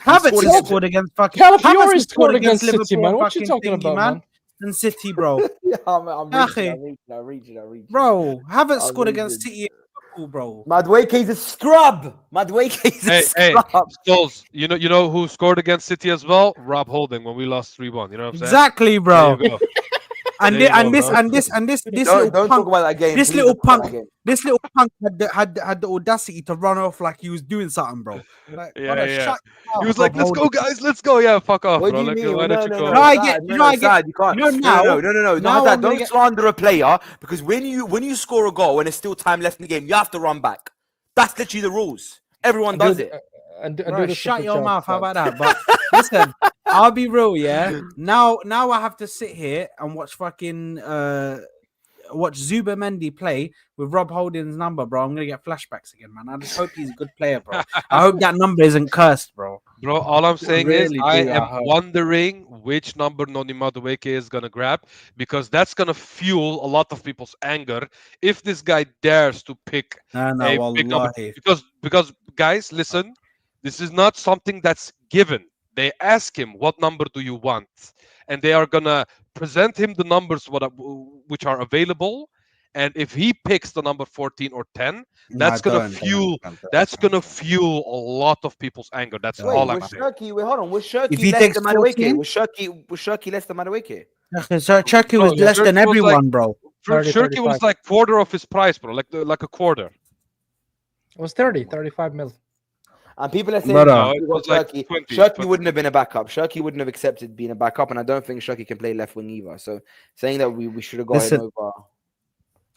Havertz
scored
has
against-
scored against fucking.
Calafiori
Havertz has
scored against City,
Liverpool
man.
and
What you
fucking
talking
thingy,
about, man?
And City, bro.
Yeah, I'm
Akhi.
reaching.
Bro, Havertz
I'm
scored against
reaching.
City and Liverpool, bro.
Madueke's a scrub. Madueke's a
Hey,
scrub.
Souls, you know who scored against City as well? Rob Holding when we lost 3-1. You know what I'm saying?
Exactly, bro.
There you go.
And
There you
and
go,
this
bro.
and this
Don't
little
talk
punk,
about that game.
this
Please
little
don't talk about
punk,
that game.
this little punk had the audacity to run off like he was doing something, bro. Like,
Yeah,
brother,
yeah.
shut
He
up,
was like,
Rob
"Let's go,
Holding.
guys, let's go." Yeah, fuck off,
What
bro.
do you
Like,
mean?
why
No,
don't you
no,
go?
no,
No, I
Sad,
get-
no,
you know,
no,
I get-
Sad, you can't.
you know, now-
No,
now
Sad,
I'm gonna
don't
get-
slander a player because when you score a goal and there's still time left in the game, you have to run back. That's literally the rules. Everyone does it.
Bro, shut your mouth. How about that? But listen, I'll be real, yeah. Now I have to sit here and watch fucking watch Zuba play with Rob Holding's number, bro. I'm gonna get flashbacks again, man. I just hope he's a good player, bro. I hope that number isn't cursed, bro.
Bro, all I'm saying is
really
I
do,
am
hope.
wondering which number Noni Madueke is gonna grab because that's gonna fuel a lot of people's anger if this guy dares to pick
No,
a big number.
wallahi.
Because guys, listen, this is not something that's given. They ask him what number do you want, and they are gonna present him the numbers which are available. And if he picks the number 14 or 10, that's gonna fuel. That's gonna fuel a lot of people's anger. That's
Wait,
all I'm
was
saying.
Shirky, wait, hold on. Was Shirky
If he
less
takes
than Madueke?
14?
Was Shirky less than Madueke?
So Turkey was
Bro,
less than
Turkey was like-
everyone, bro.
30,
Shirky was
35.
like quarter of his price, bro. Like a quarter.
It was 35 mil.
And people are saying
Brother.
No, it was like 20s,
Shirky
20s.
wouldn't have been a backup. Shirky wouldn't have accepted being a backup, and I don't think Shirky can play left wing either. So saying that we should have got
Listen.
him over.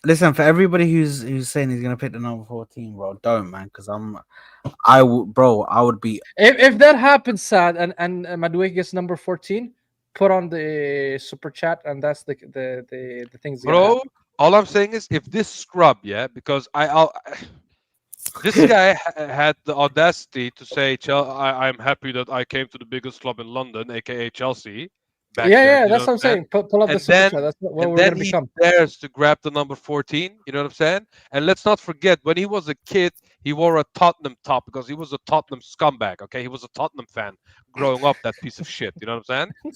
Listen, for everybody who's saying he's gonna pick the number 14, bro, don't, man, because I would be.
If that happens, Sad, and Madueke gets number 14, put on the super chat, and that's the things.
Bro, all I'm saying is if this scrub, yeah, because this guy had the audacity to say, I'm happy that I came to the biggest club in London, aka Chelsea. Back
Yeah,
then, you
that's
know
what I'm saying. Pull up the
And
super
then-
chat. That's what
and
we're
then
gonna
he
become.
dares to grab the number 14. You know what I'm saying? And let's not forget, when he was a kid, he wore a Tottenham top because he was a Tottenham scumbag. Okay, he was a Tottenham fan growing up. That piece of shit. You know what I'm saying?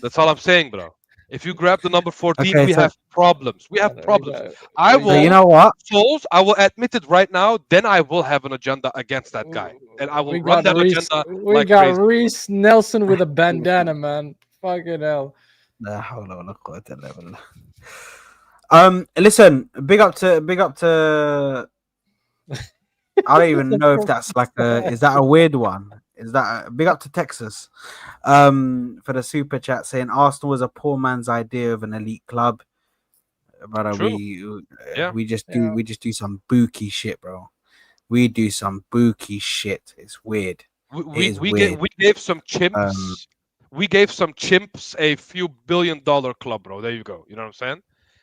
That's all I'm saying, bro. If you grab the number 14,
Okay,
we
so-
have problems. We have problems. I
we got-
So
will,
you know what?
Souls, I will admit it right now. Then I will have an agenda against that guy, and I will
We
run
got
that
Reece,
agenda
we
like
got
crazy.
Reece Nelson with a bandana, man. Fucking hell.
La hawla wala quwwata illa billah. Listen, big up to. I don't even know if that's like is that a weird one? Is that big up to Texas? For the super chat saying Arsenal was a poor man's idea of an elite club. Brother,
True. Yeah.
we just
Yeah.
do some booky shit, bro. We do some booky shit. It's weird.
We
is
we,
weird.
we gave some chimps. We gave some chimps a few billion-dollar club, bro. There you go. You know what I'm saying?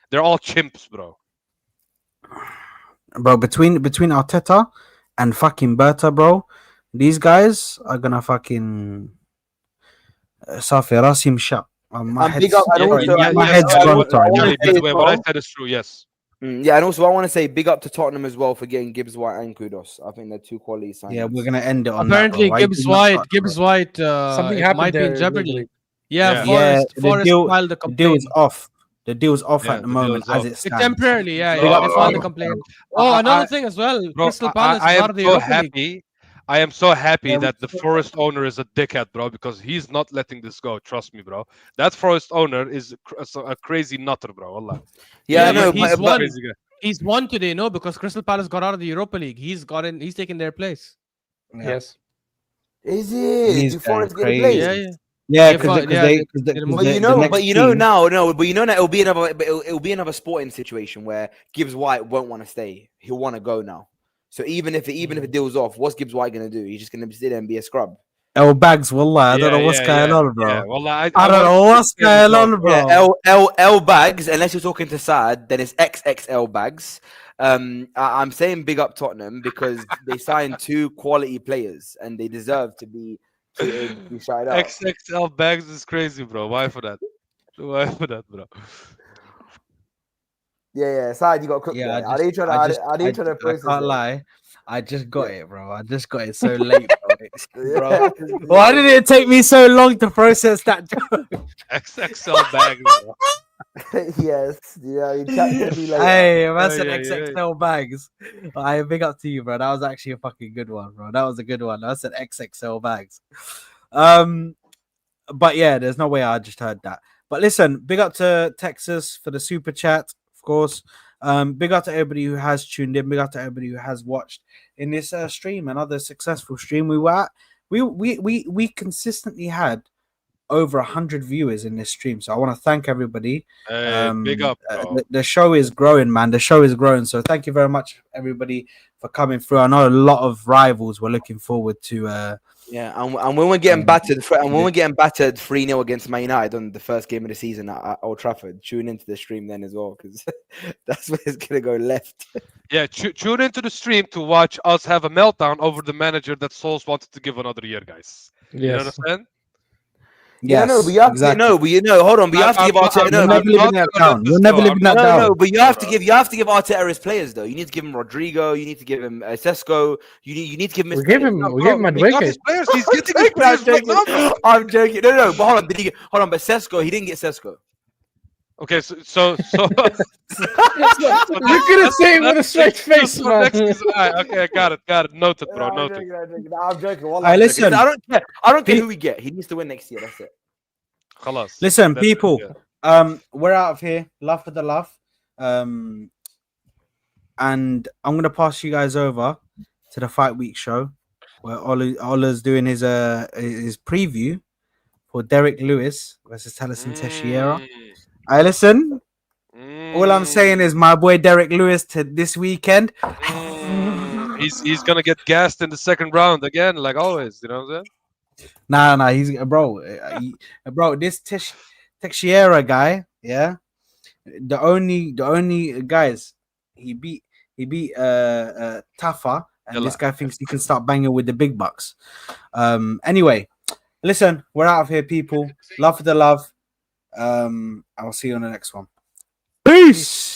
They're all chimps, bro.
Bro, between Arteta and fucking Berta, bro, these guys are gonna fucking Safi Rasim shut. My
And big up, and also,
my head's
I
gone.
also-
Sorry.
I wanna
Yeah,
say as
what I
well-
said is true. Yes.
Yeah, and also I want to say big up to Tottenham as well for getting Gibbs White and Kudos. I think they're two quality signings.
Yeah, we're gonna end it on
Apparently,
that, bro.
Gibbs White,
Something
it
happened
might be
there
in
in
jeopardy.
Italy.
Yeah,
Yeah.
Forest
the deal,
filed the
the deal's
complaint.
off. The deal's off
Yeah,
at the
the
moment
deal's
as
off.
it stands.
Temporarily, yeah,
Big
yeah.
up
They
to
filed the
Tottenham,
complaint.
bro.
Oh, another
I-
thing as well.
Bro,
Crystal Palace
I
is out
am
of the
so
Europa League.
happy. I am so happy
Yeah,
that the Forest owner is a dickhead, bro, because he's not letting this go. Trust me, bro. That Forest owner is a crazy nutter, bro. Wallah.
Yeah, I
but
know,
he's
but
won.
Crazy guy.
He's won today, no, because Crystal Palace got out of the Europa League. He's taken their place.
Yeah.
Yes.
is it?
He's
Do
going
Forest get a
crazy.
place?
Yeah, yeah.
Yeah,
They fought-
because
yeah,
they,
they-
because
they
the,
moved
But you
the
know,
next
but you know
team-
now, no, but you know that it'll be another sporting situation where Gibbs White won't want to stay. He'll want to go now. So even if it deals off, what's Gibbs White gonna do? He's just gonna sit there and be a scrub.
L Bags, wallah, I don't know what's going on, bro.
Yeah, wallah,
I don't know what's going on, bro.
Yeah, L bags. Unless you're talking to Sad, then it's XXL bags. I'm saying big up Tottenham because they signed two quality players and they deserve to be shouted out.
XXL bags is crazy, bro. Why for that? Why for that, bro?
Yeah, Sad, you got cooked
Yeah,
there. I didn't try to
I
process
can't
it.
lie. I just got it, bro. I just got it so late, bro.
Yeah.
Why did it take me so long to process that joke?
XXL bags, bro.
Yes, yeah, you chat to me later.
Hey, man
Yeah,
said
yeah, yeah.
XXL bags. I big up to you, bro. That was actually a fucking good one, bro. That was a good one. I said XXL bags. But yeah, there's no way I just heard that. But listen, big up to Texas for the super chat, of course. Big up to everybody who has tuned in. Big up to everybody who has watched in this stream, another successful stream. We consistently had over 100 viewers in this stream, so I want to thank everybody.
Hey, big up, bro.
The show is growing, man. The show is growing, so thank you very much, everybody, for coming through. I know a lot of rivals were looking forward to.
Yeah, and when we're getting battered, and when we're getting battered 3-0 against Man United on the first game of the season at Old Trafford, tune into the stream then as well because that's where it's gonna go left.
Yeah, tune into the stream to watch us have a meltdown over the manager that Souls wanted to give another year, guys. You know what I'm saying?
Yeah, no, but you have to no, but hold on, but you have to give Arteta.
You'll never live in that down. You'll never live in that down.
No, but you have to give Arteta his players though. You need to give him Rodrygo. You need to give him Sesko. You need to give him.
We give him Madueke.
Players. He's getting his players right now.
I'm joking. No, but hold on. But Sesko, he didn't get Sesko.
Okay, so
You couldn't say it with a straight face, man.
Okay, I got it. Noted, bro.
No,
Noted.
I'm joking.
Hey, listen.
I don't care. I don't care who we get. He needs to win next year. That's it.
Khalas.
Listen,
That's
people.
it, yeah.
We're out of here. Love for the love. And I'm gonna pass you guys over to the Fight Week show. where Ola's doing his preview for Derek Lewis versus Taliesin Teixeira.
Mm,
I listen. All I'm saying is my boy Derek Lewis to this weekend.
He's gonna get gassed in the second round again, like always. You know what I'm saying?
Nah, he's bro. This Teixeira guy, yeah. The only guys he beat Tafa, and this guy thinks he can start banging with the big bucks. Anyway, listen, we're out of here, people. Love for the love. I'll see you on the next one. Peace.